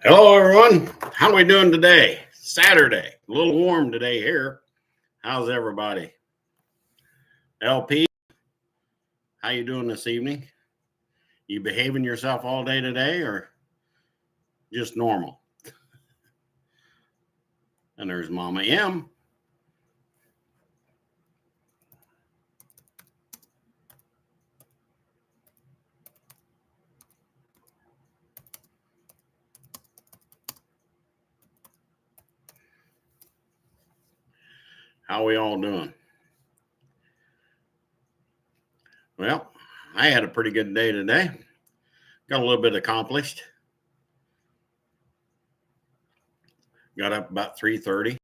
Hello, everyone. How are we doing today? Saturday. A little warm today here. How's everybody? LP, how you doing this evening? You behaving yourself all day today or just normal? And there's Mama M. How we all doing? Well, I had a pretty good day today. Got a little bit accomplished. Got up about 3:30,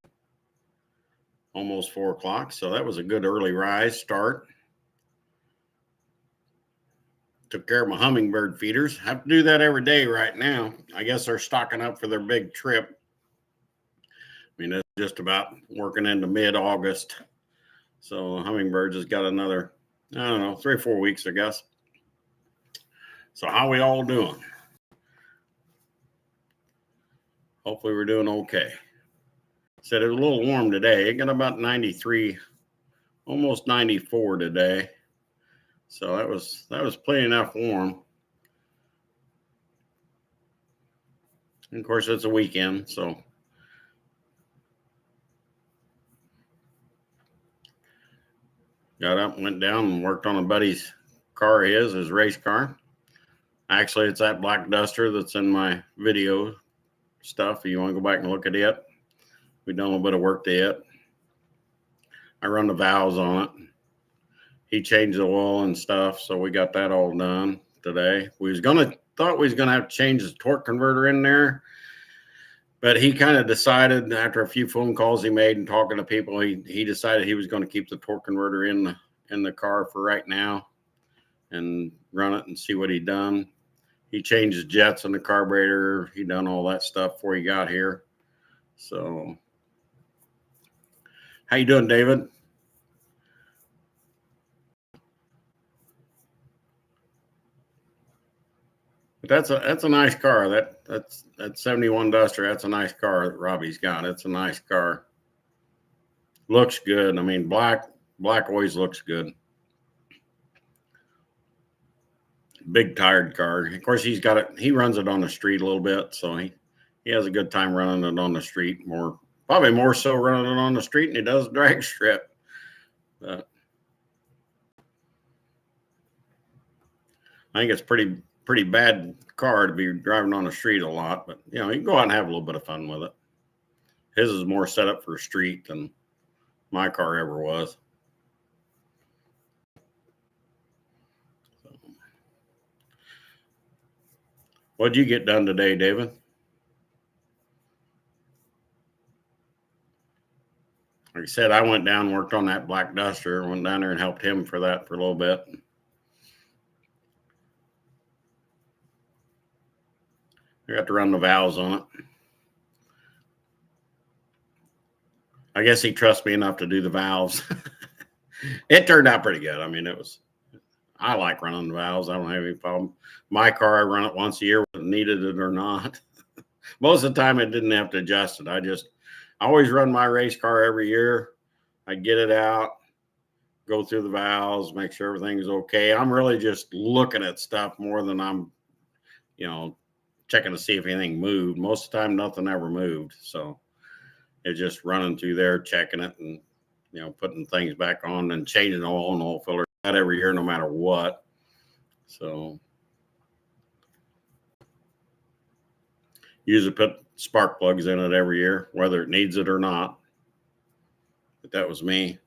almost 4 o'clock. So that was a good early rise start. Took care of my hummingbird feeders. Have to do that every day right now. I guess they're stocking up for their big trip. I mean, it's just about working into mid-August. So hummingbirds has got another, I don't know, 3 or 4 weeks, I guess. So how we all doing? Hopefully we're doing okay. Said it was a little warm today. It got about 93, almost 94 today. So that was plenty enough warm. And of course, it's a weekend, so got up, went down, and worked on a buddy's car, his race car. Actually, it's that black Duster that's in my video stuff. If you want to go back and look at it, we've done a little bit of work to it. I run the valves on it. He changed the oil and stuff, so we got that all done today. Thought we was gonna have to change the torque converter in there, but he kind of decided after a few phone calls he made and talking to people, he decided he was going to keep the torque converter in the car for right now and run it and see what he done. He changed his jets in the carburetor. He done all that stuff before he got here. So, how you doing, David? But that's a nice car. That's 71 Duster. That's a nice car that Robbie's got. It's a nice car. Looks good. I mean, black always looks good. Big tired car. Of course, he's got it. He runs it on the street a little bit, so he has a good time running it on the street. Probably more so running it on the street than he does drag strip. But I think it's pretty bad car to be driving on the street a lot. But you can go out and have a little bit of fun with it. His is more set up for street than my car ever was. What'd you get done today, David? Like I said, I went down and worked on that black Duster. Went down there and helped him for that for a little bit. I got to run the valves on it. I guess he trusts me enough to do the valves. It turned out pretty good. I mean, I like running the valves. I don't have any problem. My car, I run it once a year, whether needed it or not. Most of the time, I didn't have to adjust it. I always run my race car every year. I get it out, go through the valves, make sure everything's okay. I'm really just looking at stuff more than I'm, checking to see if anything moved. Most of the time, nothing ever moved. So it's just running through there, checking it, and putting things back on and changing oil and oil filter out every year, no matter what. So usually put spark plugs in it every year, whether it needs it or not. But that was me.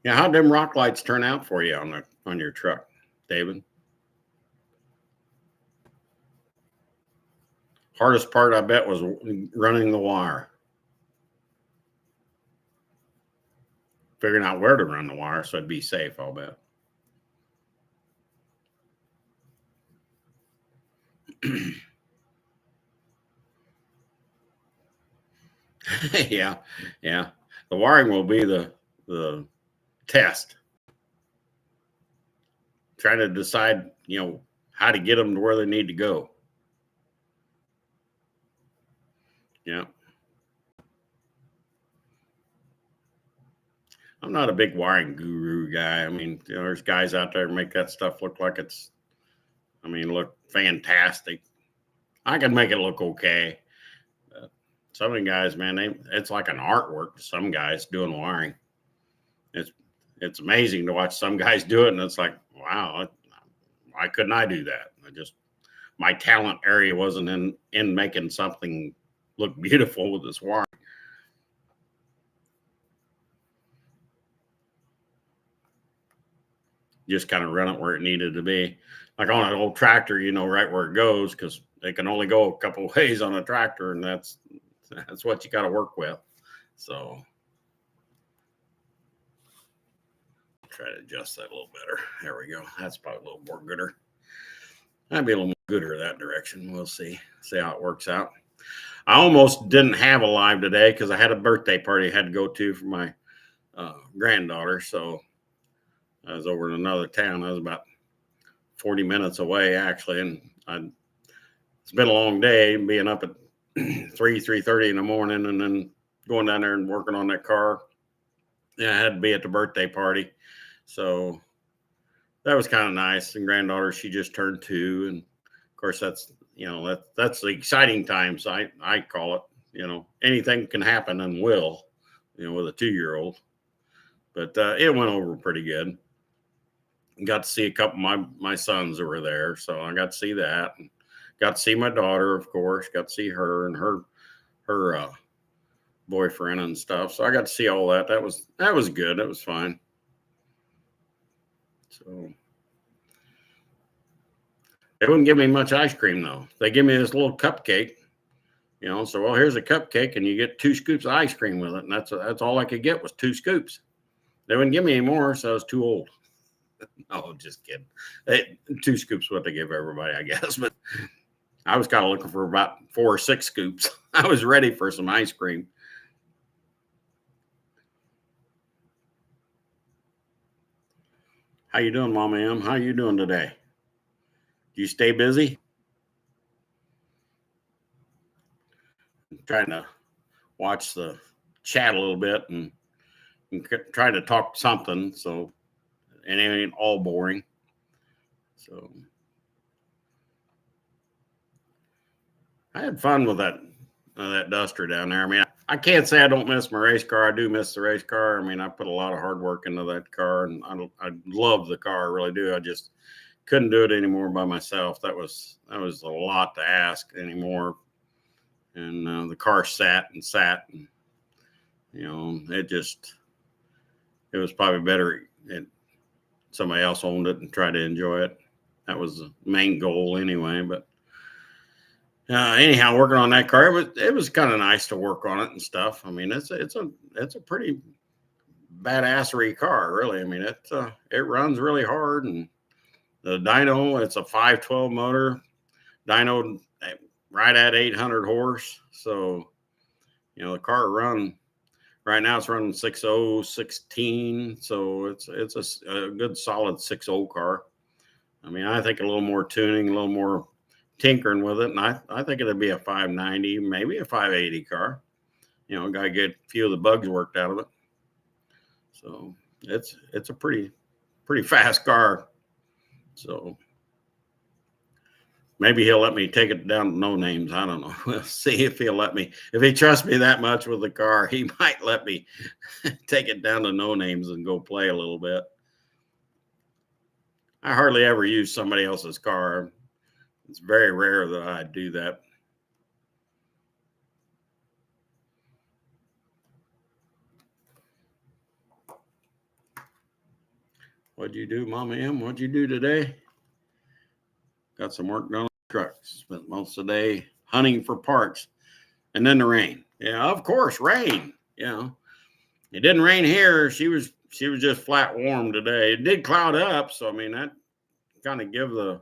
Yeah, how'd them rock lights turn out for you on your truck, David? Hardest part, I bet, was running the wire. Figuring out where to run the wire so it'd be safe, I'll bet. Yeah. The wiring will be the test. Trying to decide, how to get them to where they need to go. Yeah. I'm not a big wiring guru guy. I mean, there's guys out there make that stuff look like look fantastic. I can make it look okay. Some of the guys, man, it's like an artwork to some guys doing wiring. It's amazing to watch some guys do it, and it's like, wow, why couldn't I do that? My talent area wasn't in making something look beautiful with this wiring. Just kind of run it where it needed to be. Like on an old tractor, right where it goes, because they can only go a couple of ways on a tractor, and that's what you got to work with. So try to adjust that a little better. There we go. That's probably a little more gooder. That'd be a little more gooder that direction. We'll see how it works out. I almost didn't have a live today because I had a birthday party I had to go to for my granddaughter. So I was over in another town. I was about 40 minutes away, actually. And it's been a long day, being up at 3:30 in the morning and then going down there and working on that car. Yeah, I had to be at the birthday party. So that was kind of nice. And granddaughter, she just turned 2. And of course, that's the exciting times, I call it. Anything can happen and will, with a 2-year-old. But it went over pretty good. Got to see a couple of my sons that were there. So I got to see that. And got to see my daughter, of course. Got to see her and her boyfriend and stuff. So I got to see all that. That was good. That was fine. So they wouldn't give me much ice cream though. They give me this little cupcake, so well, here's a cupcake and you get 2 scoops of ice cream with it. And that's all I could get was 2 scoops. They wouldn't give me any more, so I was too old. No, just kidding. 2 scoops what they give everybody, I guess. But I was kind of looking for about 4 or 6 scoops. I was ready for some ice cream. How you doing, Mama M? How you doing today? Do you stay busy? I'm trying to watch the chat a little bit and try to talk something, so and it ain't all boring. So I had fun with that Duster down there. I mean, I can't say I don't miss my race car. I do miss the race car. I mean, I put a lot of hard work into that car, and I love the car. I really do. I just couldn't do it anymore by myself. That was a lot to ask anymore. And the car sat, and it was probably better if somebody else owned it and tried to enjoy it. That was the main goal anyway. But anyhow, working on that car, it was kind of nice to work on it and stuff. I mean, it's a pretty badassery car, really. I mean, it runs really hard, and the dyno, it's a 512 motor dyno, right at 800 horse. So the car right now it's running 6.0 16, so it's a good solid 6.0 car. I mean, I think a little more tuning, a little more tinkering with it, and I think it'd be a 590, maybe a 580 car. Got to get a few of the bugs worked out of it. So it's a pretty fast car. So maybe he'll let me take it down to no names. I don't know. We'll see if he'll let me. If he trusts me that much with the car, he might let me take it down to no names and go play a little bit. I hardly ever use somebody else's car. It's very rare that I do that. What'd you do, Mama M? What'd you do today? Got some work done on the truck. Spent most of the day hunting for parts. And then the rain. Yeah, of course, rain. It didn't rain here. She was just flat warm today. It did cloud up, so I mean that kind of give the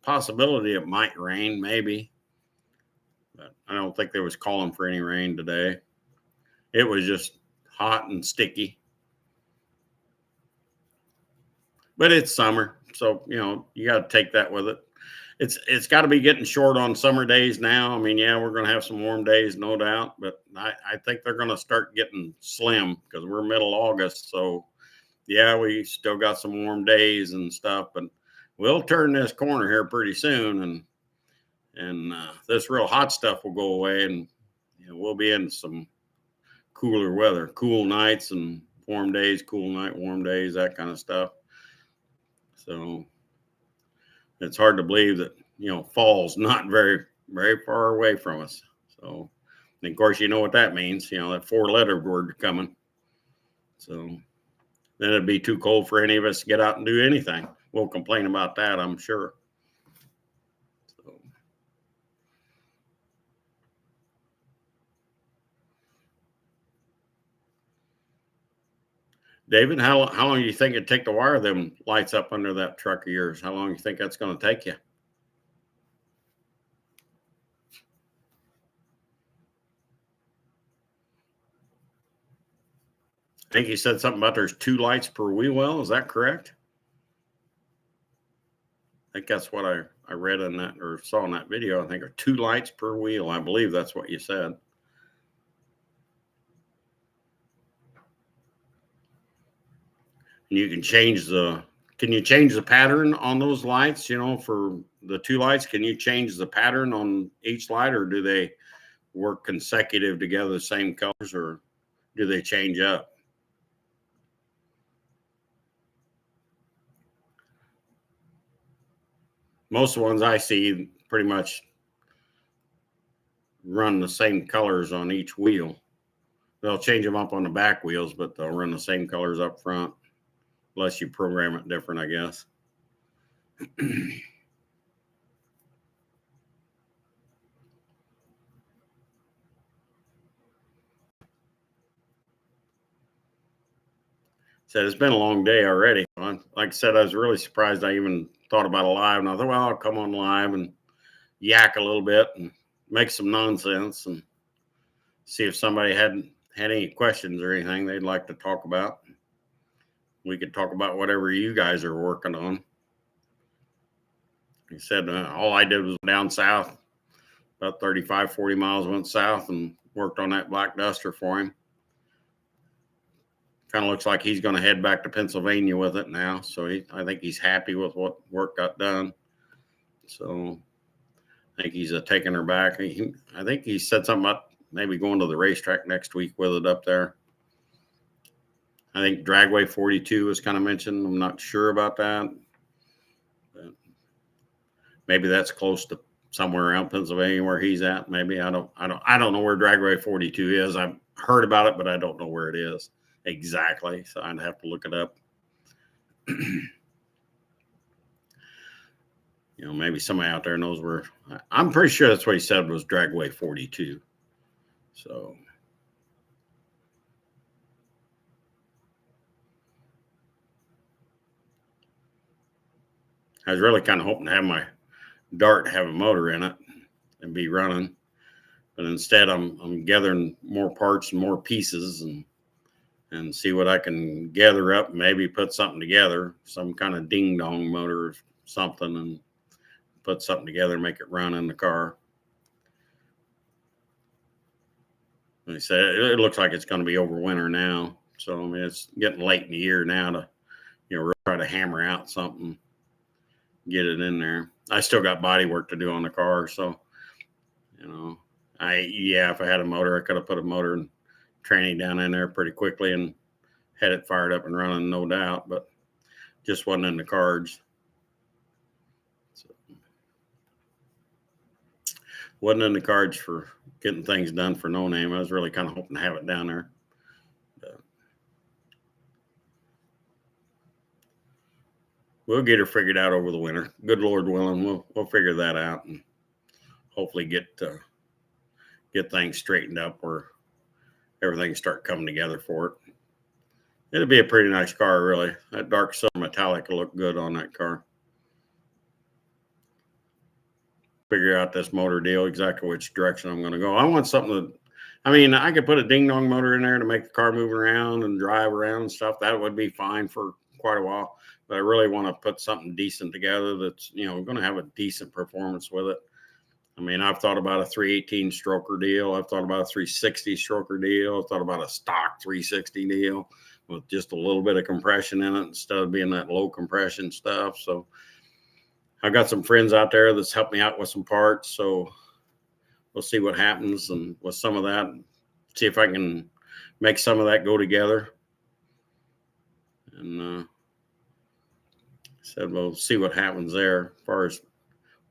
possibility it might rain, maybe. But I don't think they was calling for any rain today. It was just hot and sticky. But it's summer, so you got to take that with it. it's got to be getting short on summer days now. I mean, yeah, we're going to have some warm days, no doubt, but I think they're going to start getting slim because we're middle August. So yeah, we still got some warm days and stuff, but we'll turn this corner here pretty soon, and this real hot stuff will go away, and we'll be in some cooler weather, cool nights and warm days, cool night, warm days, that kind of stuff. So it's hard to believe that fall's not very far away from us. So, and of course, you know what that means. That 4-letter word coming. So then it'd be too cold for any of us to get out and do anything. We'll complain about that, I'm sure. So. David, how long do you think it'd take to wire them lights up under that truck of yours? How long do you think that's going to take you? I think you said something about there's 2 lights per wheel well. Is that correct? I think that's what I read in that or saw in that video. I think are 2 lights per wheel. I believe that's what you said. And you can change the pattern on those lights, for the 2 lights? Can you change the pattern on each light, or do they work consecutive together, the same colors, or do they change up? Most of the ones I see pretty much run the same colors on each wheel. They'll change them up on the back wheels, but they'll run the same colors up front, unless you program it different, I guess. Said it's been a long day already. Like I said, I was really surprised I even thought about a live, and I thought, well, I'll come on live and yak a little bit and make some nonsense and see if somebody had any questions or anything they'd like to talk about. We could talk about whatever you guys are working on. He said all I did was down south, about 35, 40 miles went south and worked on that Black Duster for him. Kind of looks like he's going to head back to Pennsylvania with it now. So I think he's happy with what work got done. So I think he's taking her back. I think he said something about maybe going to the racetrack next week with it up there. I think Dragway 42 was kind of mentioned. I'm not sure about that. But maybe that's close to somewhere around Pennsylvania where he's at. Maybe I don't know where Dragway 42 is. I've heard about it, but I don't know where it is exactly. So I'd have to look it up. Maybe somebody out there knows where. I'm pretty sure that's what he said was Dragway 42. So. I was really kind of hoping to have my Dart have a motor in it and be running, but instead I'm gathering more parts and more pieces and see what I can gather up. Maybe put something together, some kind of ding dong motor or something, and put something together, make it run in the car. Like I said, it looks like it's going to be over winter now, so I mean it's getting late in the year now to really try to hammer out something. Get it in there. I still got body work to do on the car, so if I had a motor, I could have put a motor and training down in there pretty quickly and had it fired up and running, no doubt, but just wasn't in the cards. So, wasn't in the cards for getting things done for No Name. I was really kind of hoping to have it down there. We'll get her figured out over the winter. Good Lord willing, we'll figure that out and hopefully get things straightened up where everything start coming together for it. It'll be a pretty nice car, really. That dark silver metallic will look good on that car. Figure out this motor deal, exactly which direction I'm going to go. I want something I could put a ding dong motor in there to make the car move around and drive around and stuff. That would be fine for quite a while, but I really want to put something decent together that's, going to have a decent performance with it. I mean, I've thought about a 318 stroker deal. I've thought about a 360 stroker deal. I've thought about a stock 360 deal with just a little bit of compression in it instead of being that low compression stuff. So I've got some friends out there that's helped me out with some parts. So we'll see what happens and with some of that, see if I can make some of that go together. And said we'll see what happens there as far as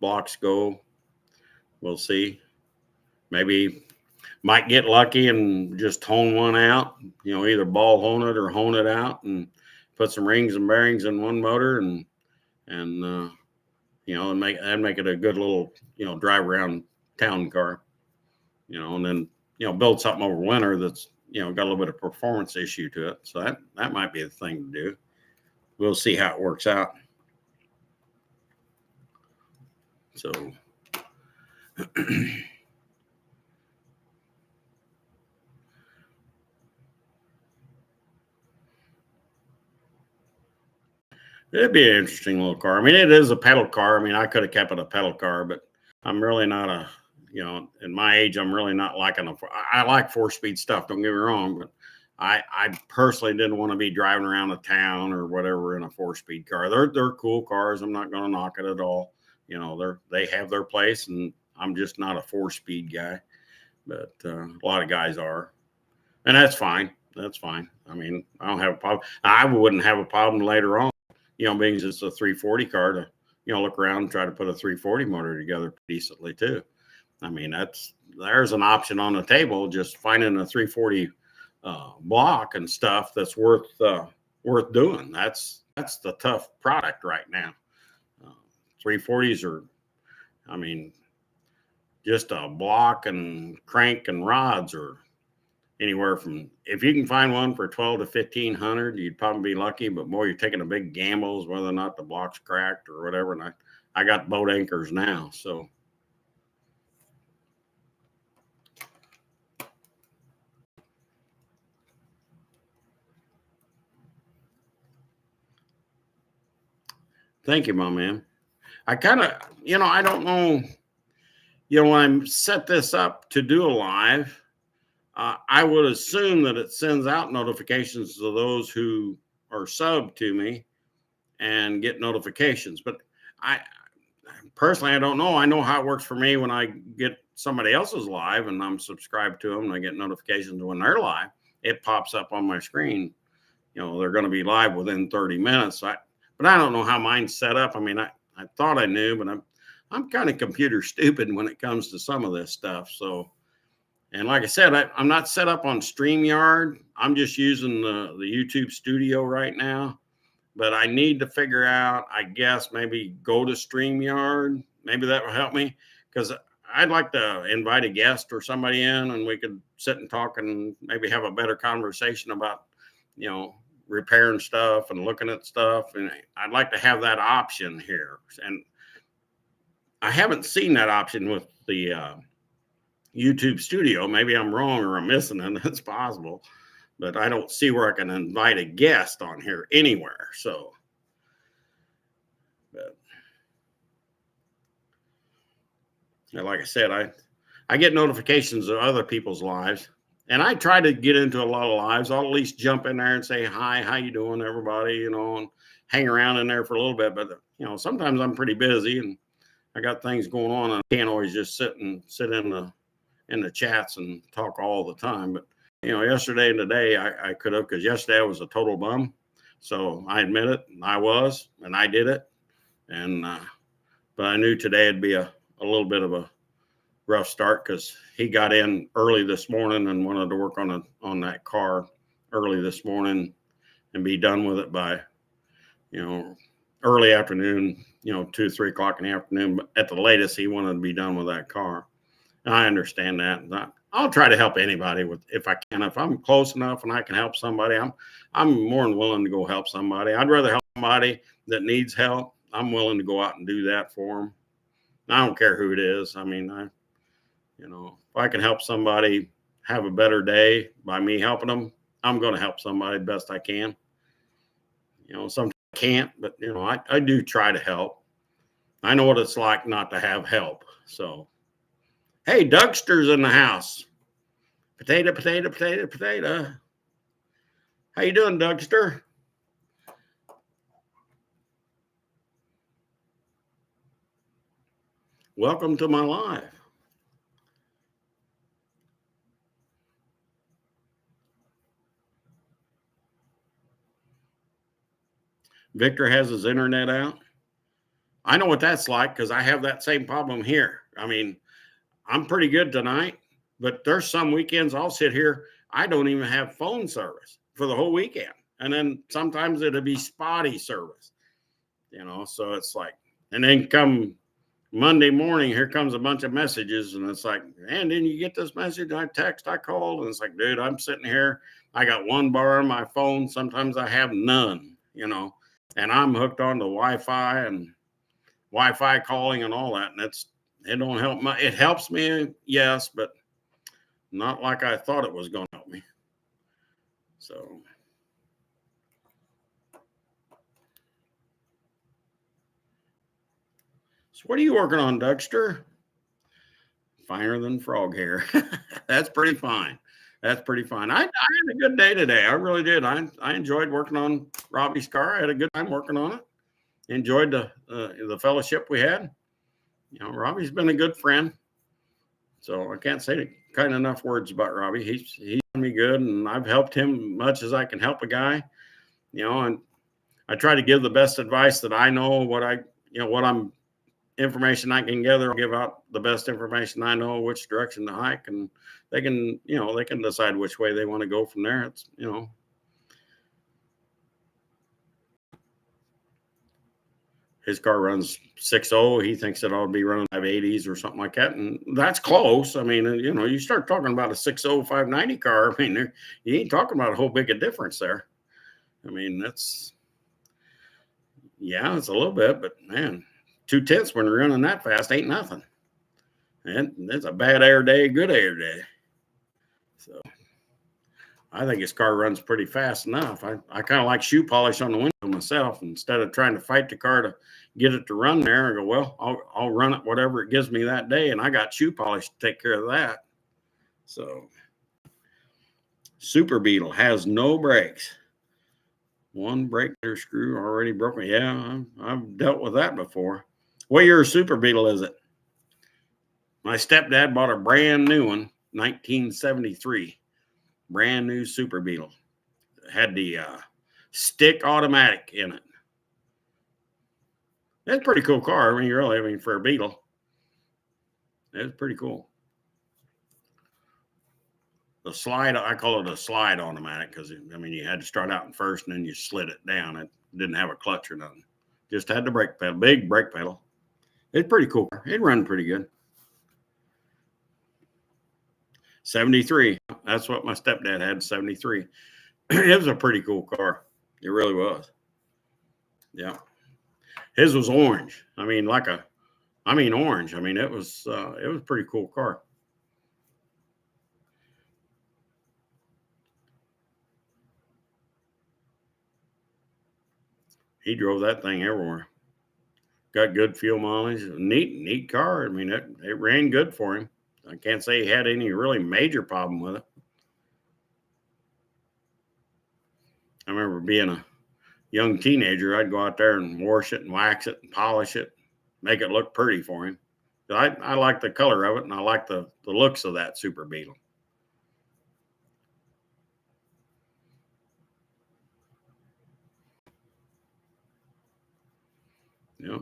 blocks go. We'll see. Maybe might get lucky and just hone one out, either ball hone it or hone it out and put some rings and bearings in one motor and make it a good little, drive around town car, and then, build something over winter that's, got a little bit of performance issue to it. So that might be the thing to do. We'll see how it works out. So it'd be an interesting little car. I mean, it is a pedal car. I mean, I could have kept it a pedal car, but I'm really not in my age, I'm really not liking I like 4-speed stuff. Don't get me wrong, but I personally didn't want to be driving around a town or whatever in a 4-speed car. They're cool cars. I'm not going to knock it at all. They have their place, and I'm just not a 4-speed guy, but a lot of guys are, and that's fine. That's fine. I mean, I don't have a problem. I wouldn't have a problem later on, being it's a 340 car to, look around and try to put a 340 motor together decently too. I mean, there's an option on the table, just finding a 340 block and stuff that's worth doing. That's the tough product right now. 340s are, I mean, just a block and crank and rods are anywhere from, if you can find one for 12 to 1500, you'd probably be lucky, but boy, you're taking a big gambles whether or not the block's cracked or whatever. And I got boat anchors now, so. Thank you, my man. I kind of, I don't know, when I set this up to do a live, I would assume that it sends out notifications to those who are subbed to me and get notifications. But I personally, I don't know. I know how it works for me when I get somebody else's live and I'm subscribed to them and I get notifications when they're live. It pops up on my screen. They're going to be live within 30 minutes. But I don't know how mine's set up. I mean, I thought I knew, but I'm kind of computer stupid when it comes to some of this stuff. So, and like I said, I'm not set up on StreamYard. I'm just using the YouTube Studio right now. But I need to figure out, I guess, maybe go to StreamYard. Maybe that will help me, because I'd like to invite a guest or somebody in and we could sit and talk and maybe have a better conversation about, repairing stuff and looking at stuff. And I'd like to have that option here. And I haven't seen that option with the YouTube Studio. Maybe I'm wrong or I'm missing it. It's possible. But I don't see where I can invite a guest on here anywhere. So, but like I said, I get notifications of other people's lives. And I try to get into a lot of lives. I'll at least jump in there and say, hi, how you doing, everybody, and hang around in there for a little bit. But, sometimes I'm pretty busy and I got things going on. I can't always just sit in the chats and talk all the time. But, yesterday and today I could have, because yesterday I was a total bum. So I admit it. I was, and I did it. And, but I knew today it'd be a little bit of a rough start, because he got in early this morning and wanted to work on that car early this morning and be done with it by, early afternoon, 2, 3 o'clock in the afternoon. But at the latest, he wanted to be done with that car. And I understand that. I'll try to help anybody if I can. If I'm close enough and I can help somebody, I'm more than willing to go help somebody. I'd rather help somebody that needs help. I'm willing to go out and do that for them. I don't care who it is. I mean, if I can help somebody have a better day by me helping them, I'm going to help somebody best I can. Sometimes can't, but you know, I do try to help. I know what it's like not to have help. So, hey, Dougster's in the house. Potato, potato, potato, potato. How you doing, Dougster? Welcome to my live. Victor has his internet out. I know what that's like because I have that same problem here. I mean, I'm pretty good tonight, but there's some weekends I'll sit here. I don't even have phone service for the whole weekend. And then sometimes it'll be spotty service, you know, so it's like, and then come Monday morning, here comes a bunch of messages, and it's like, man, didn't you get this message? I text, I called, and it's like, dude, I'm sitting here. I got one bar on my phone. Sometimes I have none, you know, and I'm hooked on to Wi-Fi and Wi-Fi calling and all that, and it don't help my. It helps me, yes, but not like I thought it was going to help me. So. So what are you working on, Dougster? Finer than frog hair. That's pretty fine. That's pretty fine. I had a good day today. I really did. I enjoyed working on Robbie's car. I had a good time working on it. Enjoyed the fellowship we had. You know, Robbie's been a good friend. So I can't say kind enough words about Robbie. He's done me good, and I've helped him much as I can help a guy. You know, and I try to give the best advice that I know. What I'm information I can gather, I'll give out the best information I know, which direction to hike, and they can decide which way they want to go from there. It's, you know, his car runs 6.0. He thinks it ought to be running 580s or something like that, and that's close. I mean, you know, you start talking about a 6.0 590 car. I mean, you ain't talking about a whole big a difference there. I mean, it's a little bit, but man, 2/10 when you're running that fast ain't nothing. And it's a bad air day, good air day. So I think his car runs pretty fast enough. I kind of like shoe polish on the window myself. Instead of trying to fight the car to get it to run there, I go, well, I'll run it whatever it gives me that day, and I got shoe polish to take care of that. So Super Beetle has no brakes. One brake screw already broken. Yeah, I've dealt with that before. What year Super Beetle is it? My stepdad bought a brand new one, 1973. Brand new Super Beetle. It had the stick automatic in it. It's a pretty cool car. I mean, for a Beetle, it's pretty cool. The slide, I call it a slide automatic because, I mean, you had to start out in first and then you slid it down. It didn't have a clutch or nothing. Just had the brake pedal, big brake pedal. It's pretty cool. It run pretty good. 73. That's what my stepdad had, 73. It was a pretty cool car. It really was. Yeah. His was orange. I mean, orange. I mean, it was a pretty cool car. He drove that thing everywhere. Got good fuel mileage. Neat car. I mean, it ran good for him. I can't say he had any really major problem with it. I remember being a young teenager, I'd go out there and wash it and wax it and polish it, make it look pretty for him. I like the color of it, and I like the looks of that Super Beetle. Yep.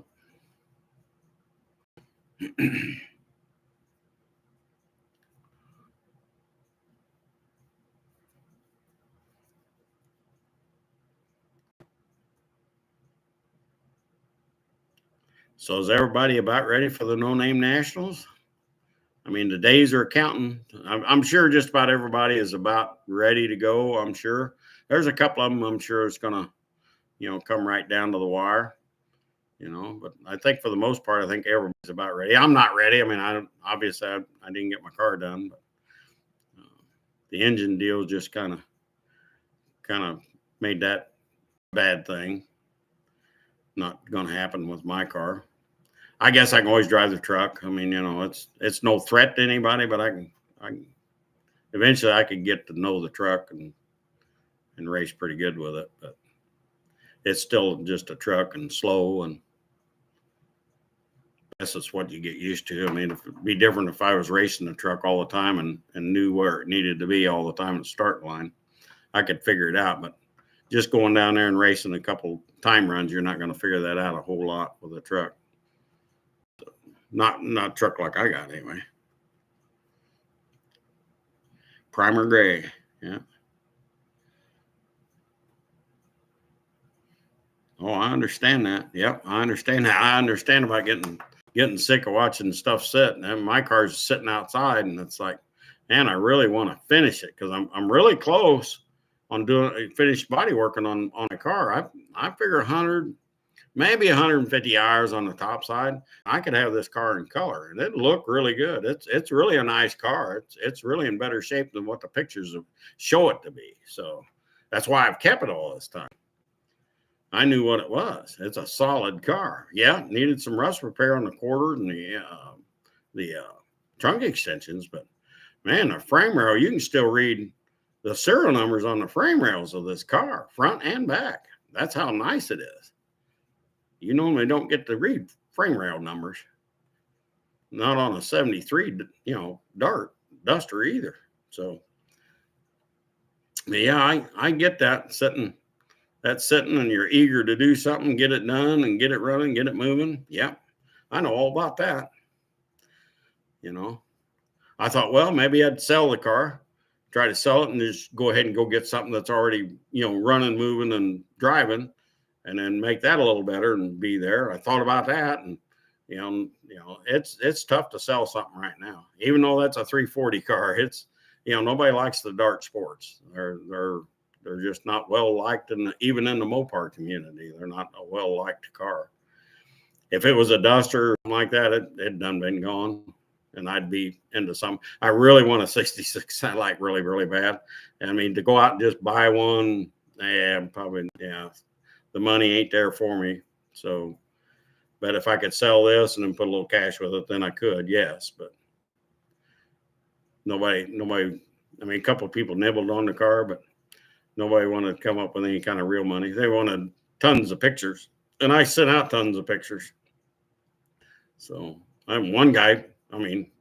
So is everybody about ready for the No Name Nationals? I mean, the days are counting. I'm sure just about everybody is about ready to go. I'm sure there's a couple of them. I'm sure it's going to, come right down to the wire. But I think for the most part, I think everybody's about ready. I'm not ready. I mean, I didn't get my car done, but the engine deal just kind of made that bad thing. not going to happen with my car. I guess I can always drive the truck. I mean, it's no threat to anybody, but I can eventually I could get to know the truck and race pretty good with it. But it's still just a truck and slow, and guess it's what you get used to. I mean, it'd be different if I was racing the truck all the time and knew where it needed to be all the time at the start line. I could figure it out, but just going down there and racing a couple time runs, you're not going to figure that out a whole lot with a truck. Not a truck like I got anyway. Primer gray, yeah. Oh, I understand that. Yep, I understand that. I understand about getting sick of watching stuff sit. And my car's sitting outside, and it's like, man, I really want to finish it because I'm really close on doing finished body working on a car. I figure 100, maybe 150 hours on the top side. I could have this car in color, and it'd look really good. It's really a nice car. It's really in better shape than what the pictures show it to be. So that's why I've kept it all this time. I knew what it was. It's a solid car. Yeah, needed some rust repair on the quarter and the trunk extensions, but man, the frame rail, you can still read the serial numbers on the frame rails of this car, front and back. That's how nice it is. You normally don't get to read frame rail numbers. Not on a 73, Dart Duster either. So, yeah, I get that sitting and you're eager to do something, get it done and get it running, get it moving. Yeah, I know all about that. I thought, well, maybe I'd sell the car, try to sell it and just go ahead and go get something that's already, running, moving and driving, and then make that a little better and be there. I thought about that, and it's tough to sell something right now, even though that's a 340 car. It's, nobody likes the Dart Sports. They're just not well liked, even in the Mopar community. They're not a well liked car. If it was a Duster like that, it done been gone, and I'd be into some. I really want a 66. I like really, really bad. I mean, to go out and just buy one, probably, the money ain't there for me. So, but if I could sell this and then put a little cash with it, then I could, yes. But nobody. I mean, a couple of people nibbled on the car, but nobody wanted to come up with any kind of real money. They wanted tons of pictures, and I sent out tons of pictures. So I'm one guy. I mean,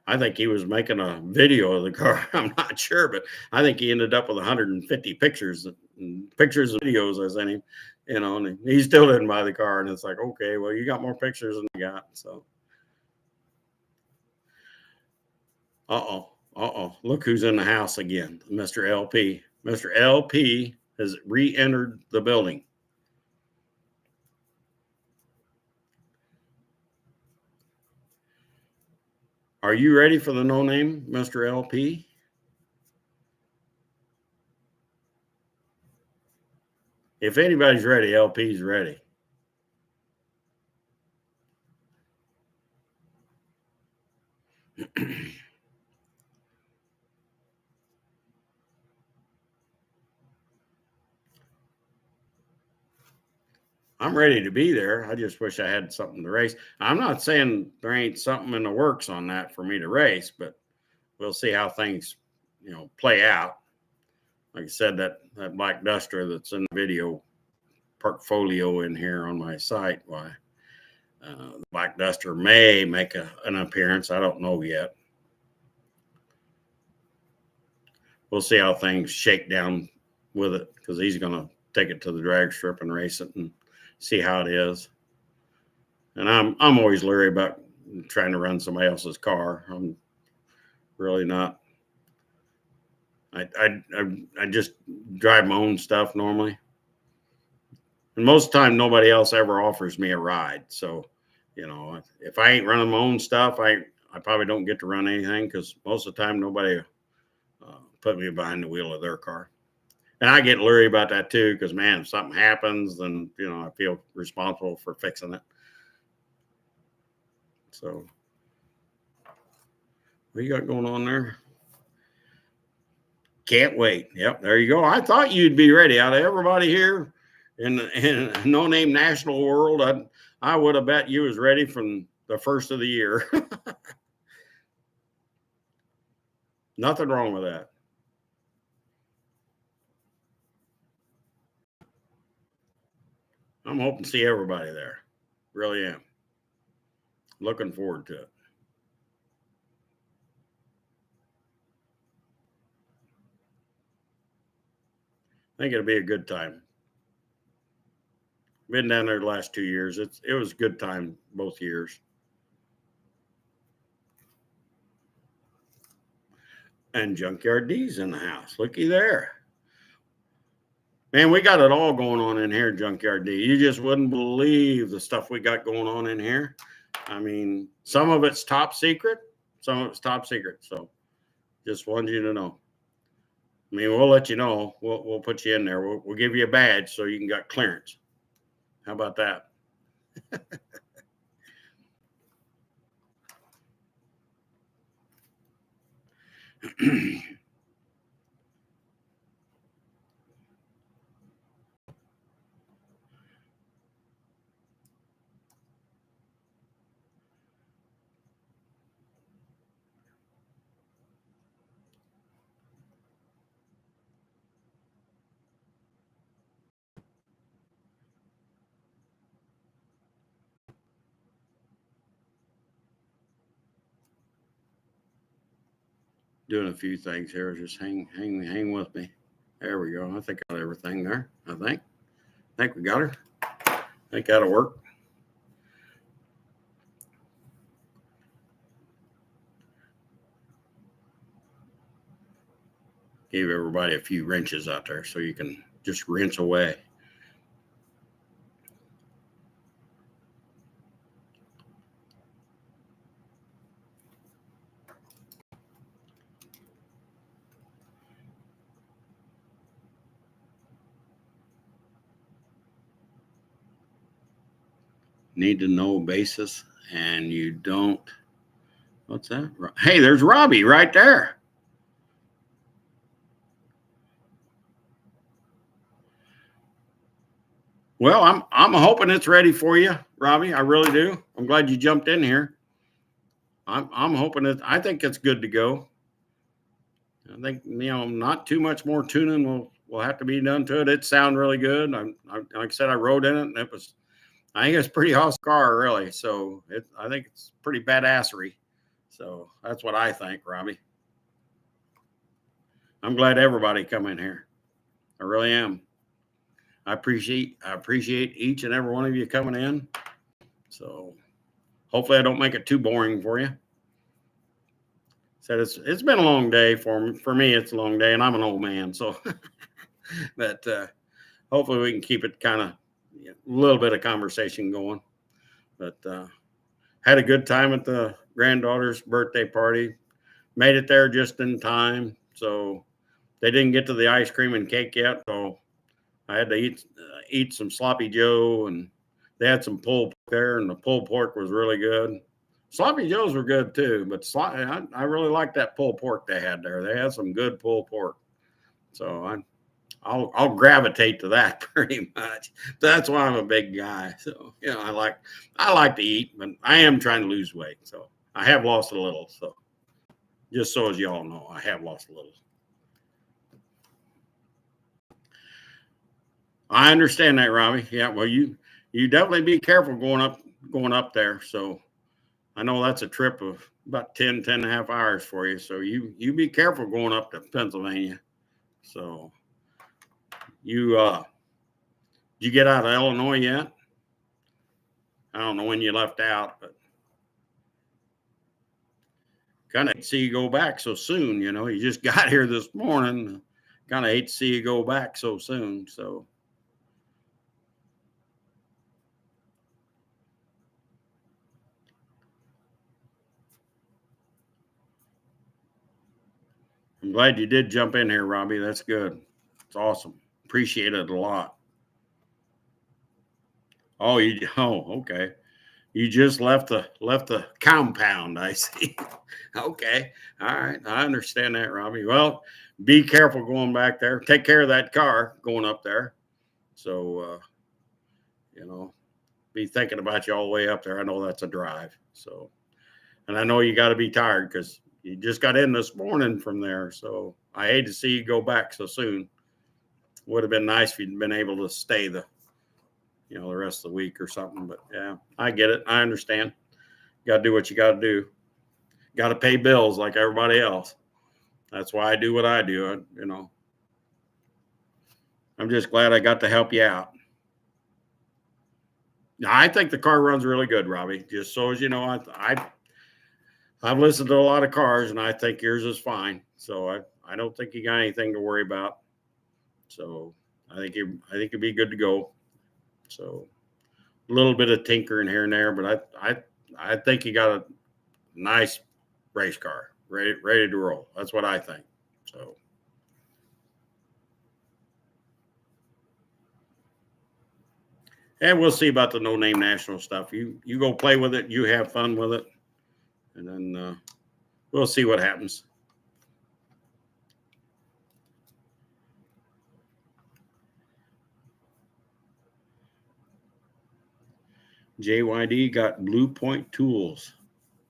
I think he was making a video of the car. I'm not sure, but I think he ended up with 150 pictures and videos I sent him, and he still didn't buy the car. And it's like, okay, well, you got more pictures than I got. So, look who's in the house again, Mr. LP. Mr. LP has re-entered the building. Are you ready for the no name, Mr. LP? If anybody's ready, LP's ready. I'm ready to be there. I just wish I had something to race. I'm not saying there ain't something in the works on that for me to race, but we'll see how things, play out. Like I said, that Black Duster that's in the video portfolio in here on my site, the Black Duster may make an appearance. I don't know yet. We'll see how things shake down with it, because he's going to take it to the drag strip and race it and see how it is. And I'm always leery about trying to run somebody else's car. I'm really not. I just drive my own stuff normally. And most of the time, nobody else ever offers me a ride. So, if I ain't running my own stuff, I probably don't get to run anything, because most of the time, nobody put me behind the wheel of their car. And I get leery about that too, because, man, if something happens, then, I feel responsible for fixing it. So, what you got going on there? Can't wait. Yep, there you go. I thought you'd be ready. Out of everybody here, in No Name National World, I would have bet you was ready from the first of the year. Nothing wrong with that. I'm hoping to see everybody there. Really am. Looking forward to it. I think it'll be a good time. Been down there the last 2 years. It was a good time both years. And Junkyard D's in the house. Looky there. Man, we got it all going on in here, Junkyard D. You just wouldn't believe the stuff we got going on in here. I mean, some of it's top secret, some of it's top secret. So just wanted you to know. I mean, we'll let you know. We'll put you in there. We'll give you a badge so you can get clearance. How about that? Doing a few things here. Just hang with me. There we go. I think I got everything there. I think we got her. I think that'll work. Gave everybody a few wrenches out there so you can just wrench away. Need to know basis, and you don't. What's that? Hey, there's Robbie right there. Well, I'm hoping it's ready for you, Robbie. I really do. I'm glad you jumped in here. I'm hoping it. I think it's good to go. I think not too much more tuning will have to be done to it. It sounds really good. Like I said, I rode in it, and I think it's a pretty awesome car, really. So I think it's pretty badassery. So that's what I think, Robbie. I'm glad everybody come in here. I really am. I appreciate each and every one of you coming in. So hopefully I don't make it too boring for you. Said it's been a long day for me. For me, it's a long day, and I'm an old man. So, but hopefully we can keep it kind of a little bit of conversation going. But had a good time at the granddaughter's birthday party. Made it there just in time. So they didn't get to the ice cream and cake yet. So I had to eat some sloppy Joe, and they had some pulled pork there, and the pulled pork was really good. Sloppy Joes were good too, but I really liked that pulled pork they had there. They had some good pulled pork, so I'll gravitate to that pretty much. That's why I'm a big guy. So I like to eat, but I am trying to lose weight. So I have lost a little. So just so as y'all know, I have lost a little. I understand that, Robbie. Yeah, well, you definitely be careful going up there. So I know that's a trip of about 10 and a half hours for you. So you be careful going up to Pennsylvania. So did you get out of Illinois yet? I don't know when you left out, but kind of see you go back so soon. You just got here this morning. Kind of hate to see you go back so soon. So. I'm glad you did jump in here, Robbie. That's good. It's awesome. Appreciate it a lot. Oh, okay. You just left the compound, I see. Okay. All right. I understand that, Robbie. Well, be careful going back there. Take care of that car going up there. So, be thinking about you all the way up there. I know that's a drive. So, and I know you got to be tired because you just got in this morning from there. So I hate to see you go back so soon. Would have been nice if you'd been able to stay the rest of the week or something. But yeah, I get it. I understand. Got to do what you got to do. Got to pay bills like everybody else. That's why I do what I do. I'm just glad I got to help you out. Now, I think the car runs really good, Robbie. Just so as you know, I've listened to a lot of cars, and I think yours is fine. So I don't think you got anything to worry about. So I think you'd be good to go. So a little bit of tinkering here and there, but I think you got a nice race car ready to roll. That's what I think. So. And we'll see about the No Name National stuff. You go play with it. You have fun with it. And then we'll see what happens. JYD got Blue Point Tools.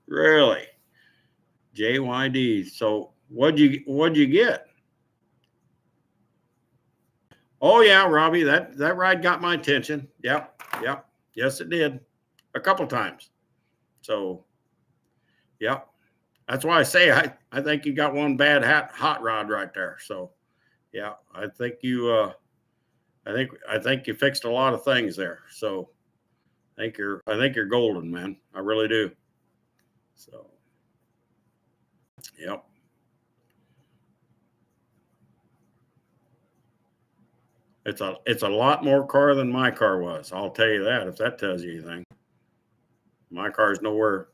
Really? JYD. So what'd you get? Oh yeah, Robbie, that ride got my attention. Yep. Yes, it did. A couple times. So, yep. That's why I say I think you got one bad hot rod right there. So, yeah, I think you I think you fixed a lot of things there. So, I think you're golden, man. I really do. So, yep. It's a lot more car than my car was. I'll tell you that, if that tells you anything. My car's nowhere.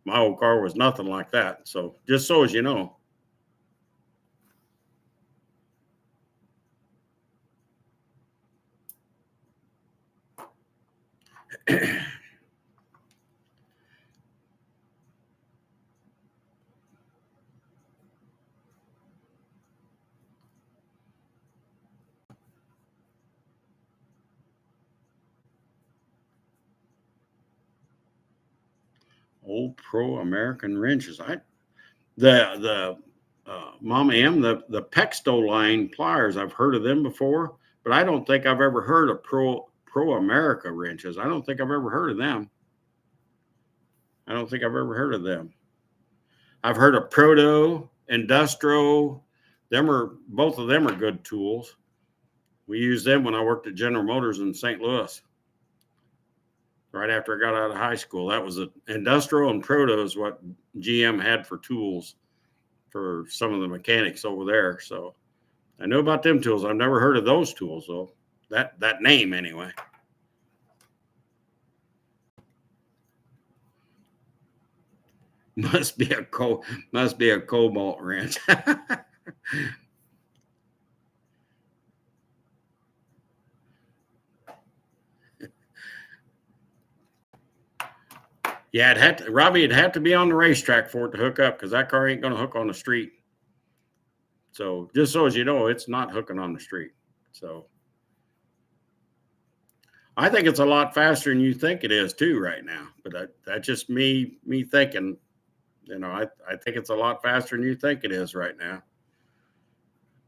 My old car was nothing like that. So just so as you know. Old Pro American wrenches. The Mama M, the Pexto line pliers. I've heard of them before, but I don't think I've ever heard of Pro America wrenches. I don't think I've ever heard of them. I don't think I've ever heard of them. I've heard of Proto, Industro. Both of them are good tools. We used them when I worked at General Motors in St. Louis. Right after I got out of high school, that was Industrial and Proto is what GM had for tools for some of the mechanics over there. So I know about them tools. I've never heard of those tools though. That name anyway. Must be a Cobalt wrench. Yeah, Robbie, it'd have to be on the racetrack for it to hook up because that car ain't going to hook on the street. So just so as you know, it's not hooking on the street. So I think it's a lot faster than you think it is too right now. But that's just me thinking. I think it's a lot faster than you think it is right now.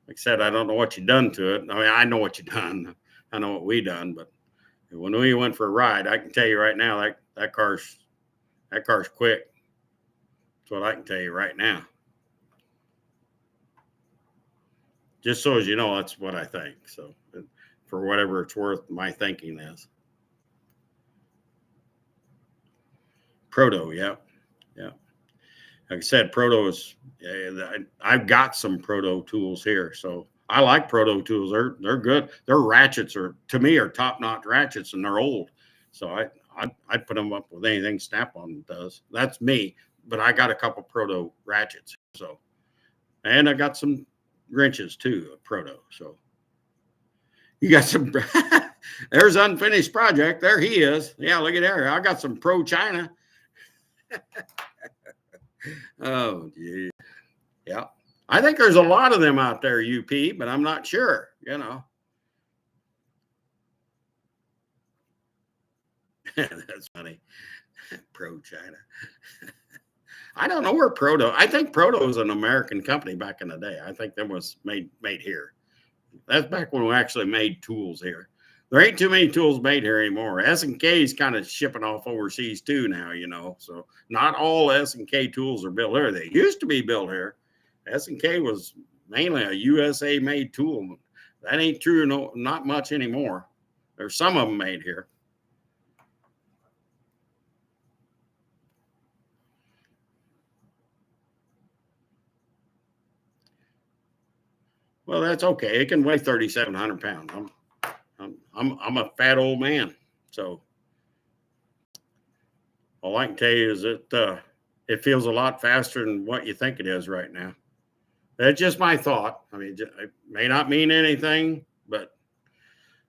Like I said, I don't know what you done to it. I mean, I know what you done. I know what we done. But when we went for a ride, I can tell you right now that car's quick. That's what I can tell you right now. Just so as you know, that's what I think. So for whatever it's worth, my thinking is. Proto, yeah. Like I said, Proto is. I've got some Proto tools here, so I like Proto tools. They're good. Their ratchets to me are top notch ratchets, and they're old. So I'd put them up with anything Snap-on does. That's me, but I got a couple Proto ratchets. So, and I got some wrenches too, Proto. So you got some. There's Unfinished Project. There he is. Yeah, look at there. I got some Pro China. Oh, geez. Yeah. I think there's a lot of them out there, UP, but I'm not sure, That's funny. Pro China. I don't know where Proto. I think Proto was an American company back in the day. I think that was made here. That's back when we actually made tools here. There ain't too many tools made here anymore. S&K is kind of shipping off overseas too now, you know. So not all S&K tools are built here. They used to be built here. S&K was mainly a USA made tool. That ain't true. No, not much anymore. There's some of them made here. Well, that's okay. It can weigh 3,700 pounds. I'm a fat old man, so all I can tell you is that it feels a lot faster than what you think it is right now. That's just my thought. I mean, it may not mean anything, but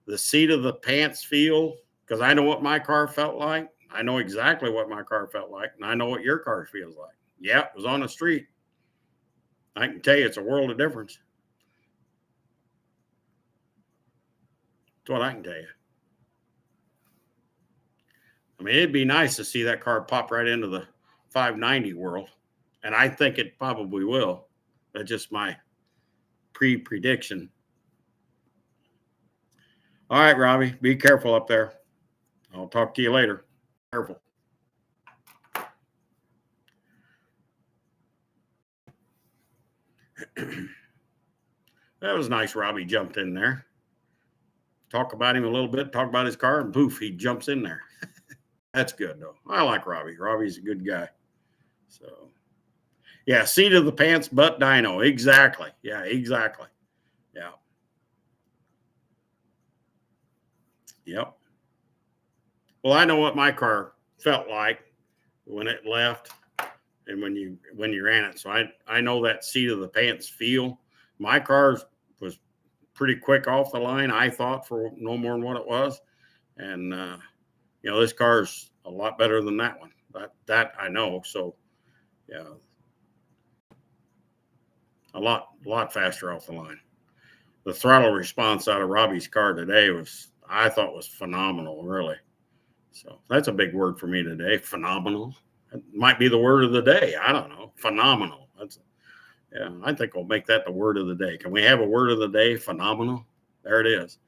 the seat of the pants feel, because I know what my car felt like. I know exactly what my car felt like, and I know what your car feels like. Yeah, it was on the street. I can tell you it's a world of difference. That's what I can tell you. I mean, it'd be nice to see that car pop right into the 590 world, and I think it probably will. That's just my prediction. All right, Robbie, be careful up there. I'll talk to you later. Careful. That was nice. Robbie jumped in there. Talk about him a little bit, talk about his car, and poof, he jumps in there. That's good, though. I like Robbie. Robbie's a good guy. So, yeah, seat of the pants, butt dyno. Exactly. Yeah, exactly. Yeah. Yep. Well, I know what my car felt like when it left and when you ran it. So I know that seat of the pants feel. My car was pretty quick off the line, I thought, for no more than what it was. And you know, this car's a lot better than that one. That I know. So yeah, a lot faster off the line. The throttle response out of Robbie's car today I thought was phenomenal, really. So that's a big word for me today. Phenomenal. It might be the word of the day. I don't know. Phenomenal. Yeah, I think we'll make that the word of the day. Can we have a word of the day? Phenomenal. There it is.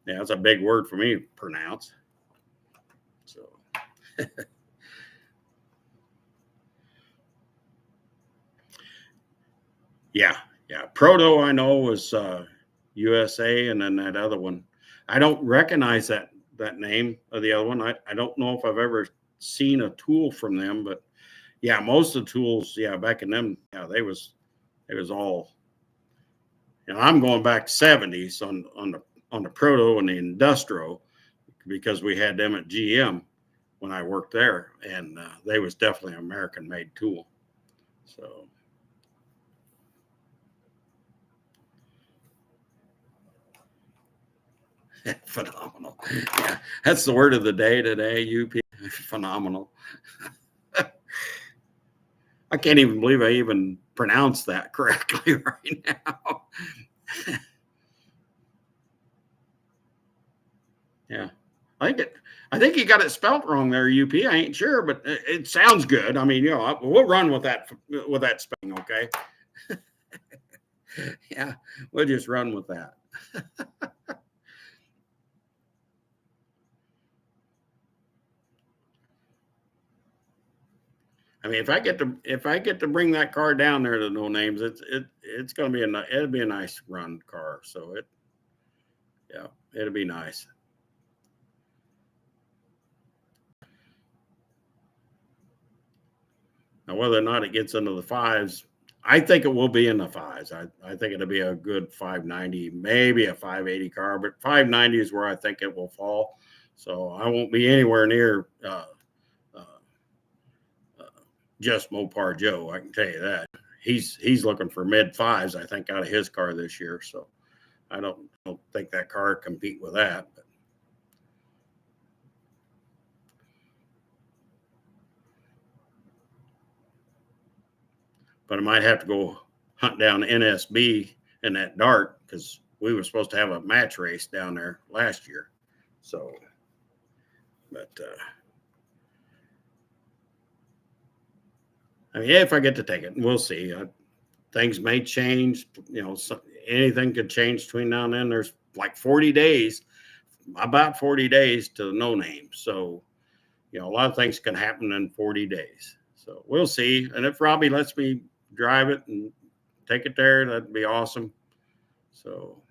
Yeah, that's a big word for me to pronounce. So yeah. Proto I know was USA, and then that other one. I don't recognize that name of the other one. I don't know if I've ever seen a tool from them, but yeah, most of the tools, yeah, back in them, yeah, it was all. You know, I'm going back to 70s on the Proto and the Industro, because we had them at GM when I worked there, and they was definitely an American made tool. So phenomenal. Yeah, that's the word of the day today. UP, phenomenal. I can't even believe I even pronounced that correctly right now. Yeah, I think you got it spelt wrong there, UP. I ain't sure, but it sounds good. I mean, you know, we'll run with that spelling, okay? Yeah, we'll just run with that. I mean, if I get to bring that car down there to No Names, it's going to be it'll be a nice run car. So yeah, it'll be nice. Now, whether or not it gets into the fives, I think it will be in the fives. I think it'll be a good 590, maybe a 580 car, but 590 is where I think it will fall. So I won't be anywhere near just Mopar Joe. I can tell you that. He's looking for mid fives, I think, out of his car this year. So I don't think that car compete with that. But I might have to go hunt down NSB in that dart, because we were supposed to have a match race down there last year. So But I mean, if I get to take it, we'll see. Things may change. Anything could change between now and then. There's like 40 days, about 40 days to no name. So, a lot of things can happen in 40 days. So we'll see. And if Robbie lets me drive it and take it there, that'd be awesome. So,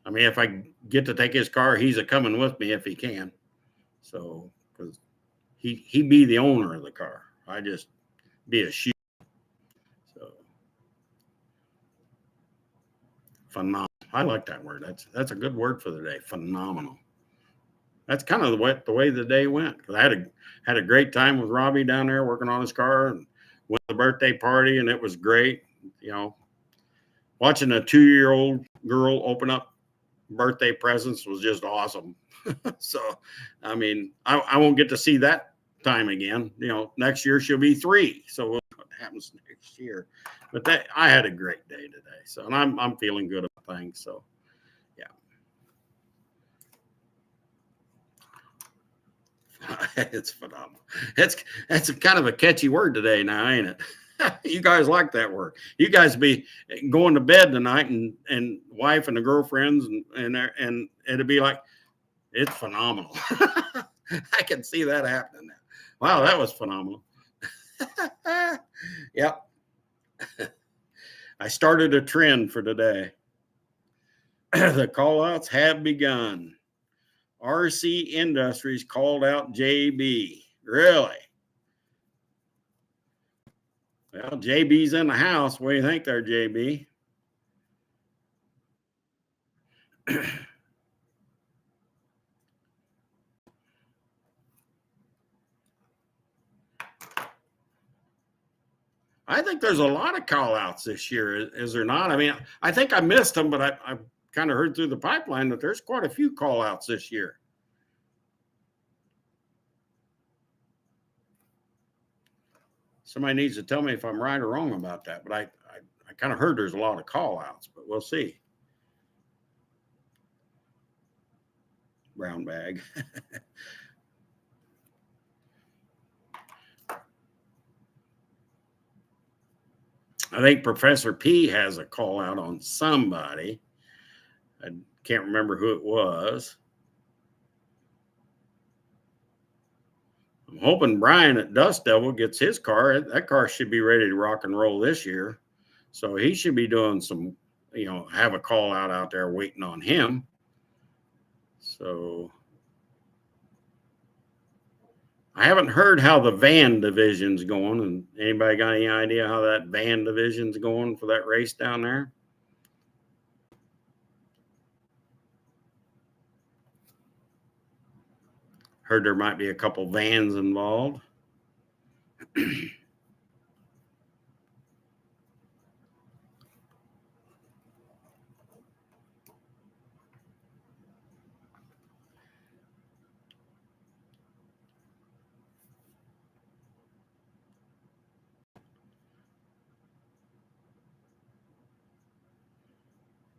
I mean, if I get to take his car, he's coming with me if he can. So, because he be the owner of the car. I just be a shoe. So, phenomenal. I like that word. That's a good word for the day. Phenomenal. That's kind of the way the day went. Because I had a great time with Robbie down there working on his car, and went to the birthday party, and it was great. Watching a 2-year-old girl open up birthday presents was just awesome. So, I mean, I won't get to see that time again. Next year she'll be 3. So we'll see what happens next year. But I had a great day today. So, and I'm feeling good about things. So, yeah. It's phenomenal. That's kind of a catchy word today now, ain't it? You guys like that word. You guys be going to bed tonight and wife and the girlfriends and it'd be like, it's phenomenal. I can see that happening now. Wow, that was phenomenal. Yep. I started a trend for today. The call outs have begun. RC Industries called out JB. Really? Well, JB's in the house. What do you think there, JB? I think there's a lot of call outs this year. Is there not? I mean, I think I missed them, but I kind of heard through the pipeline that there's quite a few call outs this year. Somebody needs to tell me if I'm right or wrong about that, but I kind of heard there's a lot of call outs, but we'll see. Brown bag. I think Professor P has a call out on somebody. I can't remember who it was. I'm hoping Brian at Dust Devil gets his car. That car should be ready to rock and roll this year. So he should be doing some, have a call out there waiting on him. So I haven't heard how the van division's going. And anybody got any idea how that van division's going for that race down there? Heard there might be a couple vans involved.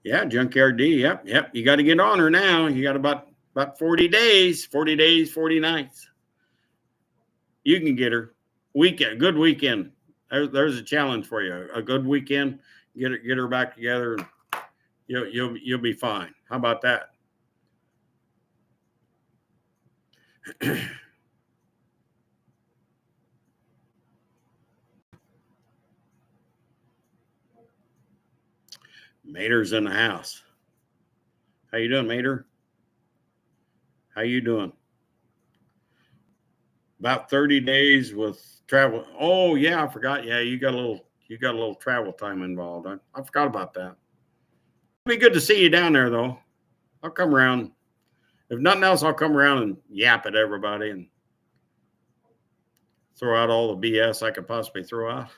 Yeah, Junkyard D. Yep. You got to get on her now. You got about 40 days, 40 nights. You can get her. Good weekend. There's a challenge for you. A good weekend. Get her back together, and you'll be fine. How about that? Mater's in the house. How you doing, Mater? How you doing? About 30 days with travel. Oh yeah, I forgot. Yeah, you got a little travel time involved. I forgot about that. It'll be good to see you down there though. I'll come around. If nothing else, I'll come around and yap at everybody and throw out all the BS I could possibly throw out.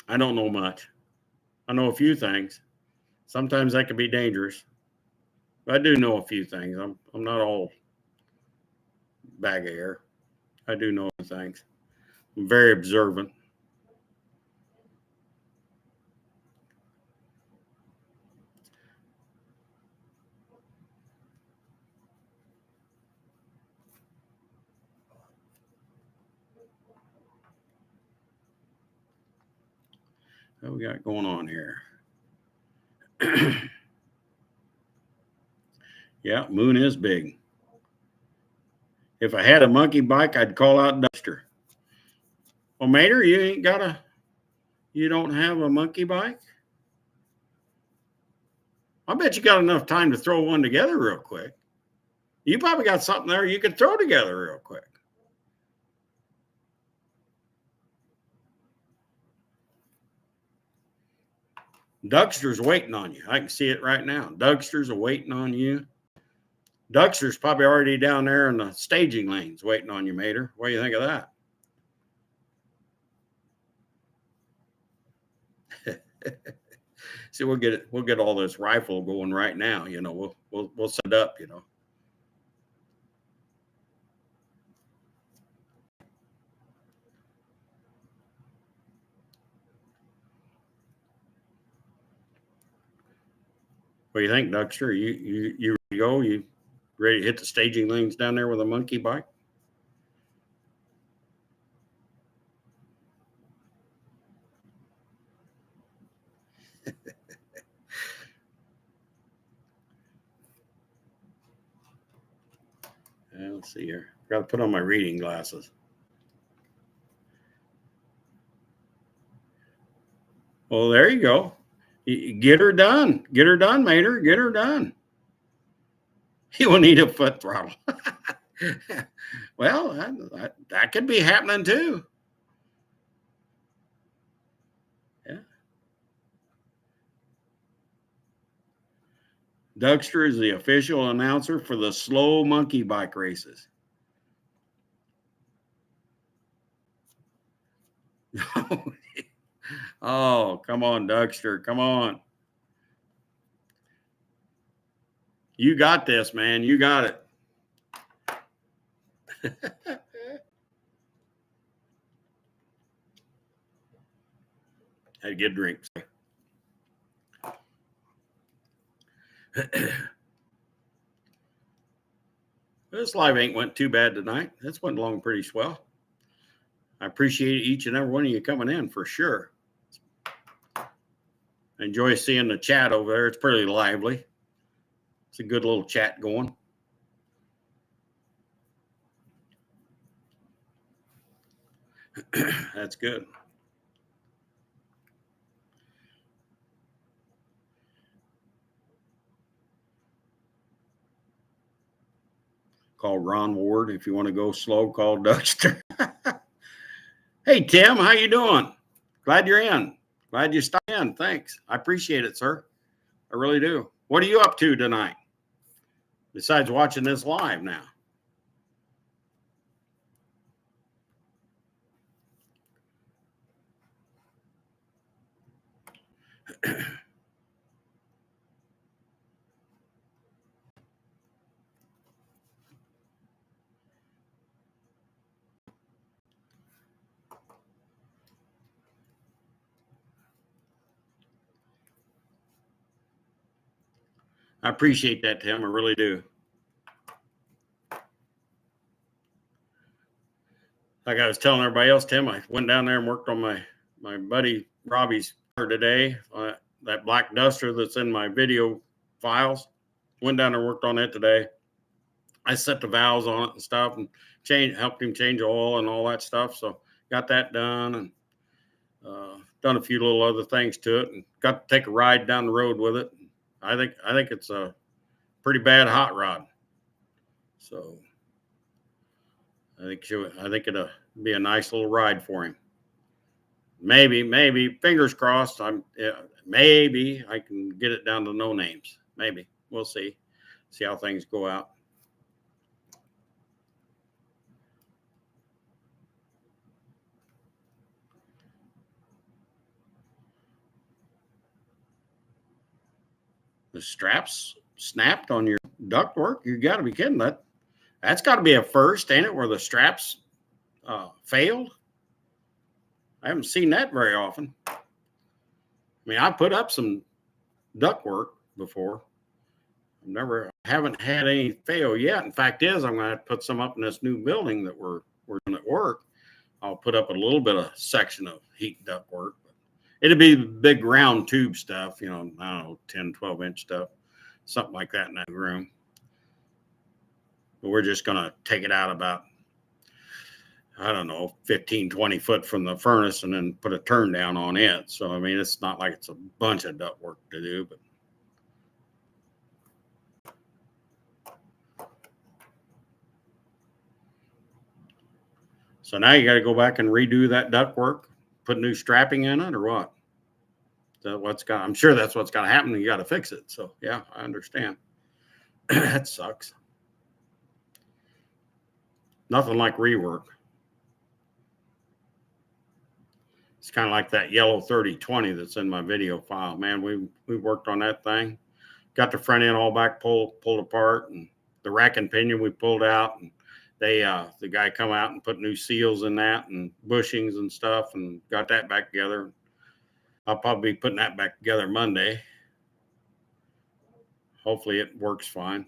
I don't know much. I know a few things. Sometimes that can be dangerous. But I do know a few things. I'm not all bag of air. I do know things. I'm very observant. What we got going on here? Yeah, moon is big. If I had a monkey bike, I'd call out Duster. Well, Mater, you don't have a monkey bike? I bet you got enough time to throw one together real quick. You probably got something there you could throw together real quick. Duckster's waiting on you. I can see it right now. Duckster's waiting on you. Duckster's probably already down there in the staging lanes waiting on you, Mater. What do you think of that? See, we'll get all this rifle going right now. You know, we'll set it up. You know. What do you think, Duckster? You ready to go? You ready to hit the staging lanes down there with a monkey bike? Let's see here. Got to put on my reading glasses. Well, there you go. Get her done. Get her done, Mater. Get her done. You will need a foot throttle. Well, that could be happening too. Yeah. Duckster is the official announcer for the slow monkey bike races. Oh, come on, Duckster. Come on. You got this, man. You got it. Had a good drink. This live ain't went too bad tonight. This went along pretty swell. I appreciate each and every one of you coming in for sure. I enjoy seeing the chat over there. It's pretty lively. It's a good little chat going. That's good. Call Ron Ward if you want to go slow. Call Duckster. Hey Tim, how you doing? Glad you're in. Glad you stopped in. Thanks. I appreciate it, sir. I really do. What are you up to tonight? Besides watching this live now. I appreciate that, Tim. I really do. Like I was telling everybody else, Tim, I went down there and worked on my buddy Robbie's car today. That black Duster that's in my video files. Went down there and worked on it today. I set the valves on it and stuff and helped him change oil and all that stuff. So got that done and done a few little other things to it and got to take a ride down the road with it. I think it's a pretty bad hot rod. So I think it'll be a nice little ride for him. Maybe fingers crossed. Maybe I can get it down to no names. Maybe we'll see how things go out. The straps snapped on your ductwork. You got to be kidding. That's got to be a first, ain't it? Where the straps failed. I haven't seen that very often. I mean, I put up some ductwork before. Haven't had any fail yet. In fact, I'm going to have to put some up in this new building that we're doing at work. I'll put up a little bit of section of heat ductwork. It'd be big round tube stuff, I don't know, 10, 12-inch stuff, something like that in that room. But we're just going to take it out about, I don't know, 15, 20 foot from the furnace and then put a turn down on it. So, I mean, it's not like it's a bunch of duct work to do, but. So now you got to go back and redo that duct work, put new strapping in it, or what? I'm sure that's what's got to happen. You got to fix it. So yeah, I understand. That sucks. Nothing like rework. It's kind of like that yellow 3020 that's in my video file. Man, we worked on that thing. Got the front end all back pulled apart, and the rack and pinion we pulled out, and the guy come out and put new seals in that and bushings and stuff and got that back together. I'll probably be putting that back together Monday. Hopefully it works fine.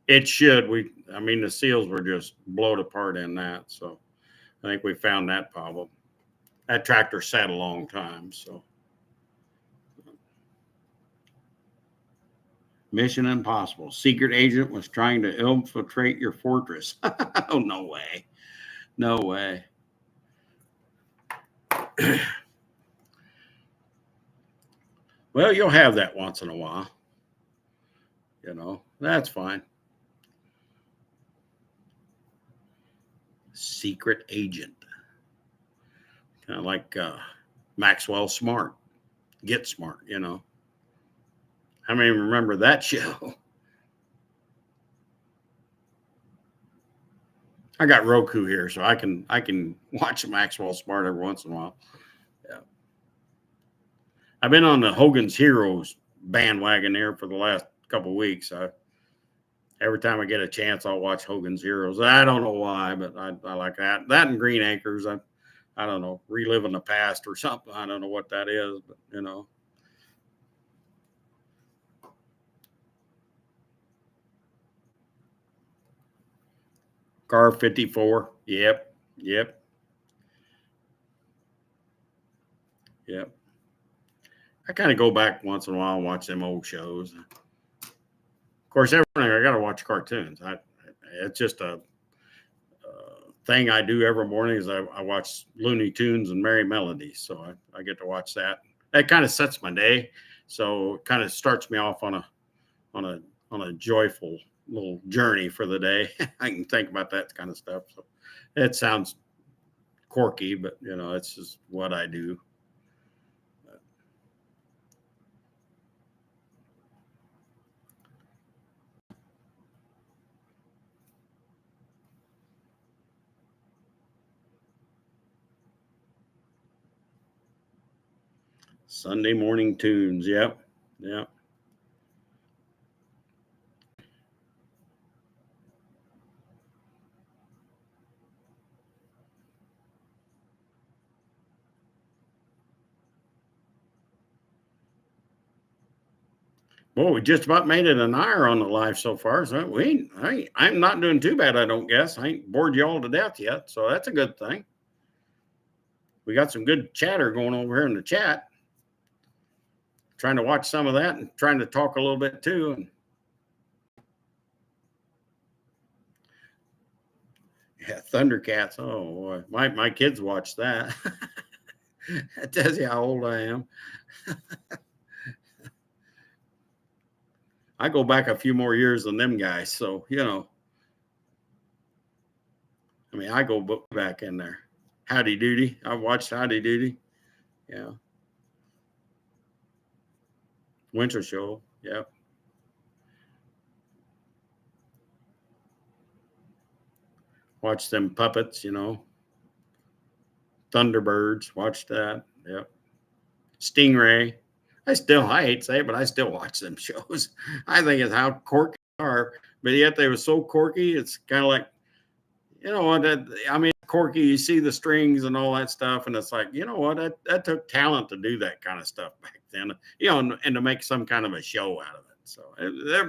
It should. I mean, the seals were just blowed apart in that. So I think we found that problem. That tractor sat a long time. So Mission Impossible. Secret agent was trying to infiltrate your fortress. Oh, no way. No way. Well, you'll have that once in a while. That's fine. Secret agent. Kind of like Maxwell Smart. Get Smart, How many remember that show? I got Roku here, so I can watch Maxwell Smart every once in a while. Yeah. I've been on the Hogan's Heroes bandwagon there for the last couple of weeks. Every time I get a chance, I'll watch Hogan's Heroes. I don't know why, but I like that. That and Green Acres. I don't know, reliving the past or something. I don't know what that is, but Car 54. Yep. I kind of go back once in a while and watch them old shows. Of course, every morning I got to watch cartoons. It's just a thing I do every morning is I watch Looney Tunes and Merry Melodies. So I get to watch that. That kind of sets my day. So it kind of starts me off on a joyful little journey for the day. I can think about that kind of stuff. So it sounds quirky, but it's just what I do. Sunday morning tunes. Yep. Well, we just about made it an hour on the live so far. So I'm not doing too bad, I don't guess. I ain't bored you all to death yet. So that's a good thing. We got some good chatter going over here in the chat. Trying to watch some of that and trying to talk a little bit too. And yeah, Thundercats. Oh boy, my kids watch that. That tells you how old I am. I go back a few more years than them guys, so I mean, I go back in there. Howdy Doody. I watched Howdy Doody. Yeah. Winter Show. Yep. Watch them puppets, Thunderbirds. Watch that. Yep. Stingray. I hate to say it, but I still watch them shows. I think it's how quirky they are, but yet they were so quirky. It's kind of like, I mean, quirky, you see the strings and all that stuff. And it's like, that took talent to do that kind of stuff back then, and to make some kind of a show out of it. So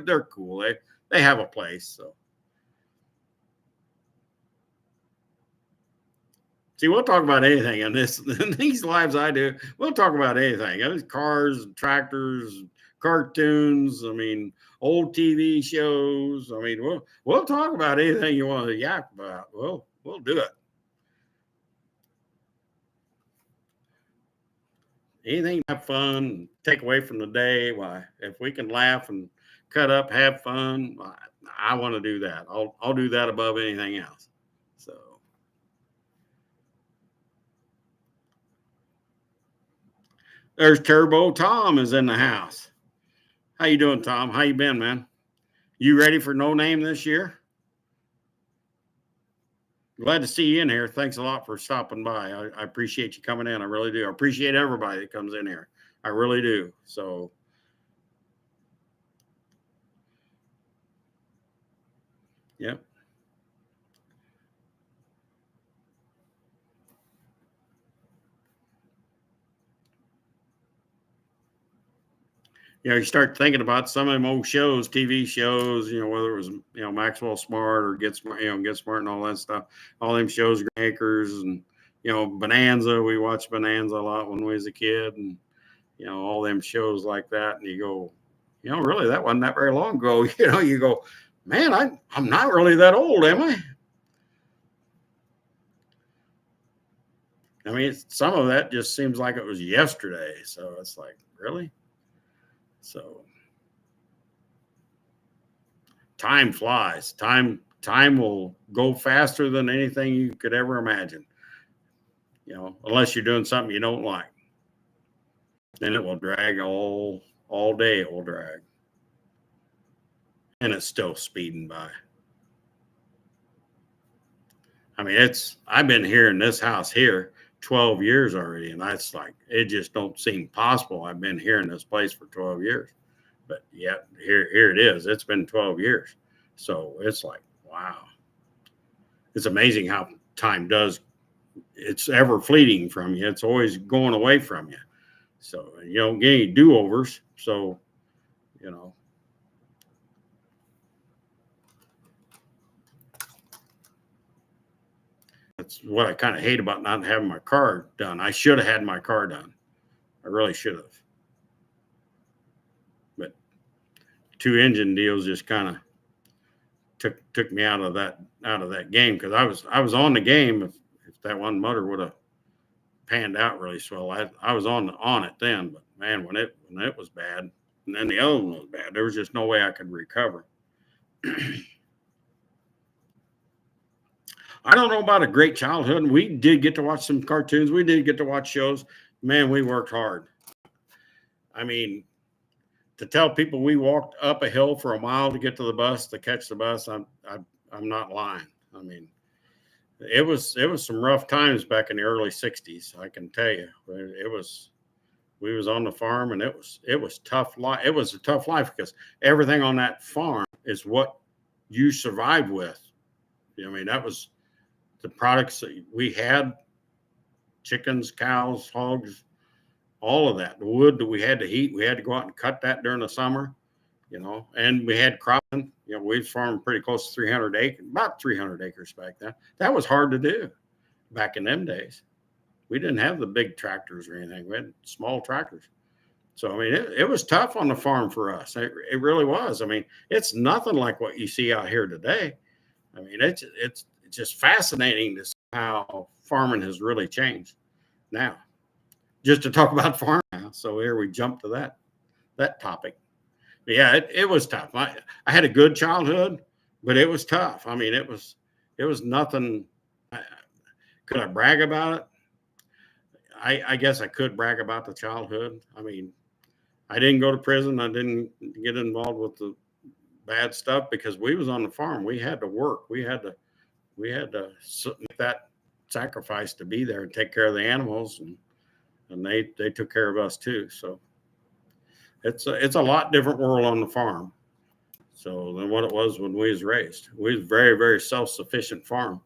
they're cool. They have a place. So See, we'll talk about anything in this in these lives I do. We'll talk about anything. I mean, cars, tractors, cartoons. I mean, old TV shows. I mean, we'll talk about anything you want to yak about. We'll do it. Anything to have fun, take away from the day. Why? If we can laugh and cut up, have fun, I want to do that. I'll do that above anything else. So there's Turbo Tom is in the house. How you doing, Tom? How you been, man? You ready for No Name this year? Glad to see you in here. Thanks a lot for stopping by. I appreciate you coming in. I really do. I appreciate everybody that comes in here. I really do. So, yep. You start thinking about some of them old shows, TV shows, whether it was, Maxwell Smart or Get Smart, Get Smart and all that stuff, all them shows, Anchors and, Bonanza. We watched Bonanza a lot when we was a kid and, all them shows like that. And you go, really, that wasn't that very long ago. You go, man, I'm not really that old, am I? I mean, some of that just seems like it was yesterday. So it's like, really? So time flies. Time will go faster than anything you could ever imagine. Unless you're doing something you don't like. Then it will drag all day. It will drag. And it's still speeding by. I mean, I've been here in this house here 12 years already, and that's like, it just don't seem possible. I've been here in this place for 12 years, but yet here it is. It's been 12 years. So it's like, wow. It's amazing how time does. It's ever fleeting from you. It's always going away from you. So you don't get any do-overs. So, that's what I kind of hate about not having my car done. I should have had my car done. I really should have. But 2 engine deals just kind of took me out of that game, because I was on the game. If that one motor would have panned out really swell, I was on it then. But man, when it was bad, and then the other one was bad, there was just no way I could recover. I don't know about a great childhood. We did get to watch some cartoons. We did get to watch shows. Man, we worked hard. I mean, to tell people we walked up a hill for a mile to get to the bus, to catch the bus, I'm not lying. I mean, it was some rough times back in the early 60s. I can tell you, we was on the farm, and it was tough life. It was a tough life because everything on that farm is what you survive with. I mean, that was the products that we had: chickens, cows, hogs, all of that. The wood that we had to heat, we had to go out and cut that during the summer, and we had cropping. We farmed pretty close to 300 acres, about 300 acres back then. That was hard to do back in them days. We didn't have the big tractors or anything. We had small tractors. So, I mean, it was tough on the farm for us. It really was. I mean, it's nothing like what you see out here today. I mean, it's just fascinating to see how farming has really changed now. Just to talk about farming now. So here we jump to that topic. But yeah, it was tough. I had a good childhood, but it was tough. I mean, it was nothing. Could I brag about it? I guess I could brag about the childhood. I mean, I didn't go to prison. I didn't get involved with the bad stuff because we was on the farm. We had to work. We had to make that sacrifice to be there and take care of the animals, and they took care of us too. So it's a lot different world on the farm, so than what it was when we was raised. We was very, very self-sufficient farm,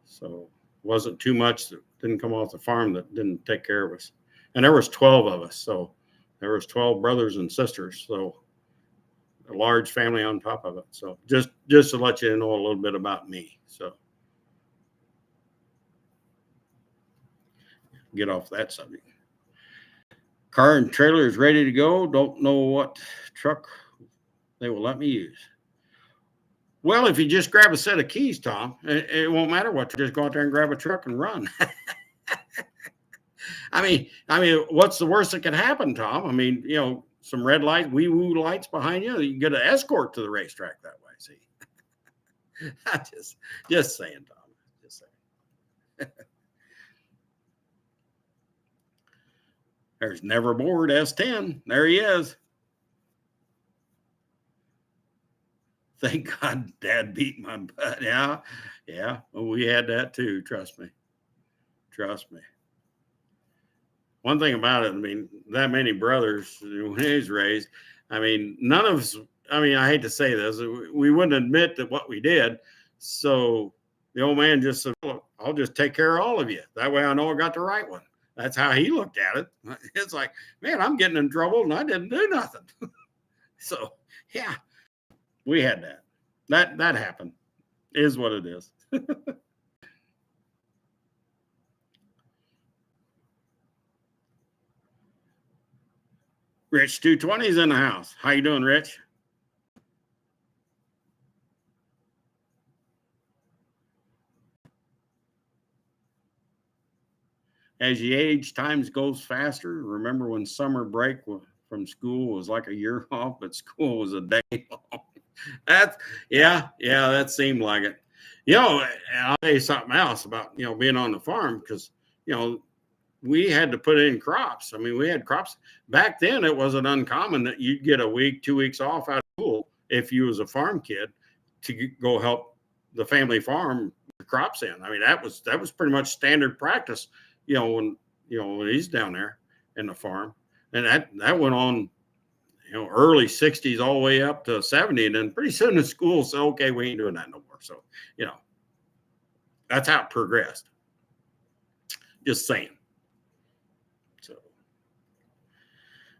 so wasn't too much that didn't come off the farm that didn't take care of us. And there was 12 of us, so there was 12 brothers and sisters, so a large family on top of it. So just to let you know a little bit about me. So get off that subject. Car and trailer is ready to go. Don't know what truck they will let me use. Well, if you just grab a set of keys, Tom, it won't matter what. Just go out there and grab a truck and run. I mean, what's the worst that can happen, Tom? I mean, some red light, wee woo lights behind you. You get an escort to the racetrack that way. See, just saying, Tom. Just saying. There's Neverboard S10. There he is. Thank God Dad beat my butt. Yeah. Well, we had that too. Trust me. One thing about it, I mean, that many brothers when he was raised, I mean, none of us, I mean, I hate to say this, we wouldn't admit that what we did. So the old man just said, well, I'll just take care of all of you. That way I know I got the right one. That's how he looked at it. It's like, man, I'm getting in trouble and I didn't do nothing. So, yeah, we had that. That happened. Is what it is. Rich 220 is in the house. How you doing, Rich? As you age, times goes faster. Remember when summer break from school was like a year off, but school was a day off. That seemed like it. I'll tell you something else about being on the farm, because we had to put in crops. I mean, we had crops back then. It wasn't uncommon that you'd get a week, 2 weeks off out of school if you was a farm kid to go help the family farm crops in. I mean, that was pretty much standard practice. When he's down there in the farm, and that went on, early 60s all the way up to 70, and then pretty soon the school said, okay, we ain't doing that no more. So that's how it progressed. Just saying. So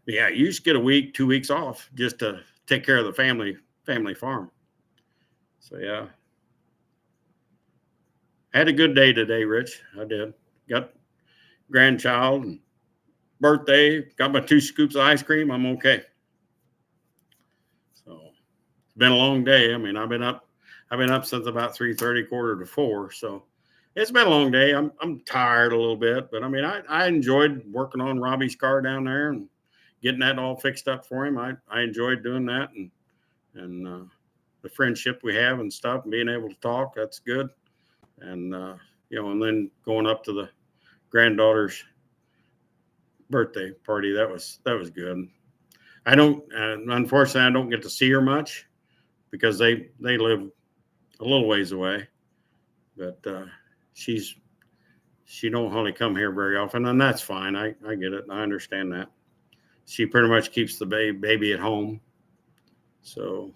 yeah, you just get a week, 2 weeks off just to take care of the family farm. So yeah, had a good day today, Rich. I did. Got grandchild and birthday, got my 2 scoops of ice cream. I'm okay. So it's been a long day. I mean, I've been up since about 3:30, 3:45. So it's been a long day. I'm tired a little bit, but I mean, I enjoyed working on Robbie's car down there and getting that all fixed up for him. I enjoyed doing that, and the friendship we have and stuff, and being able to talk, that's good. And and then going up to the granddaughter's birthday party, that was good. I don't unfortunately I don't get to see her much because they live a little ways away, but she don't hardly come here very often, and that's fine. I get it. I understand that. She pretty much keeps the baby at home. So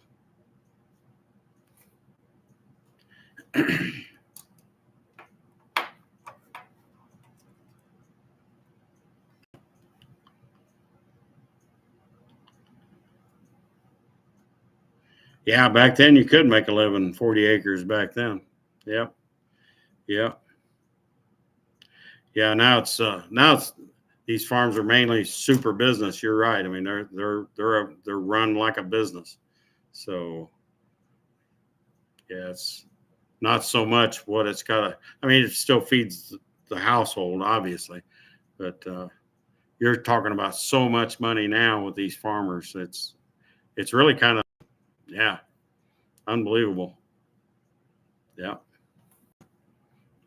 yeah, back then you could make a living 40 acres back then. Yep. Yeah, now it's these farms are mainly super business. You're right. I mean, they're run like a business. So yeah, it's not so much what it's got to. I mean, it still feeds the household, obviously, but you're talking about so much money now with these farmers. It's really kind of unbelievable. Yeah,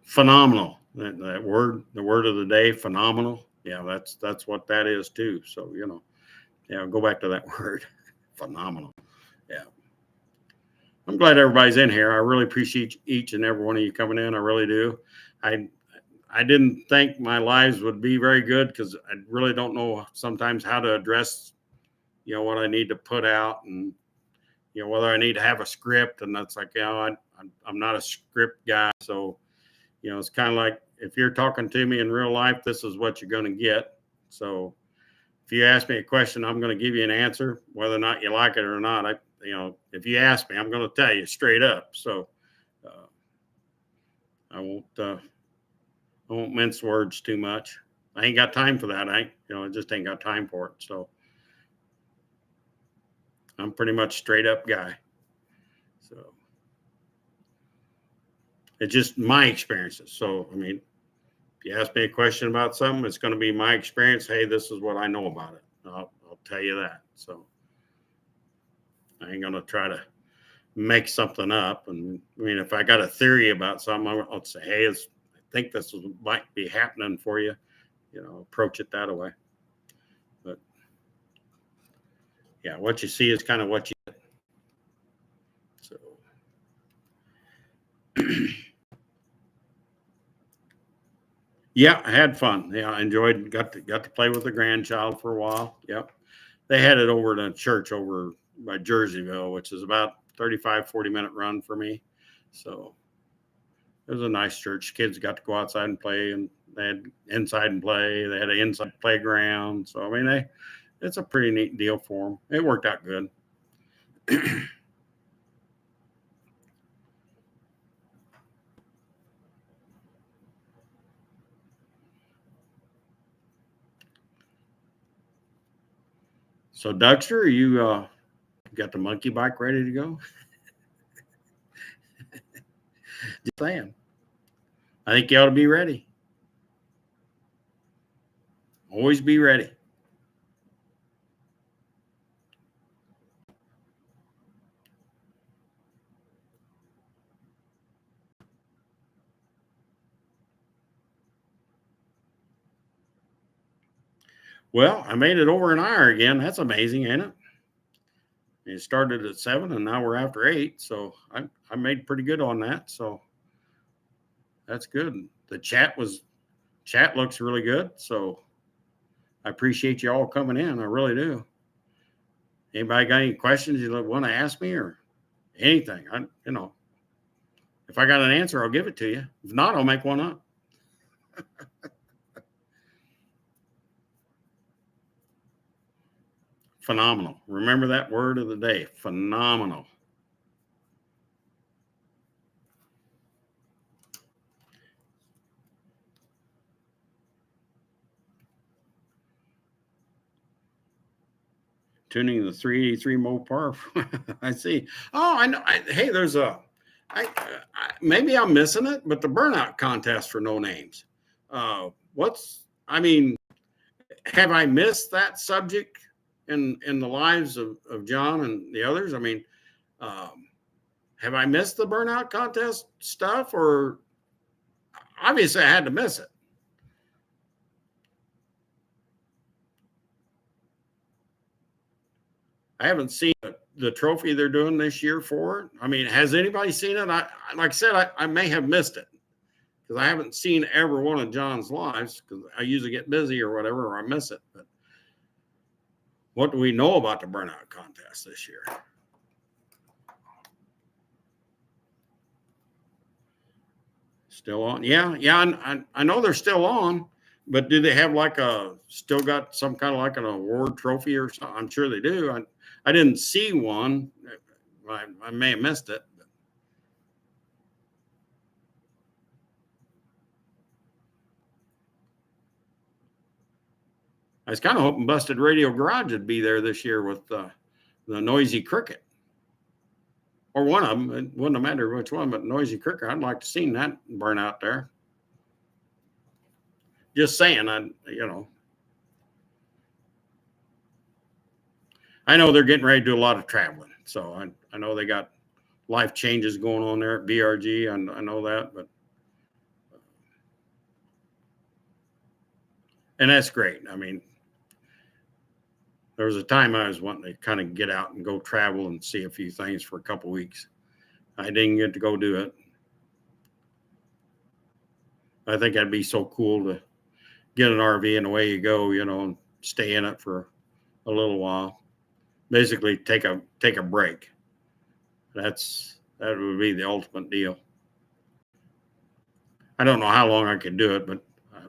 phenomenal. That word, the word of the day, phenomenal. Yeah, that's what that is too. So go back to that word, phenomenal. Yeah, I'm glad everybody's in here. I really appreciate each and every one of you coming in. I really do. I didn't think my lives would be very good because I really don't know sometimes how to address what I need to put out, and whether I need to have a script. And that's like, I'm not a script guy, so it's kind of like, if you're talking to me in real life, this is what you're going to get. So if you ask me a question, I'm going to give you an answer, whether or not you like it or not. If you ask me, I'm going to tell you straight up. So I won't mince words too much. I ain't got time for that. I just ain't got time for it. So I'm pretty much straight up guy. So it's just my experiences. So, I mean, if you ask me a question about something, it's going to be my experience. Hey, this is what I know about it. I'll tell you that. So I ain't going to try to make something up. And I mean, if I got a theory about something, I'll say, hey, I think this might be happening for you. Approach it that way. But yeah, what you see is kind of what you get. So yeah, I had fun. Yeah, I enjoyed. Got to play with the grandchild for a while. Yep, they had it over at a church over by Jerseyville, which is about 35-40 minute run for me. So it was a nice church. Kids got to go outside and play, and they had inside and play. They had an inside playground. So I mean, it's a pretty neat deal for them. It worked out good. So Dexter, you got the monkey bike ready to go? Just saying. I think you ought to be ready. Always be ready. Well, I made it over an hour again. That's amazing, ain't it? It started at 7 and now we're after 8. So I made pretty good on that. So that's good. The chat looks really good. So I appreciate you all coming in. I really do. Anybody got any questions you want to ask me or anything? If I got an answer, I'll give it to you. If not, I'll make one up. Phenomenal. Remember that word of the day, phenomenal. Tuning the 383 Mopar. I see. Oh, I know. Hey, there's maybe I'm missing it, but the burnout contest for no names. I mean, have I missed that subject in the lives of John and the others? I mean, have I missed the burnout contest stuff, or obviously I had to miss it? I haven't seen the trophy they're doing this year for it. I mean, has anybody seen it? Like I said, I may have missed it because I haven't seen every one of John's lives because I usually get busy or whatever, or I miss it. But what do we know about the burnout contest this year? Still on? Yeah. I know they're still on, but do they have still got some kind of like an award trophy or something? I'm sure they do. I didn't see one. I may have missed it. I was kind of hoping Busted Radio Garage would be there this year with the Noisy Cricket. Or one of them. It wouldn't have mattered which one, but Noisy Cricket. I'd like to see that burn out there. Just saying, I know they're getting ready to do a lot of traveling. So I know they got life changes going on there at BRG. I know that, and that's great. I mean, there was a time I was wanting to kind of get out and go travel and see a few things for a couple weeks. I didn't get to go do it. I think that'd be so cool to get an RV and away you go, and stay in it for a little while. Basically take a break. That would be the ultimate deal. I don't know how long I could do it, but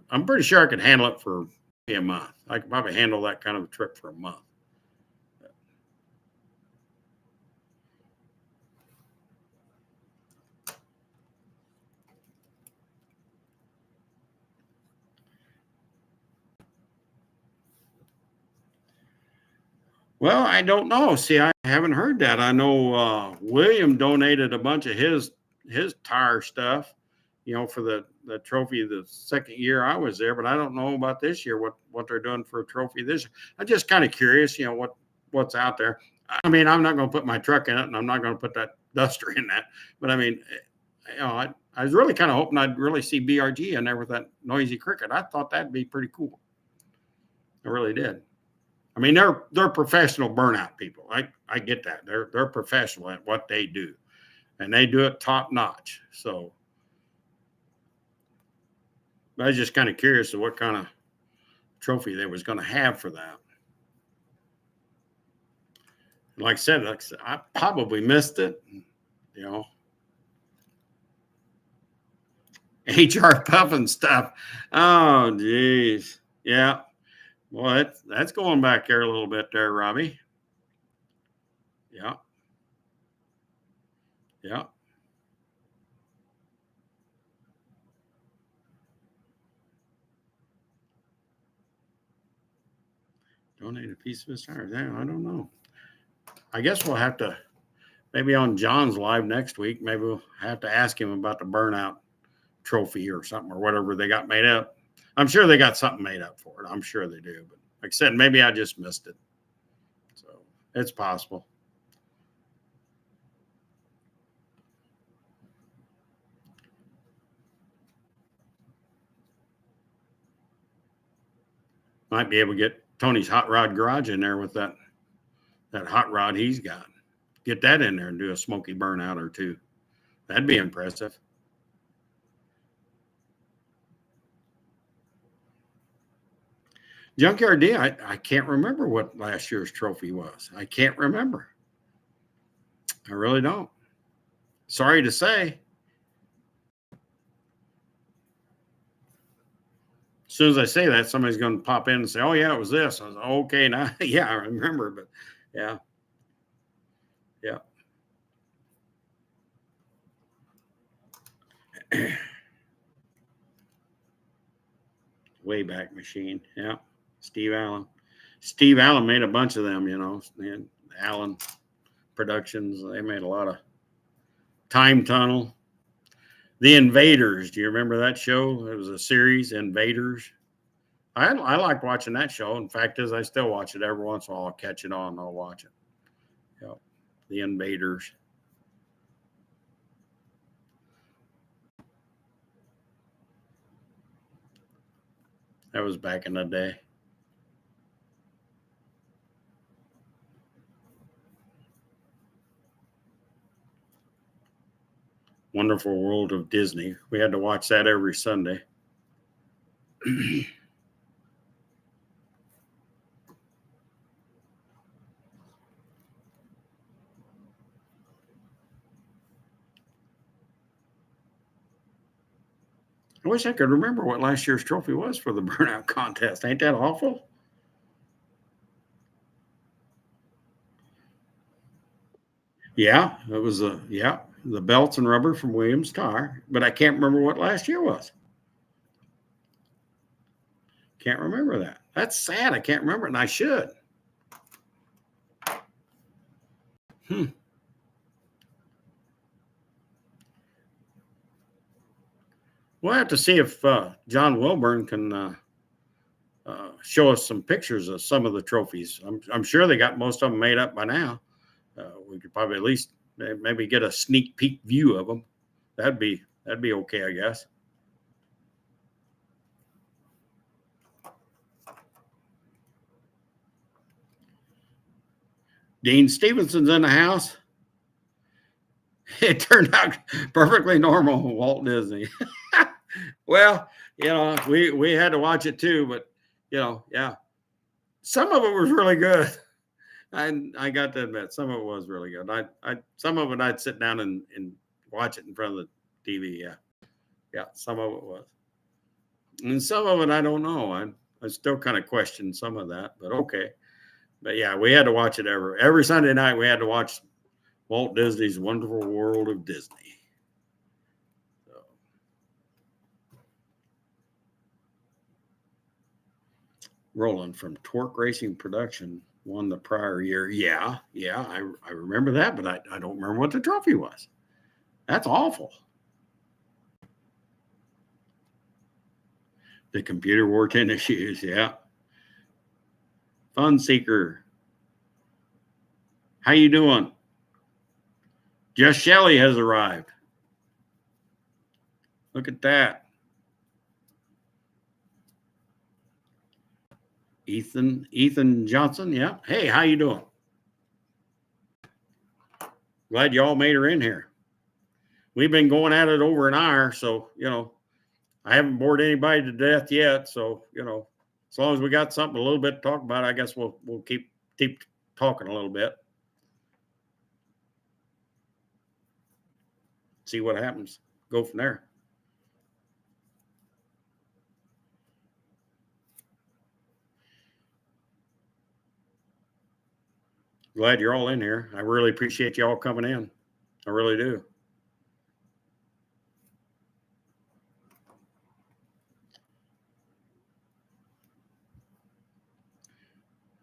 I'm pretty sure I could handle it for a month. I could probably handle that kind of a trip for a month. Well, I don't know. See, I haven't heard that. I know William donated a bunch of his tire stuff, for the trophy the second year I was there. But I don't know about this year what they're doing for a trophy this year. I'm just kind of curious, what's out there. I mean, I'm not going to put my truck in it, and I'm not going to put that duster in that. But I mean, I was really kind of hoping I'd really see BRG in there with that noisy cricket. I thought that'd be pretty cool. I really did. I mean, they're professional burnout people. I get that. They're professional at what they do, and they do it top notch. So I was just kind of curious of what kind of trophy they was going to have for that. Like I said, I probably missed it. HR puffing stuff. Oh, geez. Yeah. Well, that's going back there a little bit there, Robbie. Yeah. Yeah. Donate a piece of his tire. Yeah, I don't know. I guess we'll have to, maybe on John's live next week, maybe we'll have to ask him about the burnout trophy or something or whatever they got made up. I'm sure they got something made up for it. I'm sure they do. But like I said, maybe I just missed it. So it's possible. Might be able to get Tony's Hot Rod Garage in there with that hot rod he's got. Get that in there and do a smoky burnout or two. That'd be impressive. Junkyard D, I can't remember what last year's trophy was. I can't remember. I really don't. Sorry to say. As soon as I say that, somebody's going to pop in and say, "Oh yeah, it was this." I was okay now. Yeah, I remember, but yeah, yeah. Wayback Machine. Yeah, Steve Allen. Steve Allen made a bunch of them. And Allen Productions. They made a lot of Time Tunnel. The Invaders. Do you remember that show? It was a series, Invaders. I liked watching that show. In fact, I still watch it every once in a while. I'll catch it on and I'll watch it. Yep. The Invaders. That was back in the day. Wonderful World of Disney. We had to watch that every Sunday. I wish I could remember what last year's trophy was for the burnout contest. Ain't that awful? Yeah, it was the belts and rubber from Williams Tire, but I can't remember what last year was. Can't remember that. That's sad. I can't remember it, and I should. Hmm. We'll have to see if John Wilburn can show us some pictures of some of the trophies. I'm sure they got most of them made up by now. We could probably at least maybe get a sneak peek view of them. That'd be okay, I guess. Dean Stevenson's in the house. It turned out perfectly normal, Walt Disney. Well, we had to watch it too, but yeah, some of it was really good. I got to admit, some of it was really good. Some of it I'd sit down and watch it in front of the TV. Yeah, some of it was, and some of it I don't know. I still kind of question some of that, but okay. But yeah, we had to watch it every Sunday night. We had to watch Walt Disney's Wonderful World of Disney. So. Rolling from Torque Racing Production. won the prior year. Yeah, I remember that, but I don't remember what the trophy was. That's awful. The computer wore tennis shoes. Yeah. Fun Seeker. How you doing? Just Shelly has arrived. Look at that. Ethan Johnson. Yeah. Hey, how you doing? Glad y'all made her in here. We've been going at it over an hour, so I haven't bored anybody to death yet. So as long as we got something a little bit to talk about, I guess we'll keep talking a little bit. See what happens. Go from there. Glad you're all in here. I really appreciate y'all coming in. I really do.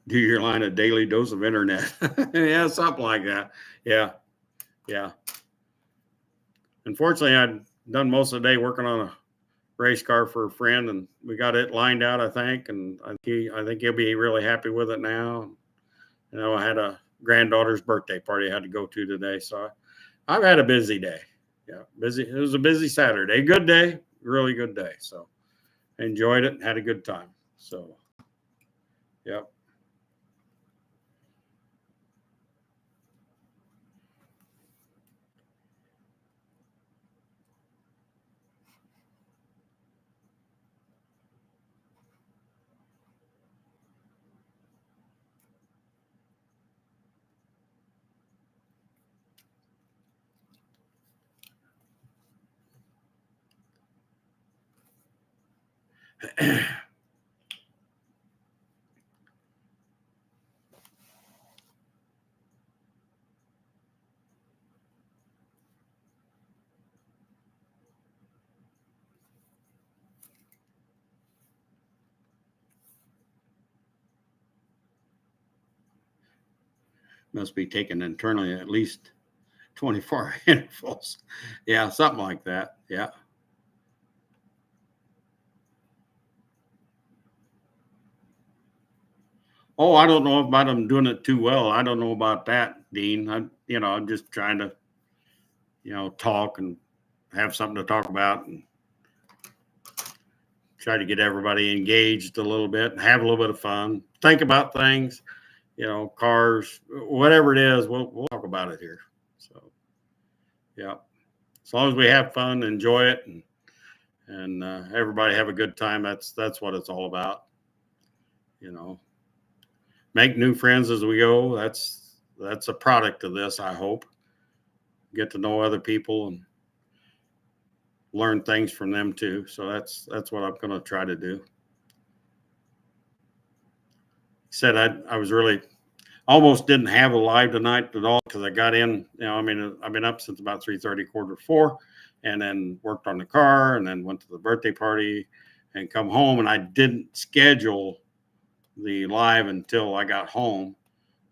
Do your line a daily dose of internet. Yeah, something like that. Yeah. Unfortunately, I'd done most of the day working on a race car for a friend, and we got it lined out, I think, and I think he'll be really happy with it now. I had a granddaughter's birthday party I had to go to today, so I've had a busy day. Yeah, busy. It was a busy Saturday. Good day, really good day. So enjoyed it, had a good time. So, yep. Must be taken internally at least 24 intervals. Yeah, something like that. Yeah. Oh, I don't know about them doing it too well. I don't know about that, Dean. I'm just trying to, talk and have something to talk about and try to get everybody engaged a little bit and have a little bit of fun. Think about things, cars, whatever it is, we'll talk about it here. So, yeah, as long as we have fun, enjoy it, and everybody have a good time. That's what it's all about. Make new friends as we go. That's a product of this, I hope. Get to know other people and learn things from them too. So that's what I'm going to try to do. Said I was really almost didn't have a live tonight at all because I got in. I've been up since about 3:30, 3:45, and then worked on the car, and then went to the birthday party, and come home. And I didn't schedule the live until I got home,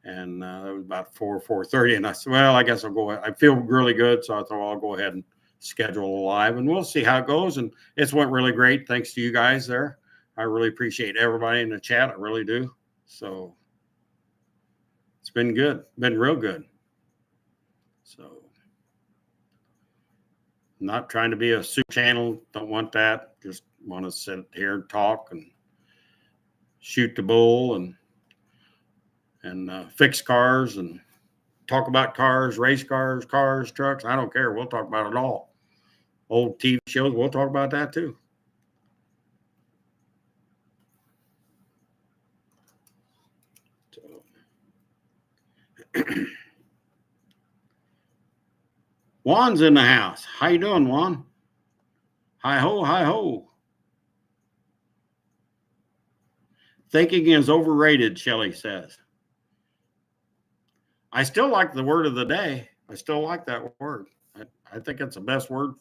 and it was about 4:30. And I said, well, I guess I'll go ahead. I feel really good, so I thought, well, I'll go ahead and schedule a live, and we'll see how it goes. And it's went really great. Thanks to you guys there. I really appreciate everybody in the chat. I really do. So it's been good, been real good. So not trying to be a soup channel. Don't want that. Just want to sit here and talk and shoot the bull and fix cars and talk about cars, race cars, trucks. I don't care. We'll talk about it all. Old TV shows, we'll talk about that too. Juan's in the house. How you doing, Juan? Hi ho, hi ho. Thinking is overrated, Shelley says. I still like the word of the day. I still like that word. I think it's the best word.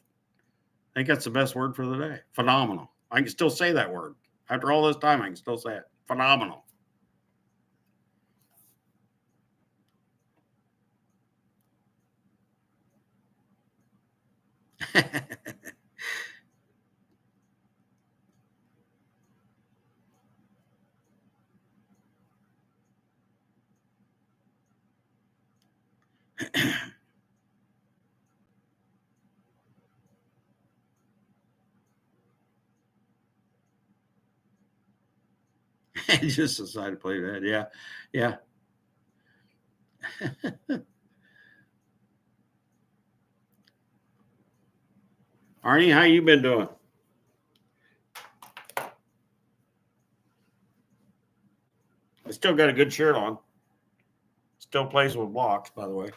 I think that's the best word for the day. Phenomenal. I can still say that word. After all this time, I can still say it. Phenomenal. Just decided to play that. Yeah. Yeah. Arnie, how you been doing? I still got a good shirt on. Still plays with blocks, by the way.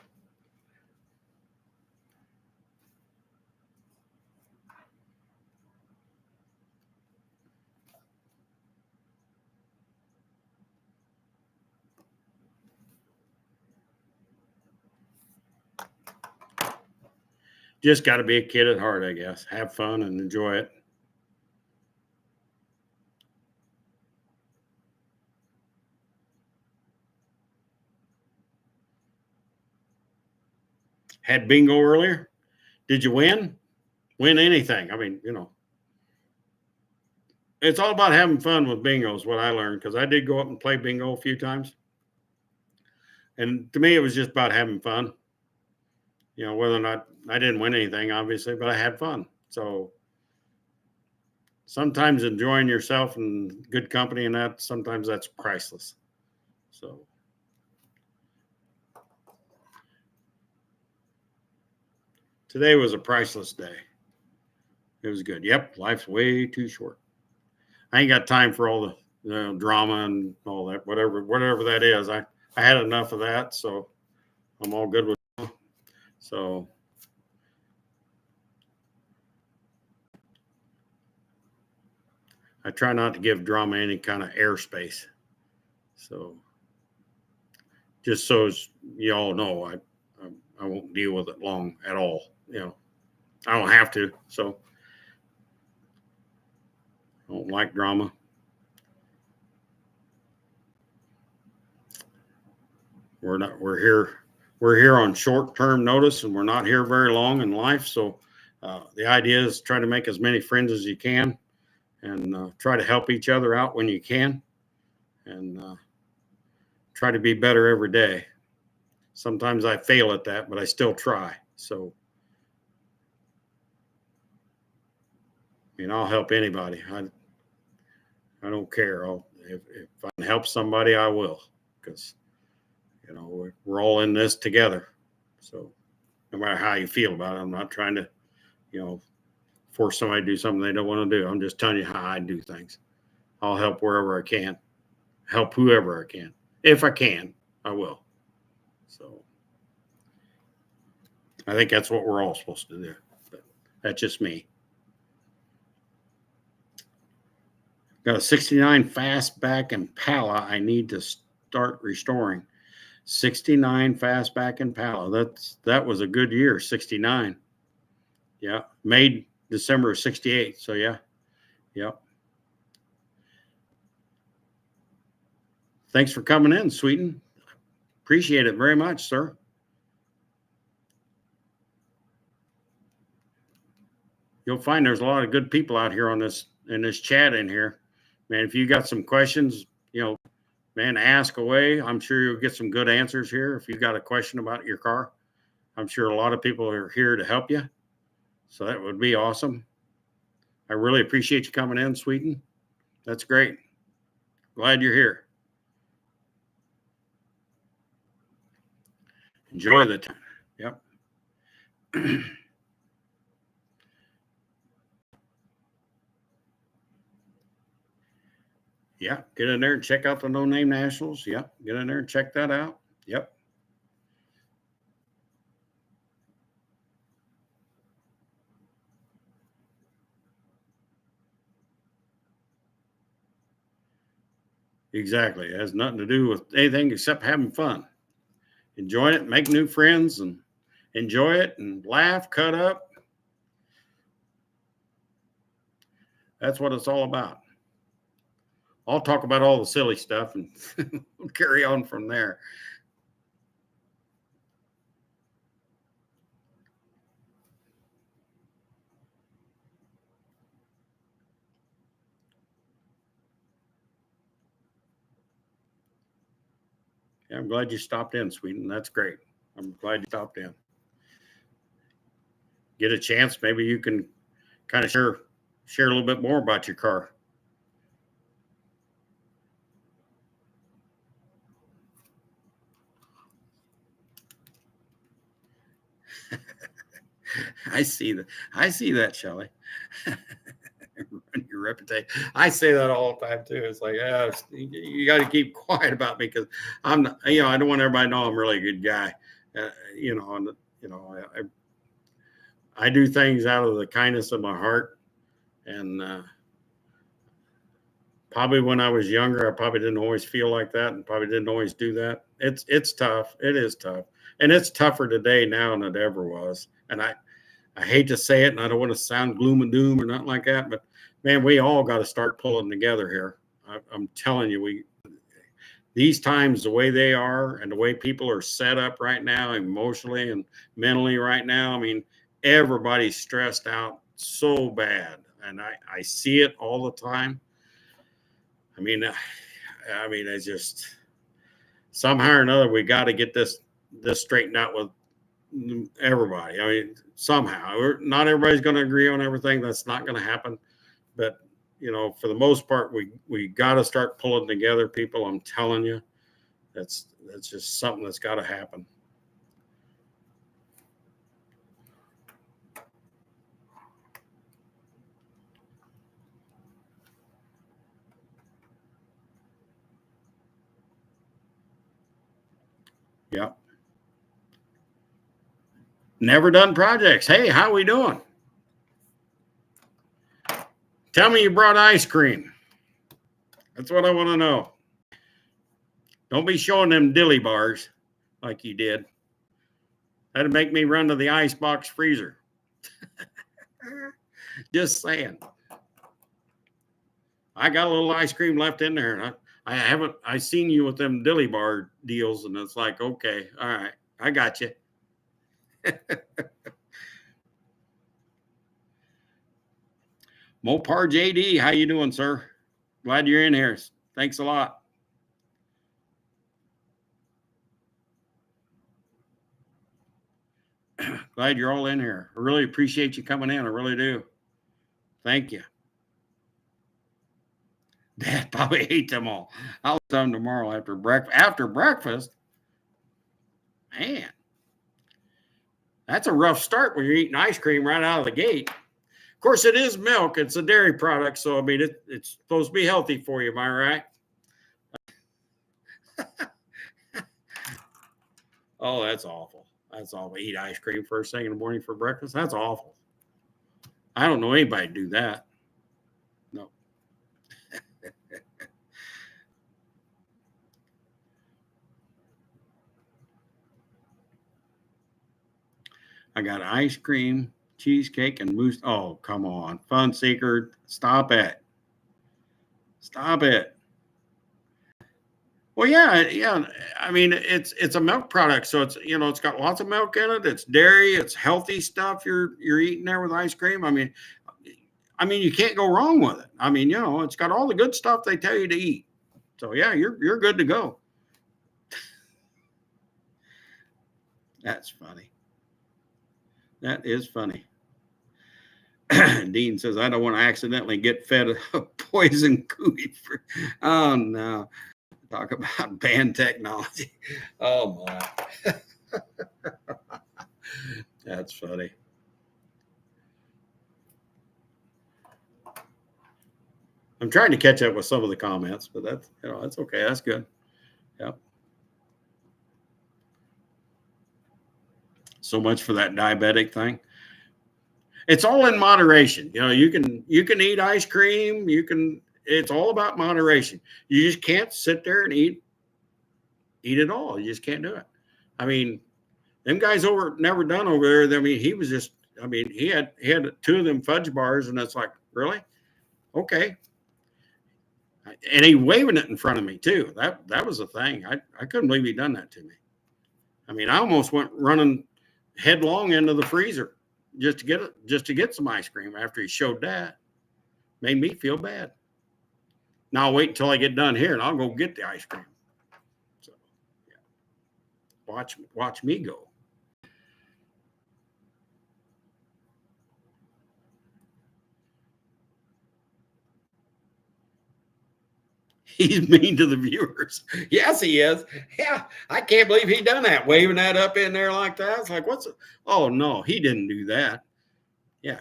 Just got to be a kid at heart, I guess. Have fun and enjoy it. Had bingo earlier. Did you win? Win anything? I mean, it's all about having fun with bingo is what I learned, because I did go up and play bingo a few times. And to me, it was just about having fun. Whether or not I didn't win anything, obviously, but I had fun. So sometimes enjoying yourself and good company and that, sometimes that's priceless. So today was a priceless day. It was good. Yep, life's way too short. I ain't got time for all the drama and all that, whatever that is. I had enough of that, so I'm all good with it. So I try not to give drama any kind of airspace. So just so as you all know, I won't deal with it long at all. I don't have to. So I don't like drama. We're here on short-term notice, and we're not here very long in life. So the idea is try to make as many friends as you can, and try to help each other out when you can, and try to be better every day. Sometimes I fail at that, but I still try. So I'll help anybody. I don't care. If I can help somebody, I will, because we're all in this together. So no matter how you feel about it, I'm not trying to force somebody to do something they don't want to do. I'm just telling you how I do things. I'll help wherever I can, help whoever I can. If I can, I will. So I think that's what we're all supposed to do. But that's just me. Got a 69 fastback Impala I need to start restoring. 69 fastback Impala. That was a good year, 69. Yeah, made December of 68. So yeah. Yep. Thanks for coming in, Sweeten. Appreciate it very much, sir. You'll find there's a lot of good people out here in this chat in here. Man, if you got some questions, man, ask away. I'm sure you'll get some good answers here. If you got a question about your car, I'm sure a lot of people are here to help you. So that would be awesome. I really appreciate you coming in, Sweeten. That's great. Glad you're here. Enjoy the time. Yep. Yeah, get in there and check out the No Name Nationals. Yep, get in there and check that out. Yep. Exactly. It has nothing to do with anything except having fun. Enjoy it, make new friends, and enjoy it, and laugh, cut up. That's what it's all about. I'll talk about all the silly stuff and we'll carry on from there. Yeah, I'm glad you stopped in, Sweden. That's great. I'm glad you stopped in. Get a chance, maybe you can kind of share a little bit more about your car. I see that, Shelley. Your reputation. I say that all the time too. It's like, you got to keep quiet about me because I'm not, I don't want everybody to know I'm a really good guy. And I do things out of the kindness of my heart. And probably when I was younger, I probably didn't always feel like that and probably didn't always do that. It's tough. It is tough. And it's tougher today now than it ever was. And I hate to say it, and I don't want to sound gloom and doom or nothing like that, but man, we all got to start pulling together here. I'm telling you, these times, the way they are and the way people are set up right now, emotionally and mentally right now, I mean, everybody's stressed out so bad. And I see it all the time. I mean, it's just somehow or another, we got to get this straightened out with everybody. I mean, somehow, not everybody's going to agree on everything. That's not going to happen. But, for the most part, we got to start pulling together, people. I'm telling you, that's just something that's got to happen. Yep. Never done projects. Hey, how we doing? Tell me you brought ice cream. That's what I want to know. Don't be showing them dilly bars like you did. That'd make me run to the icebox freezer. Just saying. I got a little ice cream left in there, and I seen you with them dilly bar deals, and it's like, okay, all right, I got you. Mopar JD, how you doing, sir? Glad you're in here. Thanks a lot. Glad you're all in here. I really appreciate you coming in. I really do. Thank you. Dad probably ate them all. I'll tell him tomorrow after breakfast. After breakfast, man, that's a rough start when you're eating ice cream right out of the gate. Of course, it is milk. It's a dairy product, so I mean, it's supposed to be healthy for you. Am I right? Oh, that's awful. That's awful. Eat ice cream first thing in the morning for breakfast. That's awful. I don't know anybody do that. No. I got ice cream, cheesecake, and mousse. Oh, come on. Fun seeker. Stop it. Stop it. Well, yeah. I mean, it's a milk product, so it's got lots of milk in it. It's dairy. It's healthy stuff. You're eating there with ice cream. I mean, you can't go wrong with it. I mean, it's got all the good stuff they tell you to eat. So yeah, you're good to go. That's funny. That is funny. Dean says, I don't want to accidentally get fed a poison cootie. Oh no. Talk about banned technology. Oh my. That's funny. I'm trying to catch up with some of the comments, but that's okay. That's good. Yep. So much for that diabetic thing. It's all in moderation. You can eat ice cream. It's all about moderation. You just can't sit there and eat it all. You just can't do it. I mean, them guys Never Done over there. I mean, he had 2 of them fudge bars, and it's like, really? Okay. And he waving it in front of me too. That was a thing. I couldn't believe he done that to me. I mean, I almost went running headlong into the freezer just to get some ice cream after he showed that. Made me feel bad. Now I'll wait until I get done here and I'll go get the ice cream. So, yeah. Watch me go. He's mean to the viewers. Yes, he is. Yeah, I can't believe he done that, waving that up in there like that. It's like, oh no, he didn't do that. Yeah.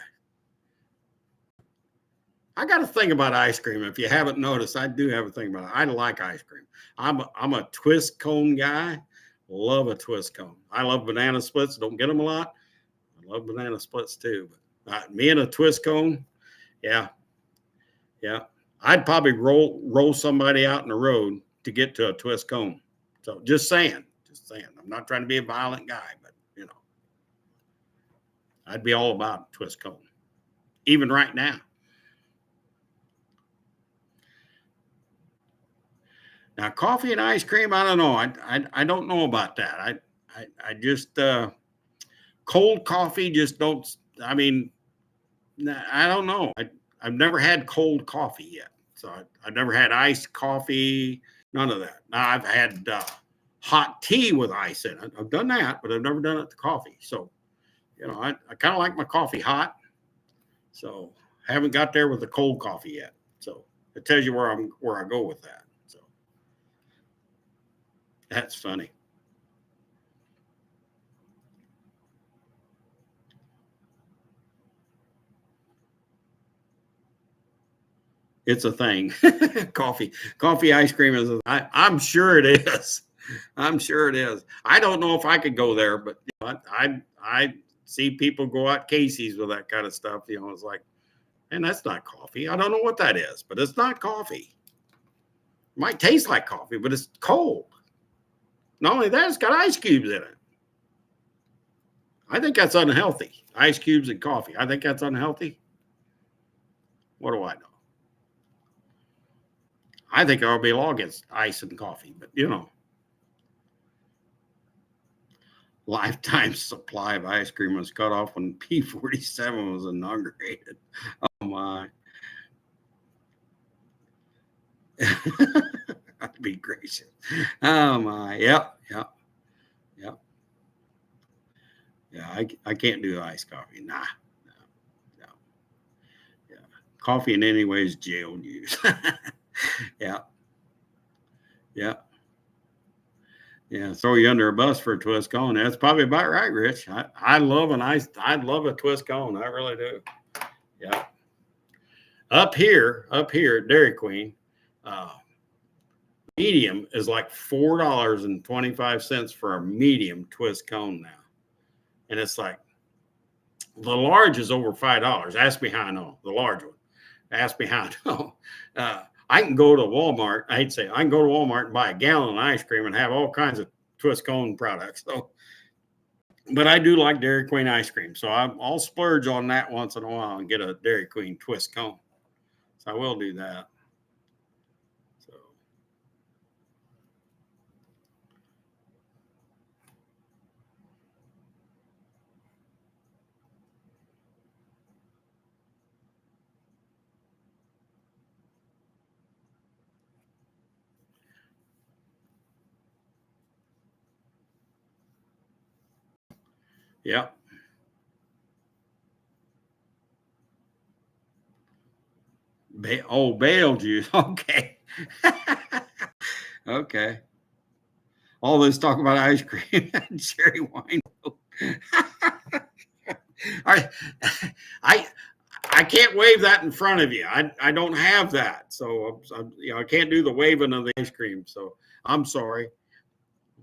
I got a thing about ice cream. If you haven't noticed, I do have a thing about it. I like ice cream. I'm a twist cone guy. Love a twist cone. I love banana splits. Don't get them a lot. I love banana splits too. But me and a twist cone, yeah, yeah. I'd probably roll somebody out in the road to get to a twist cone. So just saying. I'm not trying to be a violent guy, but I'd be all about twist cone, even right now. Now, coffee and ice cream, I don't know. I don't know about that. I just cold coffee just don't. I mean, I don't know. I've never had cold coffee yet, so I've never had iced coffee. None of that. Now I've had hot tea with ice in it. I've done that, but I've never done it to coffee. So, I kind of like my coffee hot. So haven't got there with the cold coffee yet. So it tells you where I go with that. So that's funny. It's a thing. Coffee ice cream is. I'm sure it is. I'm sure it is. I don't know if I could go there, but I see people go out Casey's with that kind of stuff. It's like, and that's not coffee. I don't know what that is, but it's not coffee. It might taste like coffee, but it's cold. Not only that, it's got ice cubes in it. I think that's unhealthy. Ice cubes and coffee. I think that's unhealthy. What do I know? I think there'll be a law against ice and coffee, but lifetime supply of ice cream was cut off when P-47 was inaugurated. Oh my. I'd be gracious. Oh my. Yep. Yeah, I can't do iced coffee. Nah. No. Yeah. Coffee in any way is jail news. Yeah. Yeah. Yeah. Throw you under a bus for a twist cone. That's probably about right, Rich. I love I love a twist cone. I really do. Yeah. Up here at Dairy Queen, medium is like $4.25 for a medium twist cone now. And it's like the large is over $5. Ask me how I know. The large one. Ask me how I know. I can go to Walmart. I hate to say it, I can go to Walmart and buy a gallon of ice cream and have all kinds of twist cone products. So, but I do like Dairy Queen ice cream. So I'll splurge on that once in a while and get a Dairy Queen twist cone. So I will do that. So yeah. Bale juice. Okay. Okay. All this talk about ice cream and cherry wine. I, I can't wave that in front of you. I don't have that, so I can't do the waving of the ice cream. So I'm sorry.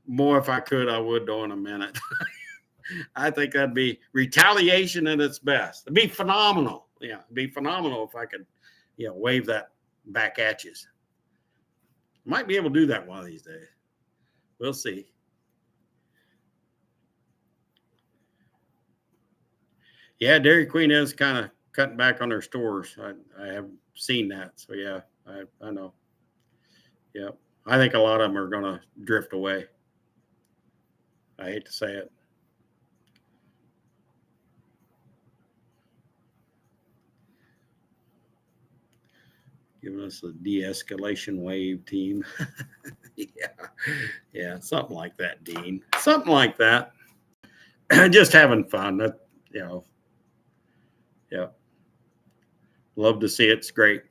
More if I could, I would though in a minute. I think that'd be retaliation at its best. It'd be phenomenal. Yeah, it'd be phenomenal if I could, wave that back at you. Might be able to do that one of these days. We'll see. Yeah, Dairy Queen is kind of cutting back on their stores. I have seen that. So yeah, I know. Yeah, I think a lot of them are going to drift away. I hate to say it. Giving us a de-escalation wave team. Yeah, something like that, Dean. Something like that. Just having fun. That, yeah. Love to see it. It's great.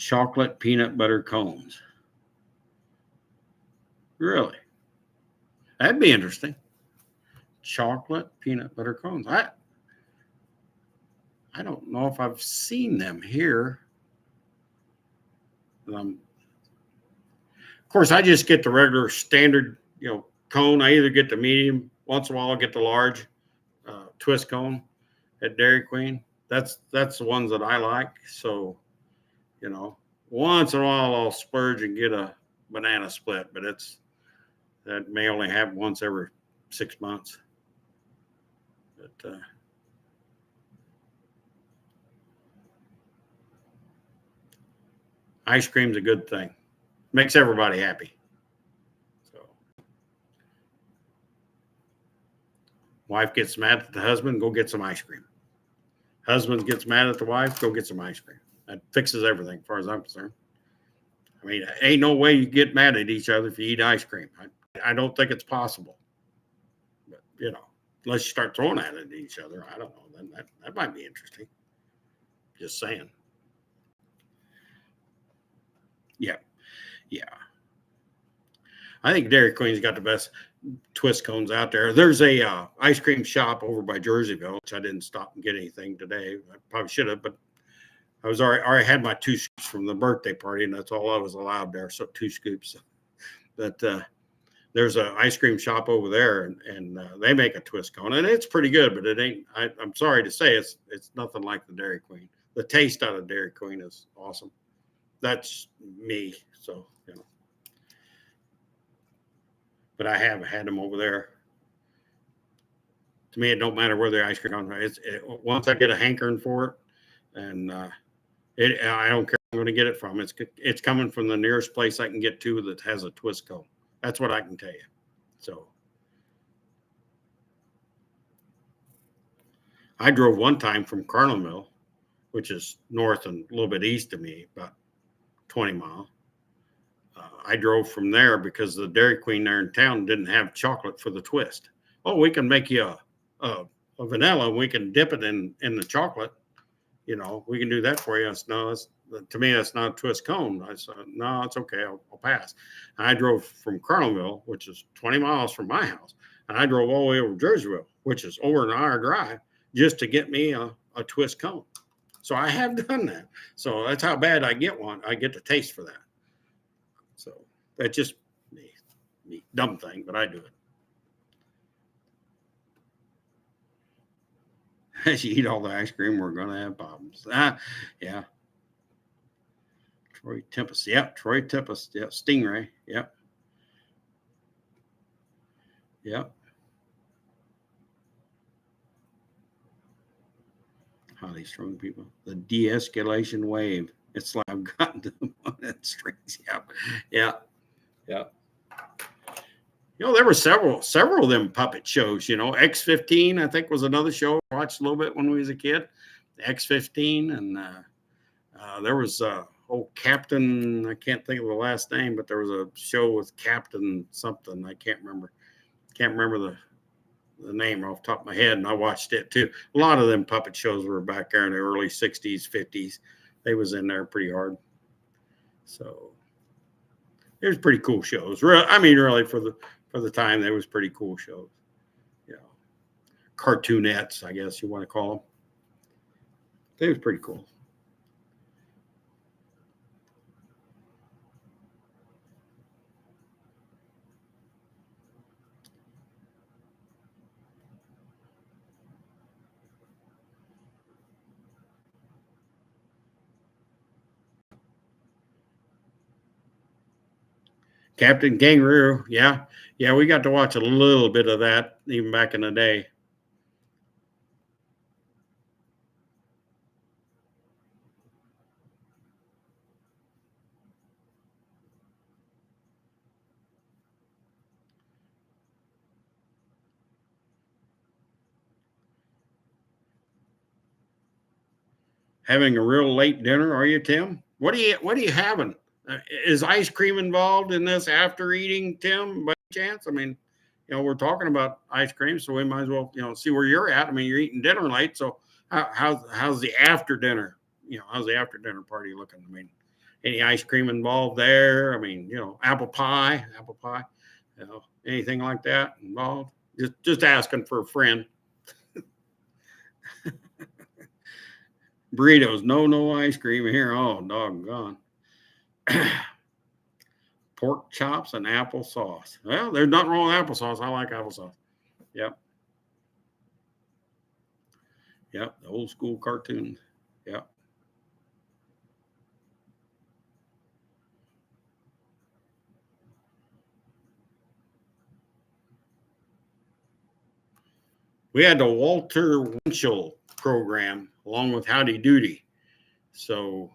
Chocolate peanut butter cones. Really? That'd be interesting. Chocolate peanut butter cones. I don't know if I've seen them here. Of course, I just get the regular standard, cone. I either get the medium. Once in a while, I'll get the large twist cone at Dairy Queen. That's the ones that I like. So, once in a while I'll splurge and get a banana split, but that may only happen once every 6 months. But ice cream's a good thing. Makes everybody happy. So, wife gets mad at the husband, go get some ice cream. Husband gets mad at the wife, go get some ice cream. That fixes everything, as far as I'm concerned. I mean, ain't no way you get mad at each other if you eat ice cream. I don't think it's possible. But, unless you start throwing at it at each other, I don't know. Then that might be interesting. Just saying. Yeah. I think Dairy Queen's got the best twist cones out there. There's a ice cream shop over by Jerseyville, which I didn't stop and get anything today. I probably should have, but I was already had my 2 scoops from the birthday party, and that's all I was allowed there. So 2 scoops. But there's an ice cream shop over there, and they make a twist cone, and it's pretty good. But it ain't. I'm sorry to say, it's nothing like the Dairy Queen. The taste out of Dairy Queen is awesome. That's me. So but I have had them over there. To me, it don't matter where the ice cream comes from. Once I get a hankering for it, and I don't care where I'm going to get it from. It's coming from the nearest place I can get to that has a twist cone. That's what I can tell you. So I drove one time from Carlinville, which is north and a little bit east of me, about 20 miles. I drove from there because the Dairy Queen there in town didn't have chocolate for the twist. Oh, we can make you a vanilla. We can dip it in the chocolate. We can do that for you. To me, that's not a twist cone. I said, no, it's okay. I'll pass. And I drove from Carlinville, which is 20 miles from my house. And I drove all the way over Jerseyville, which is over an hour drive, just to get me a twist cone. So I have done that. So that's how bad I get one. I get the taste for that. So that's just me dumb thing, but I do it. As you eat all the ice cream, we're going to have problems. Yeah. Troy Tempest. Yep. Troy Tempest. Yep. Stingray. Yep. Highly strung people. The de-escalation wave. It's like I've gotten to them on that strings. Yeah. There were several of them puppet shows. X-15, I think, was another show I watched a little bit when we was a kid. X-15, and there was old Captain. I can't think of the last name, but there was a show with Captain something. I can't remember. Can't remember the name off the top of my head, and I watched it too. A lot of them puppet shows were back there in the early 60s, 50s. They was in there pretty hard. So it was pretty cool shows. Really, for the time, they was pretty cool shows. Cartoonettes, I guess you want to call them. They was pretty cool. Captain Kangaroo. Yeah. Yeah. We got to watch a little bit of that even back in the day. Having a real late dinner, are you, Tim? What are you having? Is ice cream involved in this after eating, Tim, by chance? I mean, we're talking about ice cream, so we might as well, see where you're at. I mean, you're eating dinner late, so how's the after dinner? How's the after dinner party looking? I mean, any ice cream involved there? I mean, apple pie, anything like that involved? Just asking for a friend. Burritos, no ice cream here. Oh, doggone. Pork chops and applesauce. Well, there's nothing wrong with applesauce. I like applesauce. Yep. Yep. The old school cartoons. Yep. We had the Walter Winchell program along with Howdy Doody. So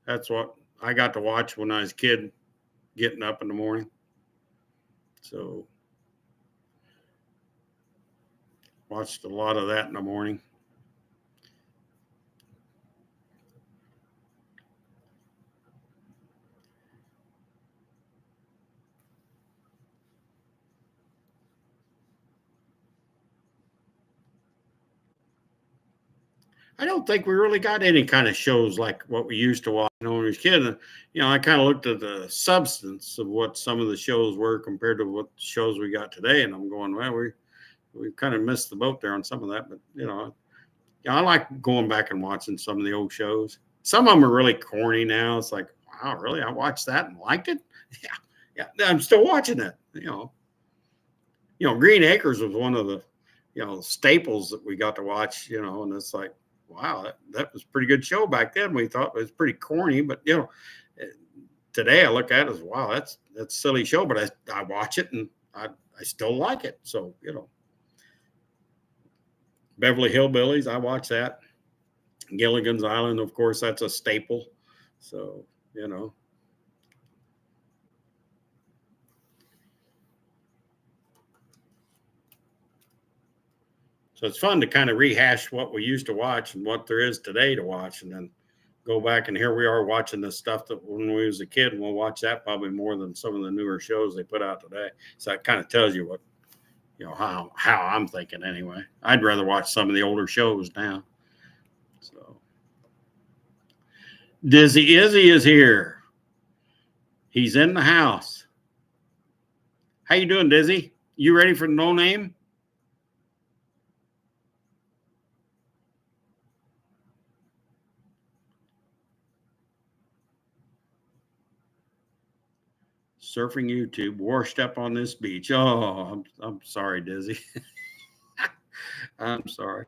that's what I got to watch when I was a kid, getting up in the morning. So watched a lot of that in the morning. I don't think we really got any kind of shows like what we used to watch when we was a kid. I kind of looked at the substance of what some of the shows were compared to what shows we got today, and I'm going, well, we kind of missed the boat there on some of that. But I like going back and watching some of the old shows. Some of them are really corny now. It's like, wow, really? I watched that and liked it. Yeah. I'm still watching it. Green Acres was one of the staples that we got to watch. And it's like, wow, that was a pretty good show back then. We thought it was pretty corny, but today I look at it as, wow, that's a silly show, but I watch it and I still like it. So Beverly Hillbillies, I watch that. Gilligan's Island, of course, that's a staple. So So it's fun to kind of rehash what we used to watch and what there is today to watch, and then go back and here we are watching the stuff that when we was a kid, and we'll watch that probably more than some of the newer shows they put out today. So that kind of tells you what, how I'm thinking anyway. I'd rather watch some of the older shows now. So Dizzy Izzy is here. He's in the house. How you doing, Dizzy? You ready for No Name? Surfing YouTube, washed up on this beach. Oh, I'm sorry, Dizzy. I'm sorry.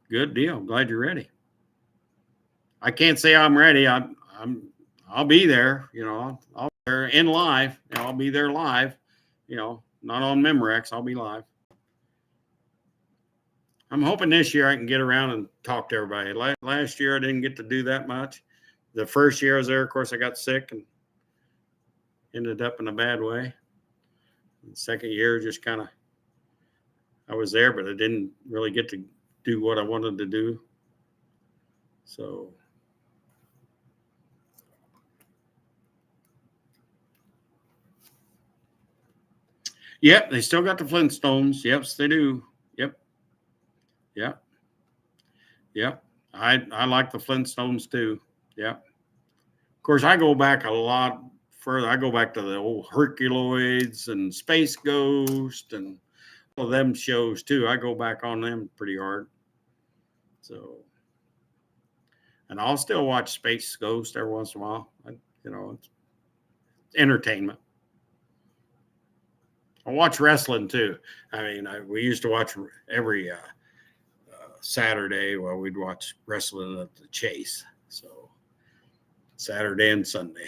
Good deal. I'm glad you're ready. I can't say I'm ready. I'll be there. I'll be there in live. I'll be there live. Not on Memorex. I'll be live. I'm hoping this year I can get around and talk to everybody. Last year I didn't get to do that much. The first year I was there, of course, I got sick and ended up in a bad way. The second year, just kind of, I was there, but I didn't really get to do what I wanted to do. So, yep, they still got the Flintstones. Yes, they do. Yep. Yep. Yep. I like the Flintstones too. Yep. Of course, I go back a lot further. I go back to the old Herculoids and Space Ghost and all of them shows too. I go back on them pretty hard. So, and I'll still watch Space Ghost every once in a while. It's entertainment. I watch wrestling too. I mean, we used to watch every Saturday, well, we'd watch wrestling at the Chase. So Saturday and Sunday.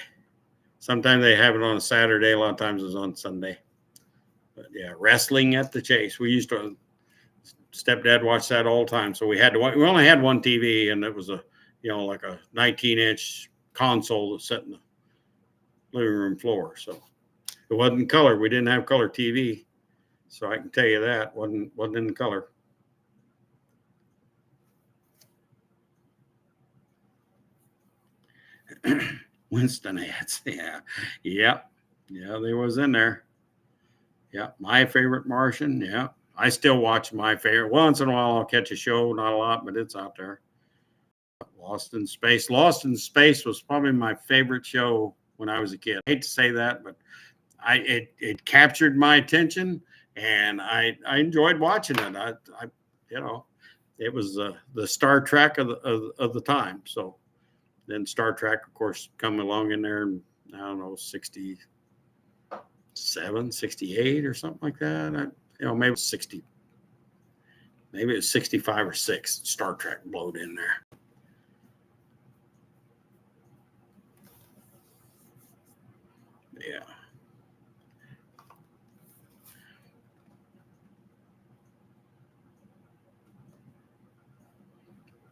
Sometimes they have it on a Saturday. A lot of times it's on Sunday. But yeah, wrestling at the Chase. We used to, stepdad watched that all the time. So we only had one TV, and it was like a 19-inch console that sat in the living room floor. So it wasn't color. We didn't have color TV. So I can tell you that wasn't in color. Winston ads. Yeah, they was in there. Yeah, My Favorite Martian. Yeah, I still watch My Favorite. Once in a while, I'll catch a show, not a lot, but it's out there. Lost in Space. Lost in Space was probably my favorite show when I was a kid. I hate to say that, but it captured my attention, and I enjoyed watching it. It was the Star Trek of the time. So then Star Trek, of course, come along in there, and I don't know, 67, 68 or something like that. Maybe it was 60. Maybe it was 65 or 6. Star Trek blowed in there. Yeah.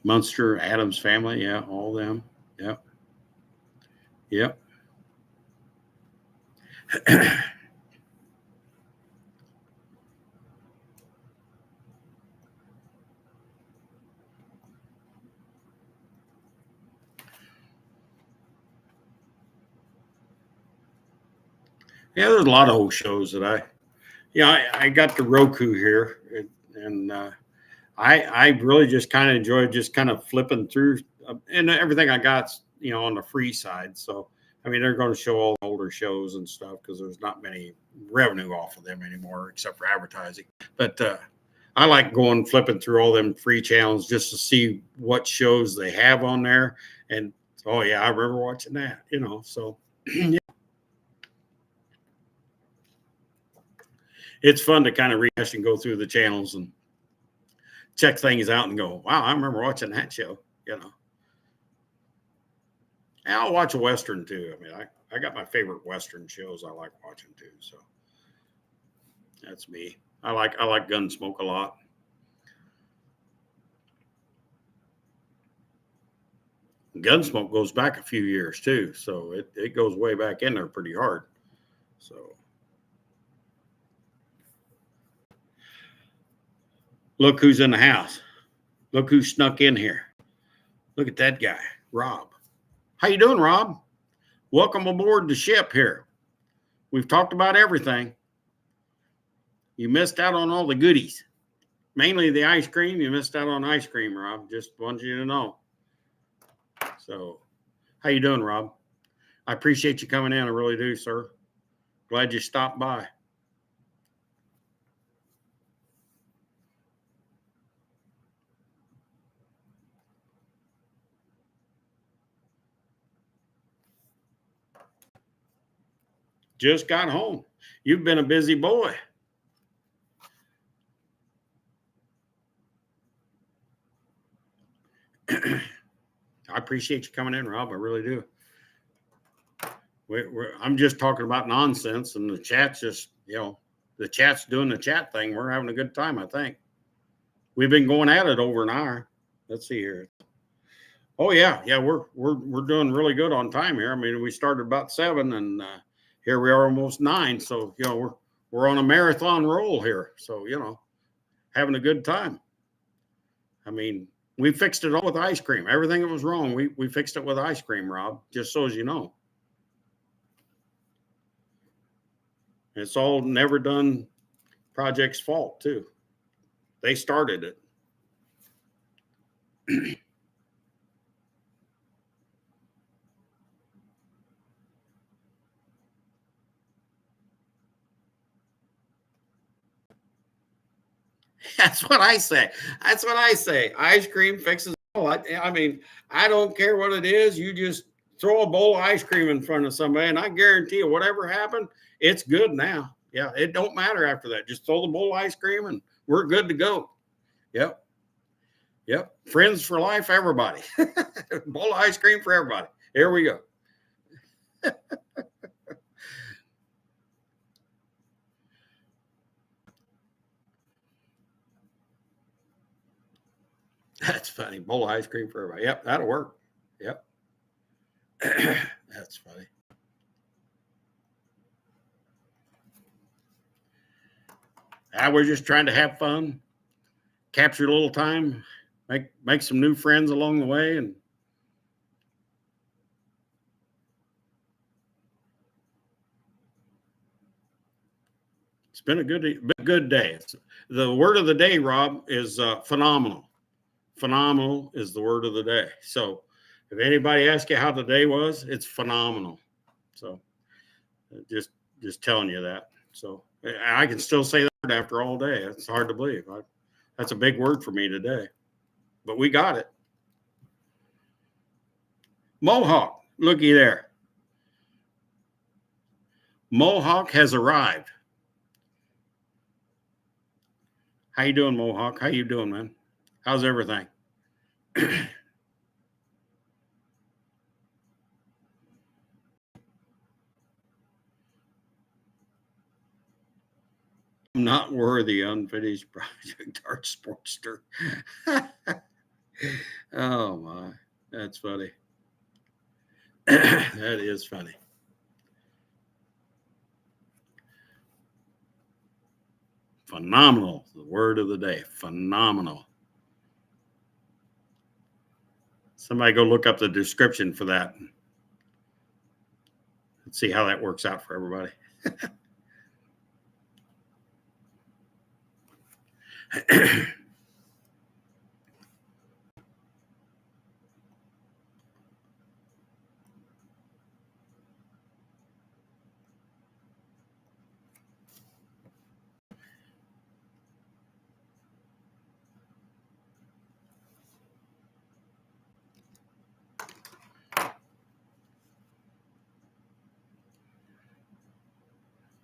Munster, Addams Family, yeah, all them. Yep. Yeah, there's a lot of old shows that I got the Roku here, and I really just kind of enjoyed just kind of flipping through, and everything I got, on the free side. So, I mean, they're going to show all the older shows and stuff because there's not many revenue off of them anymore except for advertising. But I like flipping through all them free channels just to see what shows they have on there. And, oh, yeah, I remember watching that, so, yeah. It's fun to kind of rehash and go through the channels and check things out and go, wow, I remember watching that show, And I'll watch a Western too. I mean, I got my favorite Western shows I like watching too. So that's me. I like Gunsmoke a lot. Gunsmoke goes back a few years too. So it goes way back in there pretty hard. So look who's in the house. Look who snuck in here. Look at that guy, Rob. How you doing, Rob? Welcome aboard the ship here. We've talked about everything. You missed out on all the goodies. Mainly the ice cream. You missed out on ice cream, Rob. Just want you to know. So, how you doing, Rob? I appreciate you coming in. I really do, sir. Glad you stopped by. Just got home. You've been a busy boy. I appreciate you coming in, Rob. I really do. I'm just talking about nonsense, and the chat's just, the chat's doing the chat thing. We're having a good time, I think. We've been going at it over an hour. Let's see here. Oh yeah, we're doing really good on time here. I mean, we started about 7, and here we are almost 9. So we're on a marathon roll here. So having a good time. I mean, we fixed it all with ice cream. Everything that was wrong, we fixed it with ice cream, Rob. Just so as you know, it's all Never Done Project's fault too. They started it. That's what I say. Ice cream fixes all. I mean, I don't care what it is. You just throw a bowl of ice cream in front of somebody, and I guarantee you, whatever happened, it's good now. Yeah, it don't matter after that. Just throw the bowl of ice cream, and we're good to go. Yep. Yep. Friends for life, everybody. Bowl of ice cream for everybody. Here we go. That's funny. Bowl of ice cream for everybody. Yep, that'll work. Yep. That's funny. We're just trying to have fun, capture a little time, make some new friends along the way, and it's been a good day. The word of the day, Rob, is phenomenal. Phenomenal is the word of the day. So if anybody asks you how the day was, it's phenomenal. So just telling you that. So I can still say that after all day. It's hard to believe. That's a big word for me today, but we got it. Mohawk, looky there. Mohawk has arrived. How you doing, Mohawk? How you doing, man? How's everything? Not worthy, unfinished project, Art Sportster. Oh my, that's funny. That is funny. Phenomenal, the word of the day. Phenomenal. Somebody go look up the description for that. Let's see how that works out for everybody.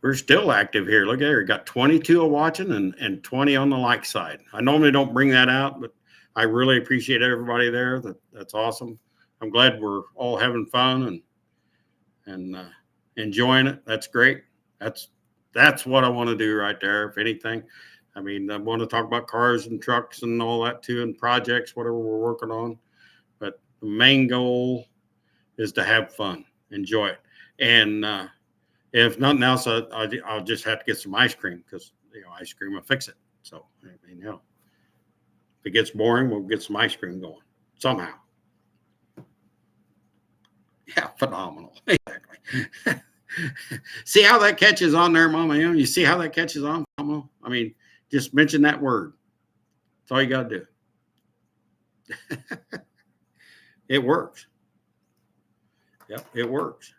We're still active here. Look at here. Got 22 watching and 20 on the like side. I normally don't bring that out, but I really appreciate everybody there. That's awesome. I'm glad we're all having fun and enjoying it. That's great. That's what I want to do right there. If anything, I mean, I want to talk about cars and trucks and all that too, and projects, whatever we're working on. But the main goal is to have fun, enjoy it, and if nothing else, I'll just have to get some ice cream because ice cream will fix it. So I mean, if it gets boring, we'll get some ice cream going somehow. Yeah, phenomenal. Exactly. See how that catches on there, Mama? You see how that catches on, Mama? I mean, just mention that word. That's all you got to do. It works. Yep, it works.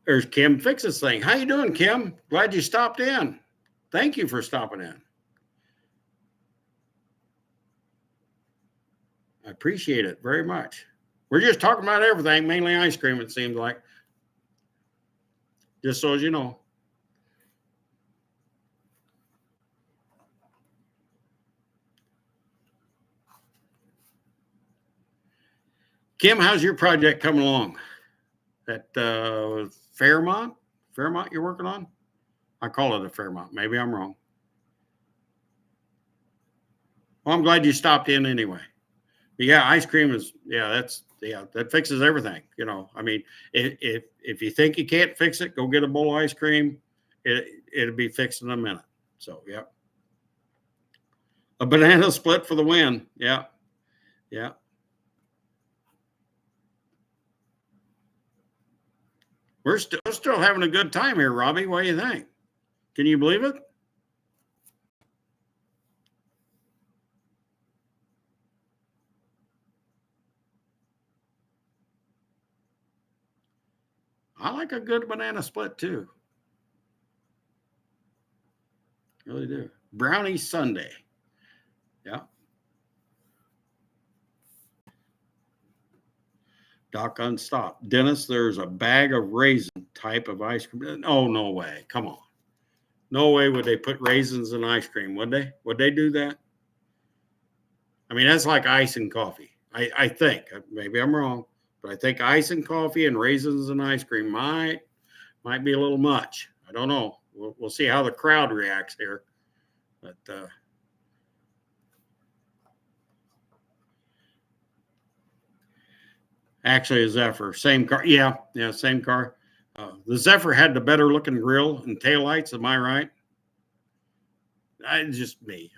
There's Kim Fixes Thing. How you doing, Kim? Glad you stopped in. Thank you for stopping in. I appreciate it very much. We're just talking about everything, mainly ice cream, it seems like. Just so as you know. Kim, how's your project coming along? That Fairmont you're working on? I call it a Fairmont. Maybe I'm wrong. Well, I'm glad you stopped in anyway. But yeah, ice cream is, that fixes everything. I mean, if you think you can't fix it, go get a bowl of ice cream. It'll be fixed in a minute. So, yeah. A banana split for the win. Yeah. Yeah. We're still having a good time here, Robbie. What do you think? Can you believe it? I like a good banana split too. Really do. Brownie Sunday. Yeah. Doc Unstopped. Dennis, there's a bag of raisin type of ice cream. Oh, no way. Come on. No way would they put raisins in ice cream, would they? Would they do that? I mean, that's like ice and coffee. I think. Maybe I'm wrong, but I think ice and coffee and raisins and ice cream might be a little much. I don't know. We'll see how the crowd reacts here. But actually, a Zephyr, same car. Yeah, same car. The Zephyr had the better looking grill and taillights. Am I right? Just me.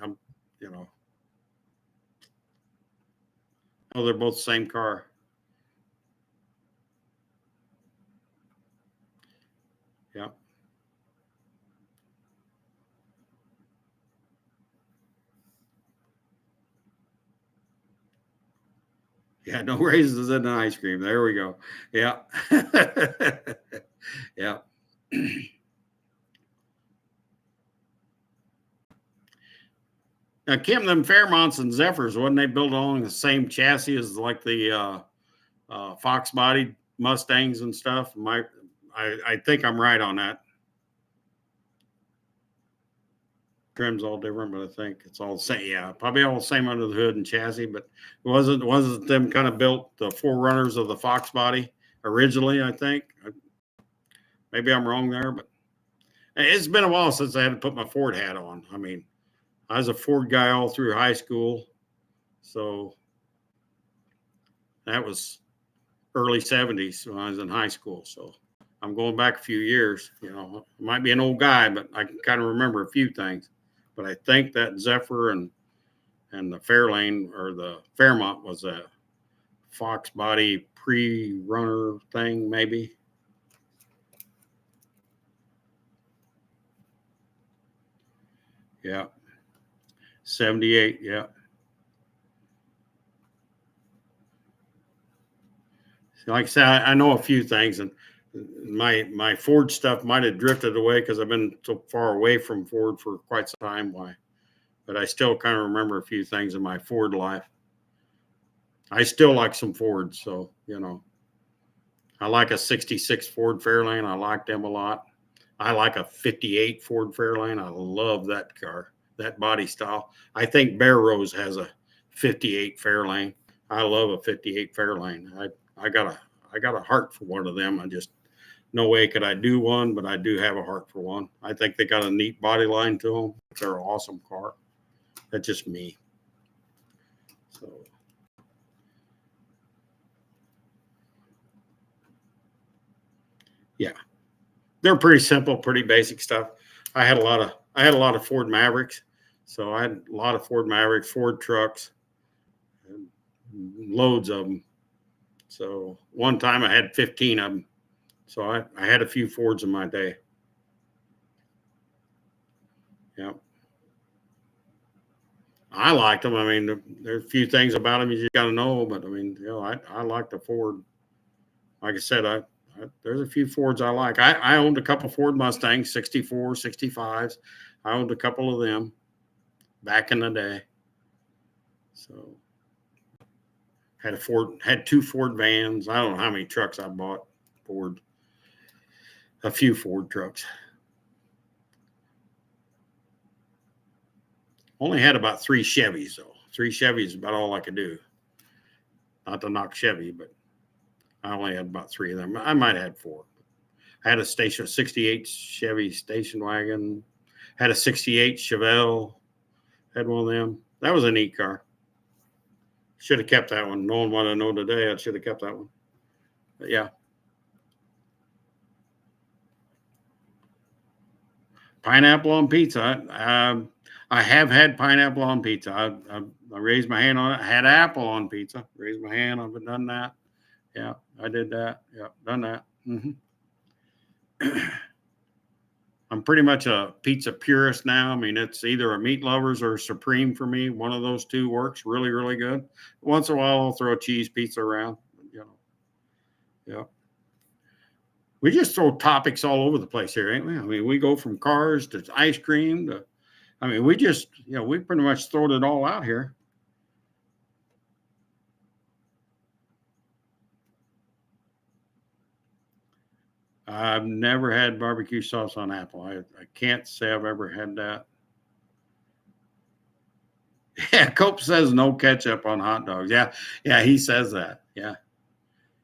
Oh, they're both the same car. Yeah. Yeah, no raisins in the ice cream. There we go. Yeah. Yeah. Now, Kim, them Fairmonts and Zephyrs, wasn't they built along the same chassis as like the Fox body Mustangs and stuff? I think I'm right on that. Trim's all different, but I think it's all the same. Yeah, probably all the same under the hood and chassis, but wasn't them kind of built the forerunners of the Fox body originally? I think. Maybe I'm wrong there, but it's been a while since I had to put my Ford hat on. I mean, I was a Ford guy all through high school, so that was early 70s when I was in high school. So I'm going back a few years. I might be an old guy, but I can kind of remember a few things. But I think that Zephyr and the Fairlane or the Fairmont was a Fox body pre-runner thing, maybe. Yeah. 78. Yeah. Like I said, I know a few things, and my Ford stuff might have drifted away because I've been so far away from Ford for quite some time. Why? But I still kind of remember a few things in my Ford life. I still like some Fords, so I like a 66 Ford Fairlane. I like them a lot. I like a 58 Ford Fairlane. I love that car, that body style. I think Bear Rose has a 58 Fairlane. I love a 58 Fairlane. I got a heart for one of them. I just no way could I do one, but I do have a heart for one. I think they got a neat body line to them. They're an awesome car. That's just me. So yeah, they're pretty simple, pretty basic stuff. I had a lot of Ford Mavericks, so I had a lot of Ford Mavericks, Ford trucks, and loads of them. So one time I had 15 of them. So I had a few Fords in my day. Yeah. I liked them. I mean, there's a few things about them you just got to know, but I mean, I like the Ford. Like I said, there's a few Fords I like. I owned a couple Ford Mustangs, 64, 65s. I owned a couple of them back in the day. So had two Ford vans. I don't know how many trucks I bought. A few Ford trucks. Only had about 3 Chevys though. 3 Chevys is about all I could do. Not to knock Chevy, but I only had about 3 of them. I might have had 4. I had a 68 Chevy station wagon. Had a 68 Chevelle. Had one of them. That was a neat car. Should have kept that one. Knowing what I know today, I should have kept that one. But yeah. Pineapple on pizza. I have had pineapple on pizza. I raised my hand on it. I had apple on pizza. Raised my hand. I've done that. Yeah, I did that. Yeah, done that. I'm pretty much a pizza purist now. I mean, it's either a Meat Lovers or Supreme for me. One of those two works really, really good. Once in a while, I'll throw a cheese pizza around. Yeah. We just throw topics all over the place here, ain't we? I mean, we go from cars to ice cream to, I mean, we just, we pretty much throwed it all out here. I've never had barbecue sauce on apple. I can't say I've ever had that. Yeah, Cope says no ketchup on hot dogs. Yeah, he says that. Yeah.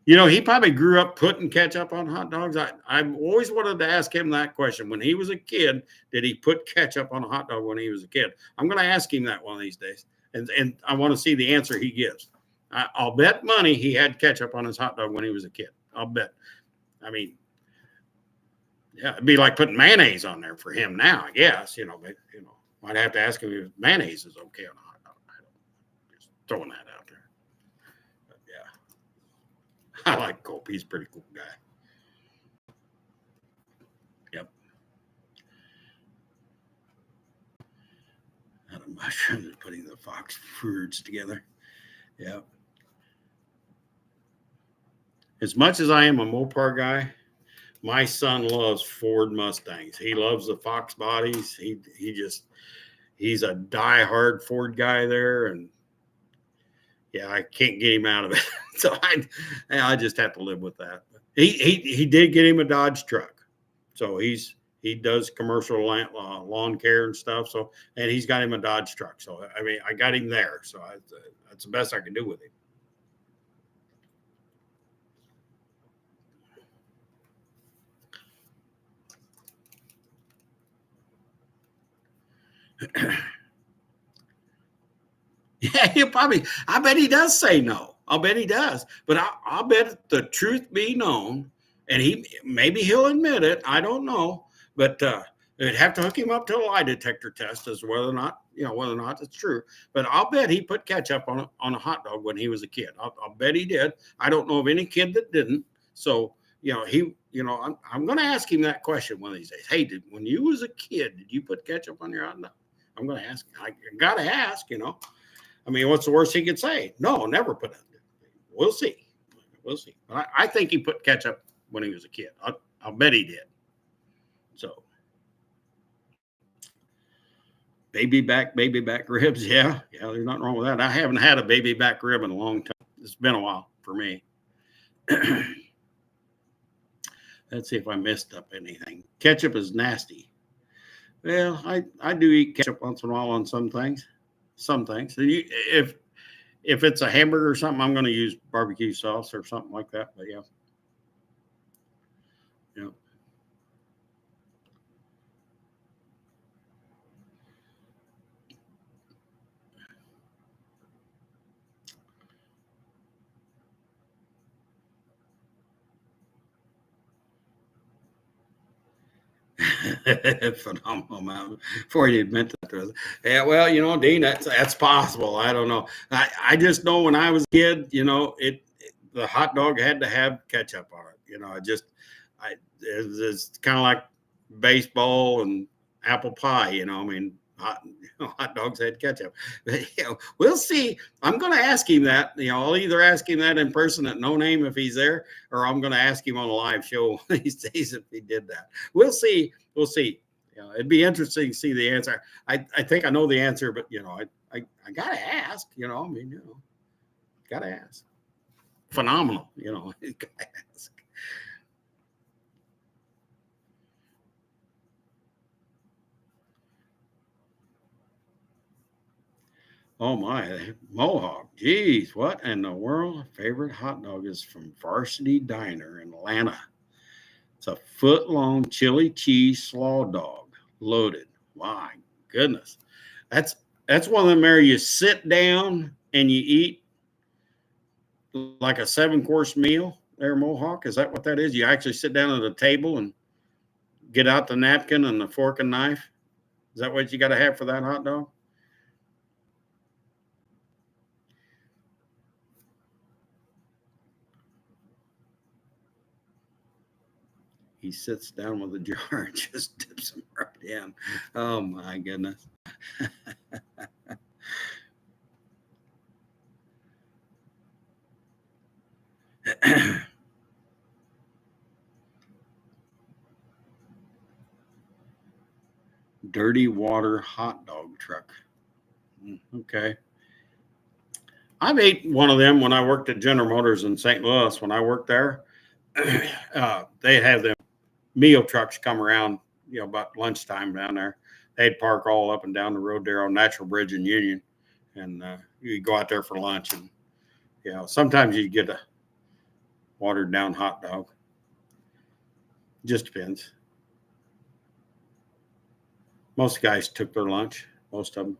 You know, he probably grew up putting ketchup on hot dogs. I've always wanted to ask him that question. When he was a kid, did he put ketchup on a hot dog when he was a kid? I'm going to ask him that one of these days. And I want to see the answer he gives. I'll bet money he had ketchup on his hot dog when he was a kid. I'll bet. I mean, yeah, it'd be like putting mayonnaise on there for him now, I guess. You know, but, you know, might have to ask him if mayonnaise is okay on a hot dog. I don't, just throwing that out there. But yeah, I like Cope. He's a pretty cool guy. Yep. Out of mushrooms, putting the fox foods together. Yep. As much as I am a Mopar guy, my son loves Ford Mustangs. He loves the Fox bodies. He's a diehard Ford guy there, and yeah, I can't get him out of it. So I just have to live with that. He did get him a Dodge truck, so he does commercial lawn care and stuff. So, and he's got him a Dodge truck. So I mean, I got him there. So that's the best I can do with him. Yeah, he'll probably. I bet he does say no. I'll bet he does. But I'll bet the truth be known, and he'll admit it. I don't know, but they'd have to hook him up to a lie detector test as whether or not it's true. But I'll bet he put ketchup on a hot dog when he was a kid. I'll bet he did. I don't know of any kid that didn't. So I'm going to ask him that question one of these days. Hey, when you was a kid, did you put ketchup on your hot dog? I'm going to ask him. I got to ask. I mean, what's the worst he could say? No, never put it. We'll see. We'll see. But I think he put ketchup when he was a kid. I'll bet he did. So, baby back ribs. Yeah, there's nothing wrong with that. I haven't had a baby back rib in a long time. It's been a while for me. Let's see if I messed up anything. Ketchup is nasty. Well, I do eat ketchup once in a while on some things. Some things. So if it's a hamburger or something, I'm going to use barbecue sauce or something like that. But yeah. Phenomenal amount before you admit that to us. Yeah, well, Dean, that's possible. I don't know. I just know when I was a kid, the hot dog had to have ketchup on it. It's kind of like baseball and apple pie. I mean, hot dogs had ketchup. But, we'll see. I'm going to ask him that. I'll either ask him that in person at No Name if he's there, or I'm going to ask him on a live show these days if he did that. We'll see. We'll see. It'd be interesting to see the answer. I think I know the answer, but I got to ask. Got to ask. Phenomenal. Got to ask. Oh my, Mohawk. Geez, what in the world? Favorite hot dog is from Varsity Diner in Atlanta. It's a foot-long chili cheese slaw dog, loaded. My goodness. That's one of them where you sit down and you eat like a 7-course meal there, Mohawk. Is that what that is? You actually sit down at a table and get out the napkin and the fork and knife? Is that what you got to have for that hot dog? He sits down with a jar and just dips them right in. Oh my goodness. Dirty water hot dog truck. Okay. I've ate one of them when I worked at General Motors in St. Louis. When I worked there, they have them meal trucks come around, about lunchtime down there. They'd park all up and down the road there on Natural Bridge and Union, and you go out there for lunch. And sometimes you get a watered down hot dog. Just depends. Most guys took their lunch. Most of them.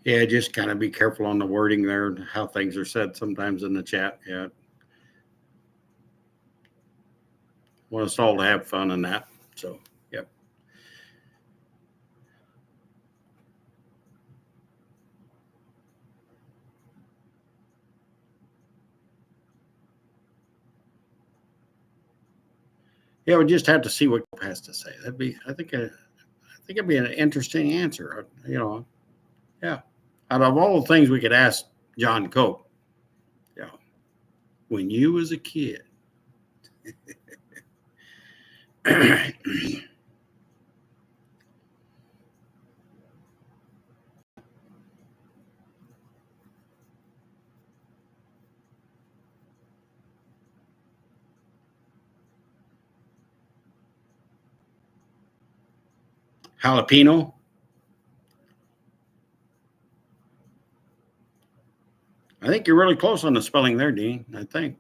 Yeah, just kind of be careful on the wording there and how things are said sometimes in the chat. Yeah. Want us all to have fun in that. So, yep. Yeah, we just have to see what Cope has to say. I think it'd be an interesting answer. Yeah. Out of all the things we could ask John Cope, when you was a kid. Jalapeno. I think you're really close on the spelling there, Dean. I think.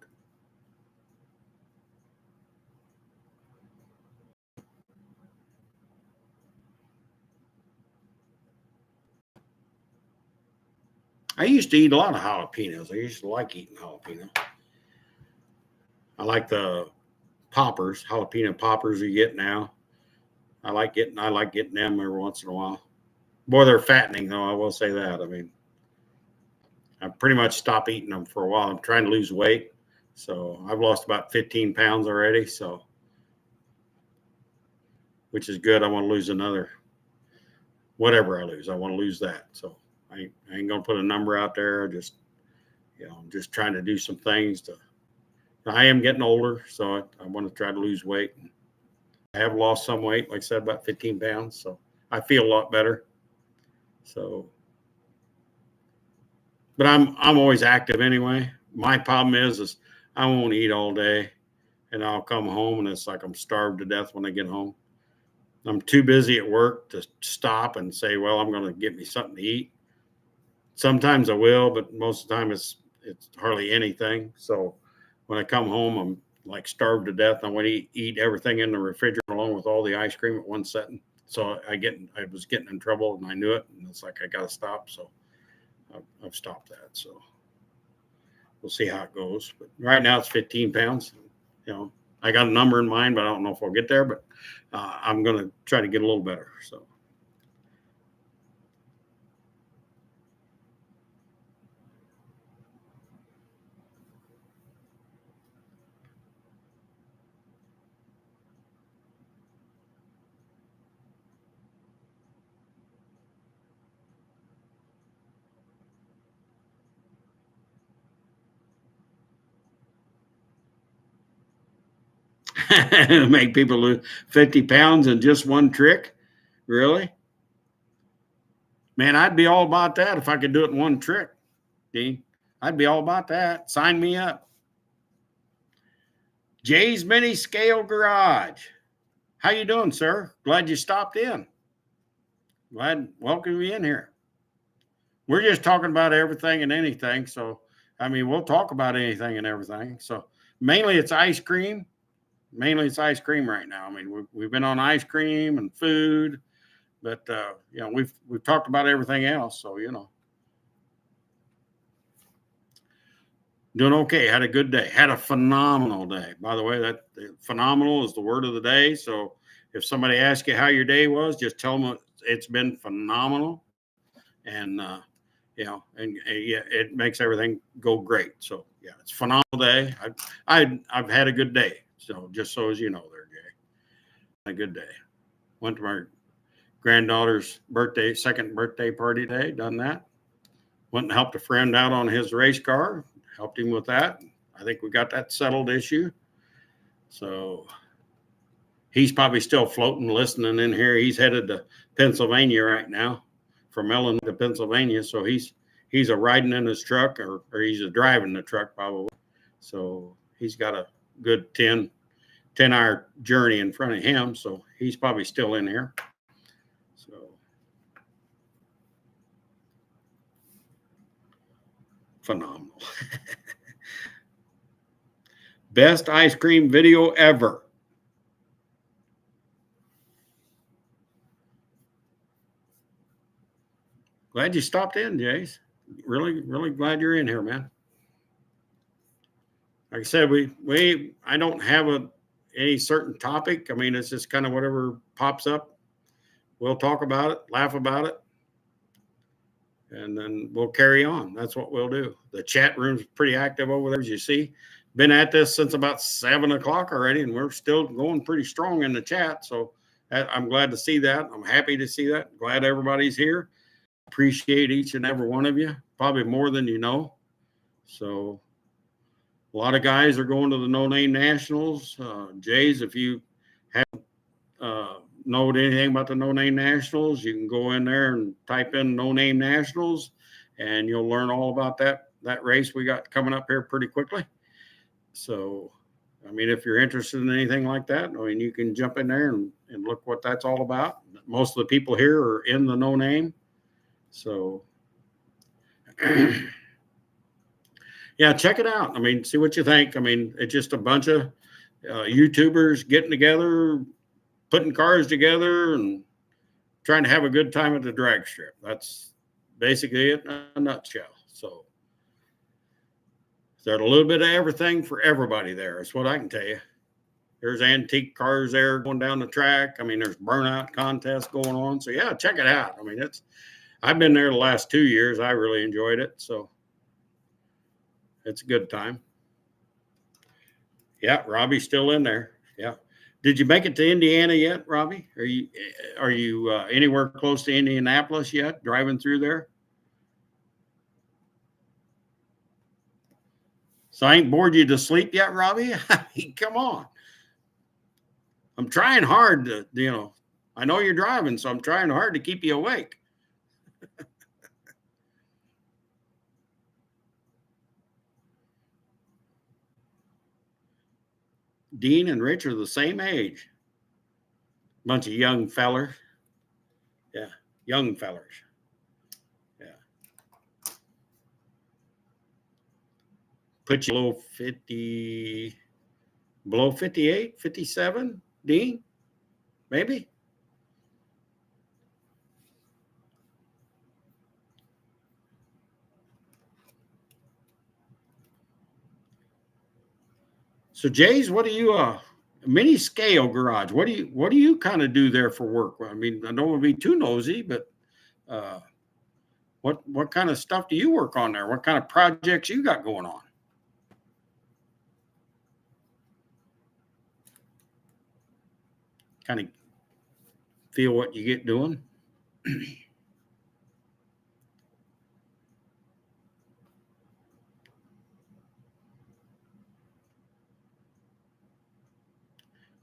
I used to eat a lot of jalapenos. I used to like eating jalapeno. I like the poppers, jalapeno poppers you get now. I like getting them every once in a while. Boy, they're fattening though. I will say that. I mean, I pretty much stopped eating them for a while. I'm trying to lose weight, so I've lost about 15 pounds already. So, which is good. I want to lose another. Whatever I lose, I want to lose that. So I ain't gonna put a number out there. I'm just trying to do some things to. I am getting older, so I want to try to lose weight. I have lost some weight, like I said, about 15 pounds. So I feel a lot better. So, but I'm always active anyway. My problem is I won't eat all day, and I'll come home and it's like I'm starved to death when I get home. I'm too busy at work to stop and say, well, I'm going to get me something to eat. Sometimes I will, but most of the time it's hardly anything. So when I come home, I'm like starved to death. I want to eat everything in the refrigerator along with all the ice cream at one setting. So I was getting in trouble and I knew it. And it's like, I got to stop. So I've stopped that. So we'll see how it goes. But right now it's 15 pounds. I got a number in mind, but I don't know if I'll get there, but I'm going to try to get a little better. So. Make people lose 50 pounds in just one trick? Really? Man, I'd be all about that if I could do it in one trick, Dean. I'd be all about that. Sign me up. Jay's Mini Scale Garage. How you doing, sir? Glad you stopped in. Welcome you in here. We're just talking about everything and anything. So, I mean, we'll talk about anything and everything. So mainly it's ice cream. Mainly it's ice cream right now. I mean, we've been on ice cream and food, but we've talked about everything else. So Doing okay. Had a good day. Had a phenomenal day. By the way, that phenomenal is the word of the day. So if somebody asks you how your day was, just tell them it's been phenomenal. And yeah, it makes everything go great. So yeah, it's a phenomenal day. I've had a good day. So just so as you know, there, Jay, a good day. Went to my granddaughter's second birthday party today. Done that. Went and helped a friend out on his race car. Helped him with that. I think we got that settled issue. So he's probably still floating, listening in here. He's headed to Pennsylvania right now, from Illinois to Pennsylvania. So he's a riding in his truck, or he's a driving the truck probably. So he's got a good 10-hour journey in front of him. So he's probably still in here. So phenomenal. Best ice cream video ever. Glad you stopped in, Jace. Really, really glad you're in here, man. Like I said, I don't have any certain topic. I mean, it's just kind of whatever pops up. We'll talk about it, laugh about it, and then we'll carry on. That's what we'll do. The chat room's pretty active over there, as you see. Been at this since about 7 o'clock already, and we're still going pretty strong in the chat. So I'm glad to see that. I'm happy to see that. Glad everybody's here. Appreciate each and every one of you, probably more than you know. So a lot of guys are going to the No Name Nationals. Jays, if you haven't know anything about the No Name Nationals, you can go in there and type in No Name Nationals, and you'll learn all about that race we got coming up here pretty quickly. So, I mean, if you're interested in anything like that, I mean, you can jump in there and look what that's all about. Most of the people here are in the No Name. So, yeah, check it out. I mean, see what you think. I mean, it's just a bunch of YouTubers getting together, putting cars together, and trying to have a good time at the drag strip. That's basically it in a nutshell. So there's a little bit of everything for everybody there. That's what I can tell you. There's antique cars there going down the track. I mean, there's burnout contests going on. So yeah, check it out. I mean, I've been there the last 2 years. I really enjoyed it. So it's a good time. Yeah, Robbie's still in there. Yeah. Did you make it to Indiana yet, Robbie? Are you anywhere close to Indianapolis yet, driving through there? So I ain't bored you to sleep yet, Robbie? I mean, come on. I'm trying hard to, I know you're driving, so I'm trying hard to keep you awake. Dean and Rich are the same age. Bunch of young fellers. Yeah, young fellers. Yeah. Put you below 58, 57, Dean? Maybe? So Jays, what do you mini scale garage? What do you kind of do there for work? I mean, I don't want to be too nosy, but what kind of stuff do you work on there? What kind of projects you got going on? Kind of feel what you get doing.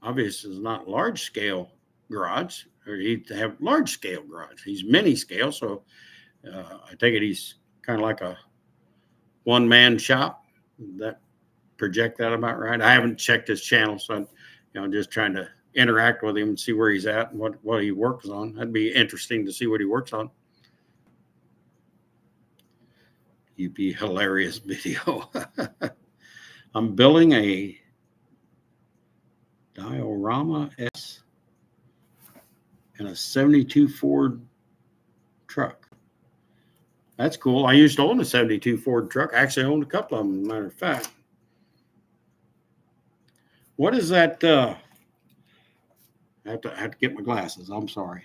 Obviously, it's not large scale garage, or he'd have large scale garage. He's mini scale, so I take it he's kind of like a one man shop. That project that about right? I haven't checked his channel, so I'm just trying to interact with him and see where he's at and what he works on. That'd be interesting to see what he works on. You'd be hilarious video. I'm building a diorama S and a 72 Ford truck. That's cool. I used to own a 72 Ford truck. I actually owned a couple of them, matter of fact. What is that? I have to get my glasses. I'm sorry.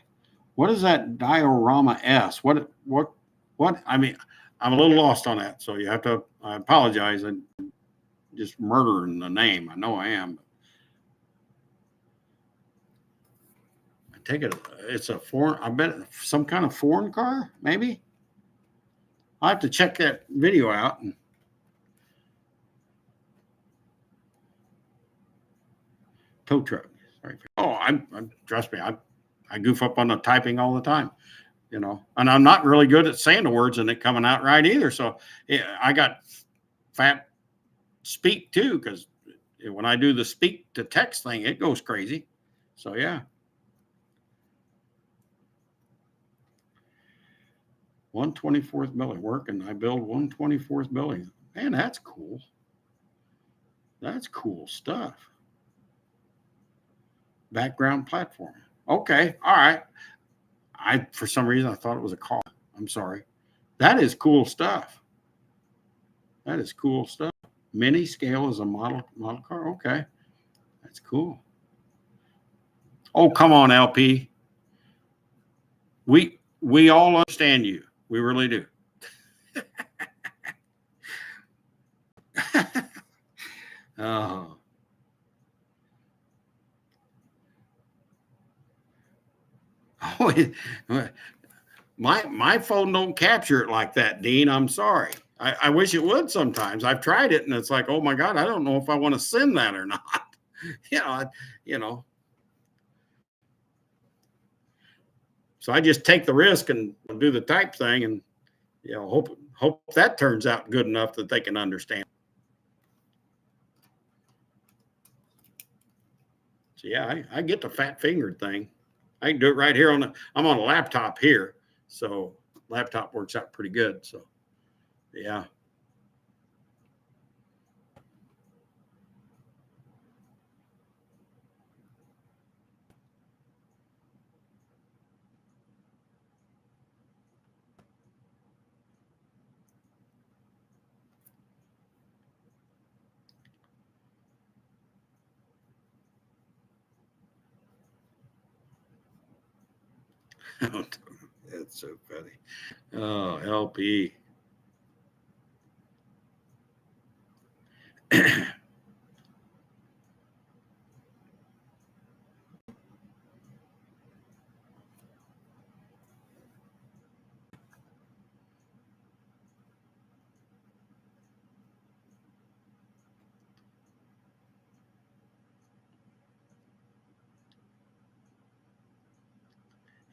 What is that Diorama S? What? I mean, I'm a little lost on that. So you have to. I apologize. I'm just murdering the name. I know I am. I take it. It's a foreign. I bet some kind of foreign car, maybe. I'll have to check that video out. Tow truck. Sorry. Oh, I'm trust me. I goof up on the typing all the time, you know, and I'm not really good at saying the words and it coming out right either. So yeah, I got fat speak too, because when I do the speak to text thing, it goes crazy. So yeah. 1/24 building working. I build 1/24 building. Man, that's cool. That's cool stuff. Background platform. Okay. All right. For some reason, I thought it was a car. I'm sorry. That is cool stuff. That is cool stuff. Mini scale is a model car. Okay. That's cool. Oh, come on, LP. We all understand you. We really do. Oh. Oh, my phone don't capture it like that, Dean. I'm sorry. I wish it would sometimes. I've tried it and it's like, oh my God, I don't know if I want to send that or not. You know. So I just take the risk and do the type thing and hope that turns out good enough that they can understand. So yeah, I get the fat fingered thing. I can do it right here I'm on a laptop here. So laptop works out pretty good. So yeah. That's so funny. Oh, LP.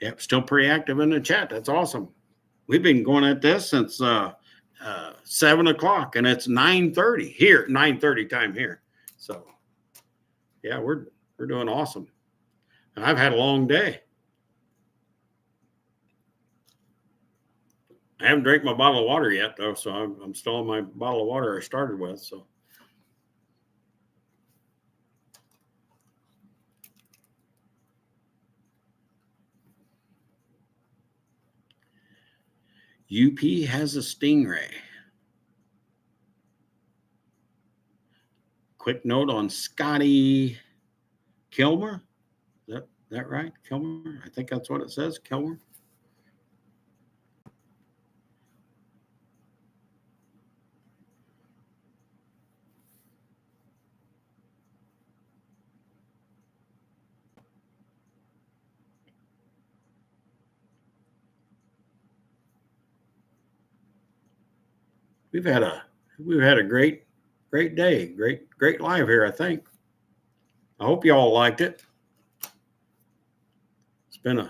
Yep, still pretty active in the chat. That's awesome. We've been going at this since 7 o'clock, and it's 9:30 here, 9:30 time here. So yeah, we're doing awesome. And I've had a long day. I haven't drank my bottle of water yet, though, so I'm still on my bottle of water I started with. So. UP has a Stingray. Quick note on Scotty Kilmer. Is that right? Kilmer? I think that's what it says, Kilmer. We've had a great day, great live here, I think. I hope you all liked it. It's been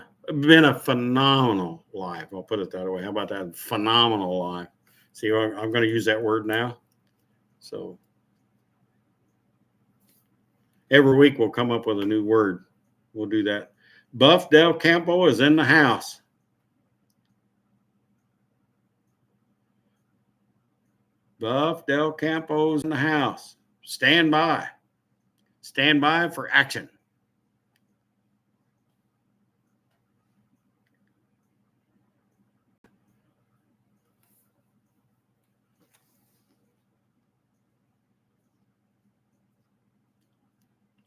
a phenomenal live. I'll put it that way. How about that? Phenomenal live. See, I'm going to use that word now. So every week we'll come up with a new word. We'll do that. Buff Del Campo is in the house. Buff Del Campo's in the house. Stand by. Stand by for action.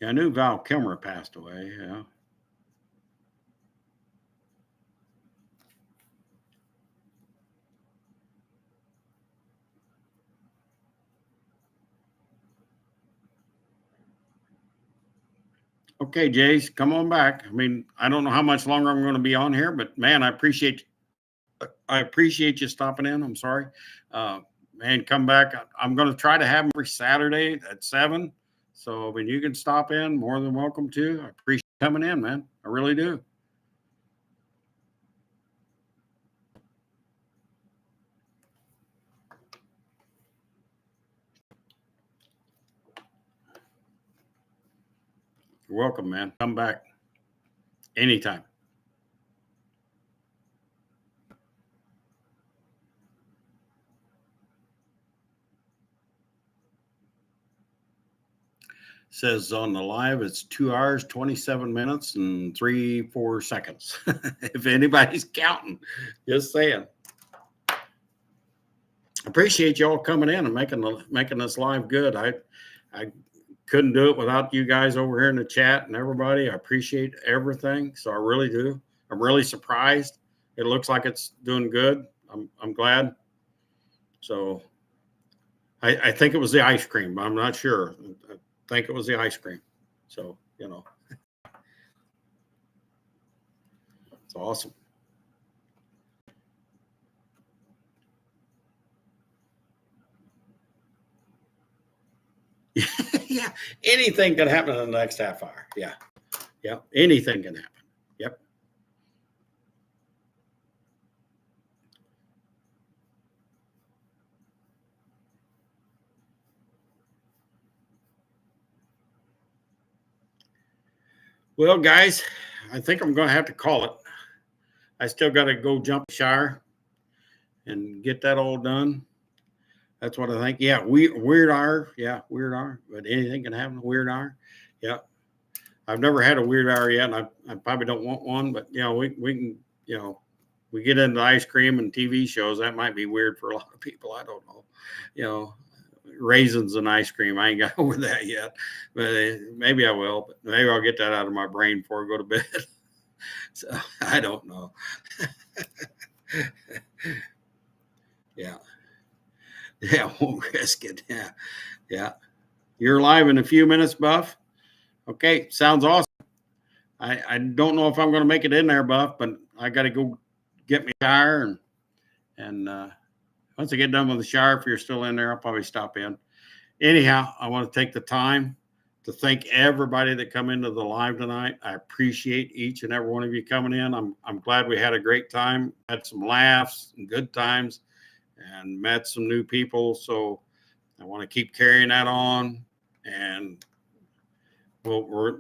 Yeah, I knew Val Kilmer passed away. Yeah. Okay, Jace, come on back. I mean, I don't know how much longer I'm going to be on here, but man, I appreciate you stopping in. I'm sorry. Man, come back. I'm going to try to have them every Saturday at 7. So when you can stop in, more than welcome to. I appreciate you coming in, man. I really do. You're welcome, man. Come back anytime. Says on the live it's 2 hours 27 minutes and 3-4 seconds. If anybody's counting, just saying. Appreciate y'all coming in and making this live good. I couldn't do it without you guys over here in the chat and everybody. I appreciate everything, so I really do. I'm really surprised. It looks like it's doing good. I'm glad. So I think it was the ice cream, but I'm not sure. I think it was the ice cream. So, you know, it's awesome. Yeah, anything can happen in the next half hour. Yeah, anything can happen. Yep. Well, guys, I think I'm going to have to call it. I still got to go jump shower and get that all done. That's what I think. Yeah, weird hour. Yeah, weird hour. But anything can happen. Weird hour. Yeah. I've never had a weird hour yet, and I probably don't want one. But you know, we can, you know, we get into ice cream and TV shows. That might be weird for a lot of people. I don't know. You know, raisins and ice cream. I ain't got over that yet, but maybe I will. But maybe I'll get that out of my brain before I go to bed. So I don't know. Yeah. Yeah, won't risk it. Yeah. Yeah. You're live in a few minutes, Buff. Okay, sounds awesome. I don't know if I'm going to make it in there, Buff, but I got to go get me a shower. And once I get done with the shower, if you're still in there, I'll probably stop in. Anyhow, I want to take the time to thank everybody that come into the live tonight. I appreciate each and every one of you coming in. I'm glad we had a great time, had some laughs and good times, and met some new people. So I want to keep carrying that on, and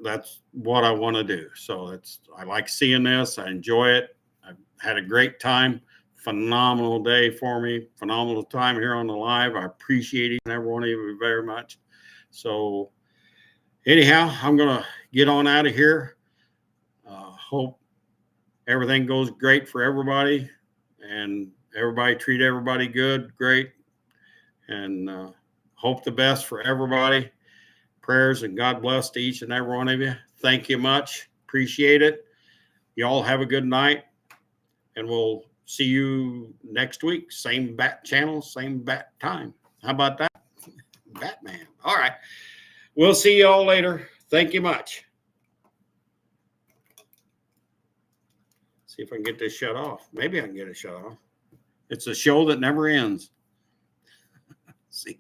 that's what I want to do. So I like seeing this. I enjoy it. I've had a great time. Phenomenal day for me. Phenomenal time here on the live. I appreciate each and every one of you very much. So anyhow, I'm going to get on out of here. Hope everything goes great for everybody, and everybody treat everybody good, great, and hope the best for everybody. Prayers and God bless to each and every one of you. Thank you much. Appreciate it. You all have a good night, and we'll see you next week. Same bat channel, same bat time. How about that? Batman. All right. We'll see you all later. Thank you much. See if I can get this shut off. Maybe I can get it shut off. It's a show that never ends. See.